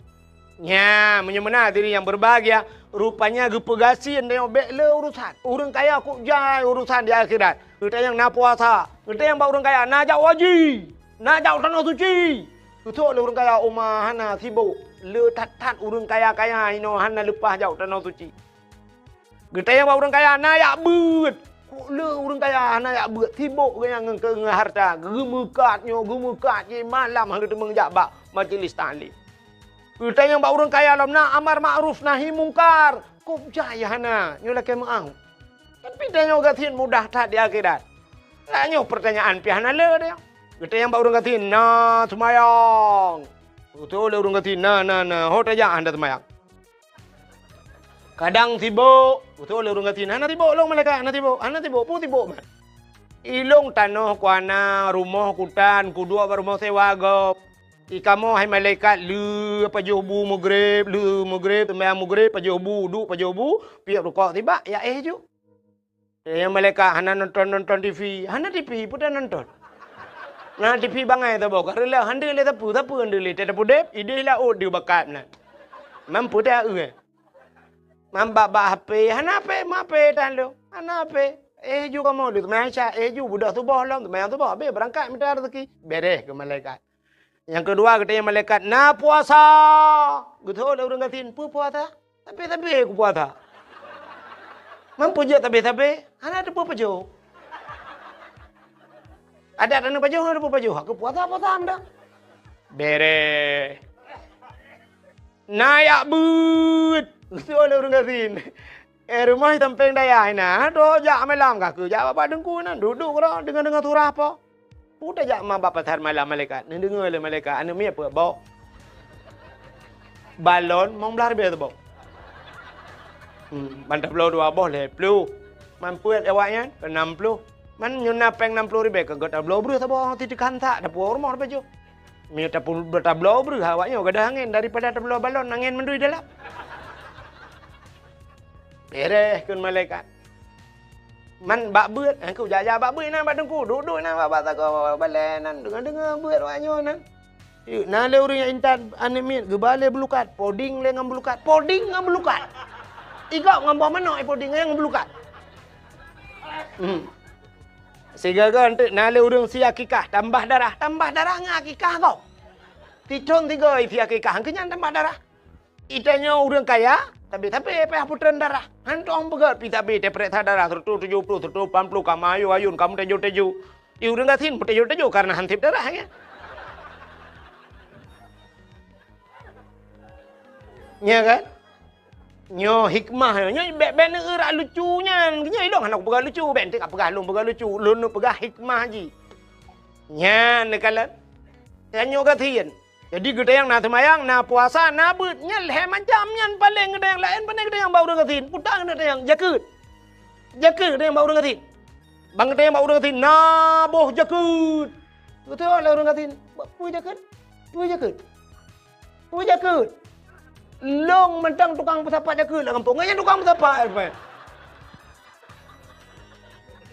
Ya, menyemena diri yang berbahagia. Rupanya gepegasi yang bekle urusan. Orang kaya kok jai urusan di akhirat. Kita yang nak puasa. Kita yang orang kaya nak jauh haji. Nak jauh tanah suci. Betul orang kaya umah hana sibuk. Le tat urang kaya-kaya ino hana lepas jauh tanah suci. Kita yang orang kaya nayak beut. Le urang kaya nayak beut sibuk yang ke harta. Gemekatnya je malam hari temeng jabak majlis taklim. Kita yang orang kaya lam na amar ma'ruf nahi mungkar. Kop jaya hana nyola ke maang. Tapi dia gatin mudah tak di akhirat. Lah pertanyaan pihana le dia. Kita yang orang gatin na semayang. Betul orang kata na hot aja anda temayang. Kadang tibo, betul orang kata na tibo long mereka na tibo pu tibo man. Ilong tanah kuana rumah kutan kudua rumah sewa gop. Ikamo hai malaikat lu apa jobu mugrib temayang mugrib pajobu du pajobu piak rukuk tiba ya ju. Yang malaikat hana nonton TV, hana TV pun nonton. Nah TV bangai tu bok, kerana hande le tapu hande le, tapu dep, ide lah dia bakat na. Mampu dah Mambak HP, hana HP tan lo, hana HP. Juga mau tu, macam juga budak tu bohong, macam tu boh, berangkat minta rezeki, beres ke malaikat. Yang kedua kita yang malaikat, na puasa. Betul orang katin, puasa. Tapi aku puasa. Mampu je tapi, hana tu apa jo? Ada tanah baju, ada baju. Aku puasa anda. Bere. Nayak but. Soal orang kasin. Rumah tampeng daya ina. Do jak malam kaku. Jak bapa dengku na. Duduk kau dengan turah apa. Udah jak mak bapa tar malam malaikat. Dengar le malaikat. Anu mi apa bawa. Balon mong belar be tu bawa. Bantai puluh dua boleh. Puluh. Mampu awaknya 60. Man nyuna peng 60 ribu ke gota blow bru sabo ti kanta da puor mor bejo. Mi ta pul beta blow bru hawanya gada angin daripada ta blow balon angin mendui dalam. Beres kun malaikat. Man bak beut aku jaja bak beut na badengku duduk na bak ta ko balenan dengar beut wanyo nan. Na le urang intan anemit gebale belukat poding le ngam belukat. Iga ngam mano poding yang belukat. Sehingga kan nale urang si akikah tambah darah ngak akikah kau. Ticon tiga isi akikah hangkanya tambah darah. Itanya urang kaya tapi apa putran darah. Hantong pegat pita bete pereta darah 170 180 kamu ayun kamu teju. I urang gatin teju karena hantip darah ya. Nya kan? Nyo hikmah nyo ben erak lucunya. Nyo idong anak pegah lucu, ben tak pegah long pegah lucu, lon pegah hikmah ji. Nya nekalan. Ya nyo katien. Jadi gede yang na semayang, na puasa, na beutnya leh macam nyan paling gede yang lain paling gede yang bau dengatin. Putang gede yang jakut. Jakut gede yang bau dengatin. Bang gede yang bau dengatin, na boh jakut. Betul lah orang katin. Pui jakut. Pui jakut. Pui jakut. Long mentang tukang pesapat jakut lah kampung. Nganya tukang pesapat apa?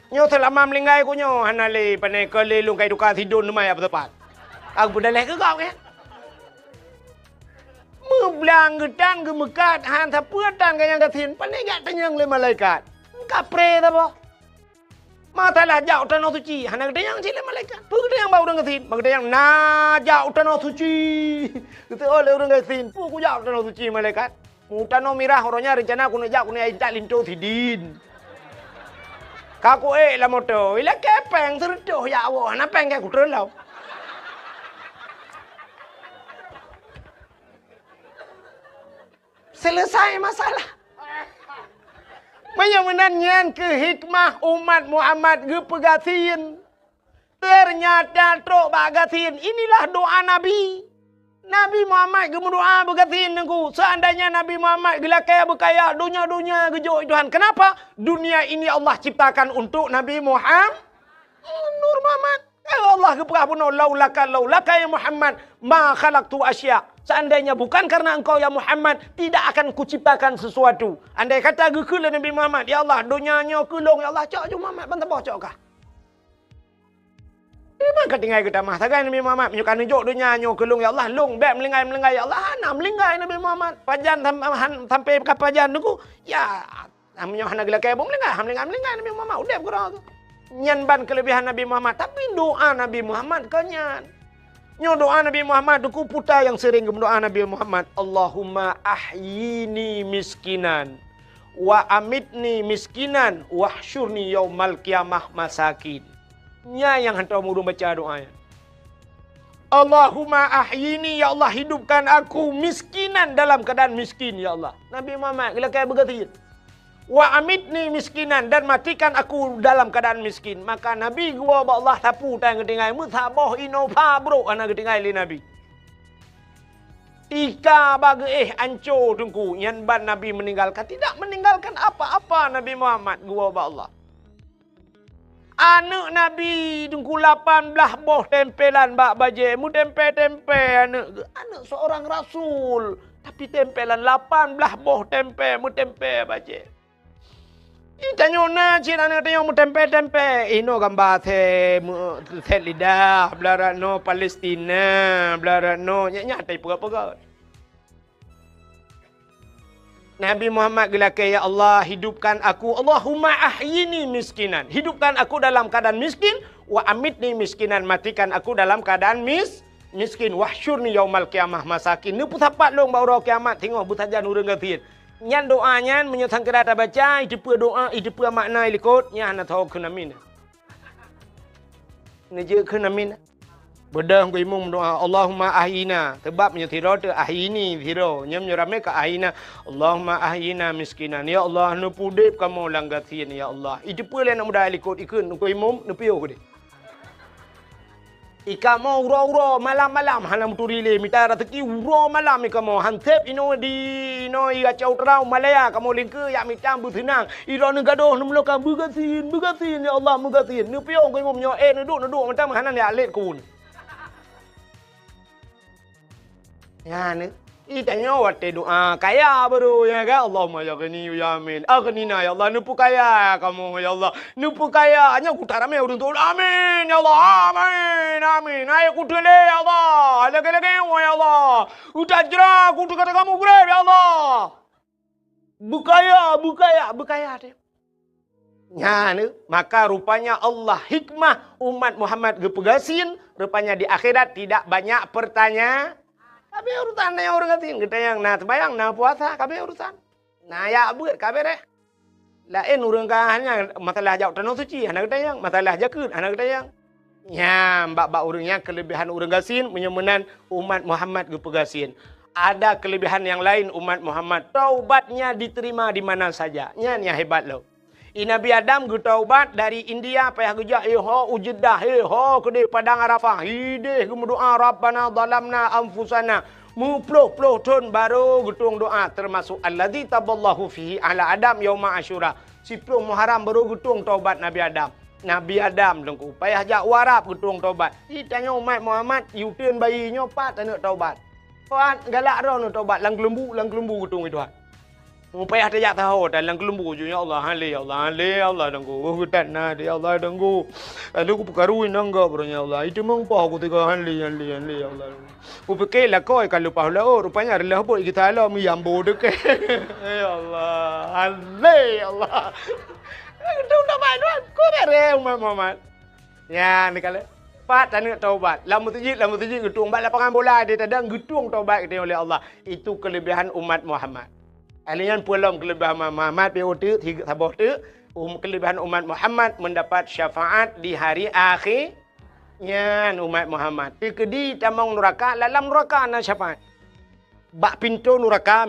Nyo selama melinggai ko nyo, hanali panay kalilong kay duka sidon lumay pesapat. Aku budaleh ke kau ya? Meblang gedan gemekat han sapuatan kayang katin panai gak tanyang le malaikat. Kapre ta boh. Matalah jauh tanah suci, hana gede yang sile malaikat. Pu gede yang bau orang katin, gede yang na jauh tanah suci. Gitu oleh orang katin, pu ku jauh tanah suci malaikat. Mu tanah mirah orangnya rencana aku nak jauh aku nak intak linto tidin. Kaku lah moto, ila kepeng seredoh ya Allah, hana peng kayak kudu lau. Selesai masalah. Menyenangkan ke hikmah umat Muhammad ke pegatin. Ternyata trok bagatin. Inilah doa Nabi. Nabi Muhammad ke berdoa begatin nengku. Seandainya Nabi Muhammad gelakaya berkaya dunia-dunia gejok Tuhan. Kenapa? Dunia ini Allah ciptakan untuk Nabi Muhammad. Nur Muhammad. Allah keperah pun laulaka ya Muhammad ma khalaqtu asya. Seandainya bukan karena engkau ya Muhammad, tidak akan kuciptakan sesuatu. Andai kata gekula Nabi Muhammad, ya Allah, dunianya kulung, ya Allah, cak je Muhammad, bantah cak kah? Ini mana tinggal kita mah, takkan Nabi Muhammad, menyukai nunjuk dunianya kulung, ya Allah, lung, bek melinggai, ya Allah, hana melinggai Nabi Muhammad. Pajan sampai ke pajan tu, ya, namanya hana gila kaya, melinggai Nabi Muhammad, udah kurang. Nyanban kelebihan Nabi Muhammad, tapi doa Nabi Muhammad kenyan. Nyo doa Nabi Muhammad duku puta yang sering berdoa Nabi Muhammad, Allahumma ahyini miskinan wa amitni miskinan wahsyurni yaumal qiyamah masakin. Nya yang hantar mudung baca doanya. Allahumma ahyini, ya Allah hidupkan aku miskinan dalam keadaan miskin ya Allah. Nabi Muhammad gila kayak begitu. Wa amitni miskinan, dan matikan aku dalam keadaan miskin. Maka Nabi gua Allah tapu tang ketingai muthaboh inova bro ana ketingai li Nabi. Ika bagi anco tungku nyan ban Nabi meninggalkan, tidak meninggalkan apa-apa Nabi Muhammad gua Allah. Anak Nabi tungku 18 boh tempelan bak baje mu tempe-tempe anak seorang rasul tapi tempelan 18 boh tempe mu tempe baje. Tanya na cina na tanya mu tempe. Ino gambar the lidah, belara no Palestina, belara no nyata pega. Nabi Muhammad gelakai ya Allah hidupkan aku, Allahumma ahyini miskinan. Hidupkan aku dalam keadaan miskin, wa amitni miskinan, matikan aku dalam keadaan miskin. Wahsyurni yaumal qiyamah masakin. Ni putapat long baru kiamat tengok butajan urang gatin. Nyan doanya menyatakan kerata baca, itu pun doa, itu pun makna ikut, nyan nak tahu kenamin. Ngeje kenamin. Bedang ku imum doa Allahumma ahyina, sebab menyatiro tu ahyini zero, nyam nyurame ka ahyina. Allahumma ahyina miskinan. Ya Allah nu pudip kamu langgatin ya Allah. Itu pun le nak mudah ikut ikun ku imum nu piyo ku de. Ika mau uro malam-malam hanam turile mita rezeki uro malam ika mau hansep ino di ino iga cau terau Malaya kamu lingke ya mita businang iro nu gadoh nu meloka bugatin ya Allah bugatin nu piyo ku imum nyo nu duk macam hanan ya let kun. Ya ni, itanya waktu doa kaya baru ya kan Allahumma ya gani ya amin. Aghnina ya Allah nupu kaya kamu ya Allah. Nupu kaya hanya kutarame urun tu amin ya Allah amin. Ayo kutele ya Allah. Lagi ya Allah. Utajra kutu kata kamu grab ya Allah. Bukaya deh. Ya ni, maka rupanya Allah hikmah umat Muhammad gepegasin, rupanya di akhirat tidak banyak pertanyaan. Kabe urusan na orang ngatin kita yang na bayang na puasa kabe urusan. Na ya buat kabe deh. Lain urang ka hanya masalah jauh tanah suci anak kita yang masalah jakut anak kita yang. Ya mbak urangnya kelebihan urang gasin menyemenan umat Muhammad gepegasin. Ada kelebihan yang lain umat Muhammad. Taubatnya diterima di mana saja. Nya hebat loh. Nabi Adam gu taubat dari India payah gejak ho ujedah ho ke padang Arafah. Hideh gu doa Rabbana zalamna anfusana. Muploh ton baru gutung doa termasuk alladzi taballahu fihi ala Adam yauma Asyura. 10 Muharram baru gutung taubat Nabi Adam. Nabi Adam lengku payah jak warap gutung taubat. Tanya umat Muhammad, yuteun bayi nyopat nak taubat. Puan galak ro nak taubat lang kelembu gutung itu. Payah tak tahu dalam kelembu je ya Allah Allah dengku hutan na dia Allah dengku lalu aku perkaruin nangga bernya Allah itu memang apa aku tiga hanli Allah aku fikirlah kau kalau pahala rupanya adalah apa kita Allah miyambo dek ya Allah Allah itu dah main kau bere Muhammad ya ni kalau Pat dan taubat. Lamu tujik getung bak lapangan bola dia tadang getung taubat kita oleh Allah. Itu kelebihan umat Muhammad. Alian pulang kelebihan Muhammad POT 3 sabah tu kelebihan umat Muhammad mendapat syafaat di hari akhirnya umat Muhammad. Kedi tamang neraka dalam neraka ana syafaat. Bak pintu neraka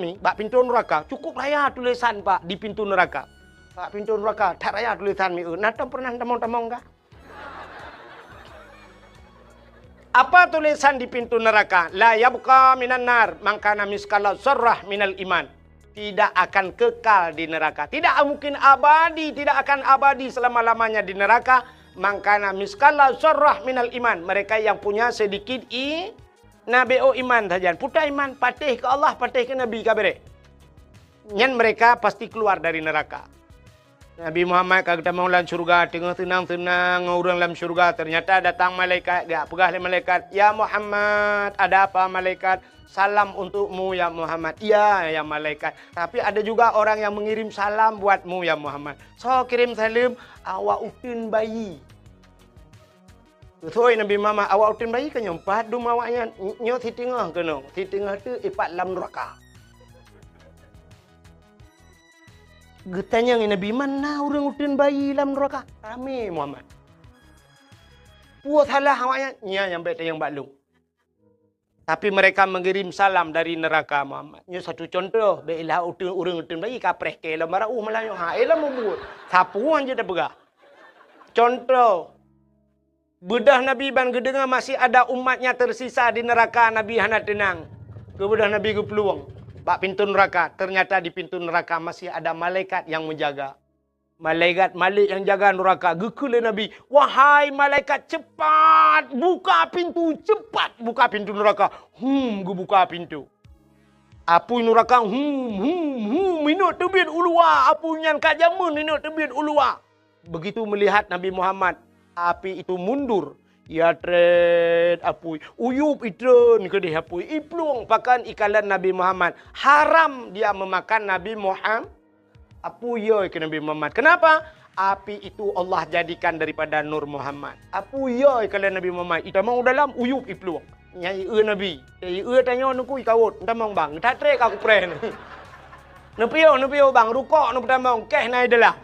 cukup raya tulisan Pak di pintu neraka. Bak pintu neraka tak raya tulisan mi. Nata pernah tamang enggak? Apa tulisan di pintu neraka? La yabqa minan nar mangkana miskala sarrah minal iman. Tidak akan kekal di neraka. Tidak mungkin abadi, tidak akan abadi selama-lamanya di neraka. Mangkana miskala sarrah minal iman. Mereka yang punya sedikit nabeo iman saja. Putar iman, patih ke Allah, patih ke Nabi kabere. Nyan mereka pasti keluar dari neraka. Nabi Muhammad kata mau dalam syurga, tengah tenang-tenang orang dalam syurga. Ternyata datang malaikat, gak pegah malaikat. Ya Muhammad, ada apa malaikat? Salam untukmu ya Muhammad. Iya ya malaikat. Tapi ada juga orang yang mengirim salam buatmu ya Muhammad. So kirim salam, awak utin bayi. So Nabi Muhammad, awak utin bayi kan nyempat dum awaknya. Nyo si tengah kena. Si tengah tu ipat lam neraka. Getanya Nabi mana orang utin bayi lam neraka? Rame Muhammad. Puas salah awaknya. Nya yang baik yang baklung. Tapi mereka mengirim salam dari neraka Muhammad. Ini satu contoh. Baiklah orang utun bayi kapreh ke lah marah malah ha elah membuat. Sapuan je dah pegah. Contoh. Bedah Nabi ban gedengar masih ada umatnya tersisa di neraka Nabi hana tenang. Kebedah Nabi ke peluang. Bak pintu neraka. Ternyata di pintu neraka masih ada malaikat yang menjaga. Malaikat yang jaga neraka. Gekule Nabi. Wahai malaikat cepat. Buka pintu. Cepat buka pintu neraka. Gu buka pintu. Apu neraka. Minut tebit ulua. Apu nyan kajamun. Minut tebit ulua. Begitu melihat Nabi Muhammad. Api itu mundur. Ya tred apu. Uyup itren ke dia apu. Iplung pakan ikalan Nabi Muhammad. Haram dia memakan Nabi Muhammad. Apu yoy ke Nabi Muhammad. Kenapa? Api itu Allah jadikan daripada Nur Muhammad. Apu yoy ke Nabi Muhammad. Ita mau dalam uyup ipluang. Nyai Nabi. Tanya nuku ikawut. Nta mau bang. Tak trek aku pren. Nepio bang. Rukok nu pertama. Keh naik adalah.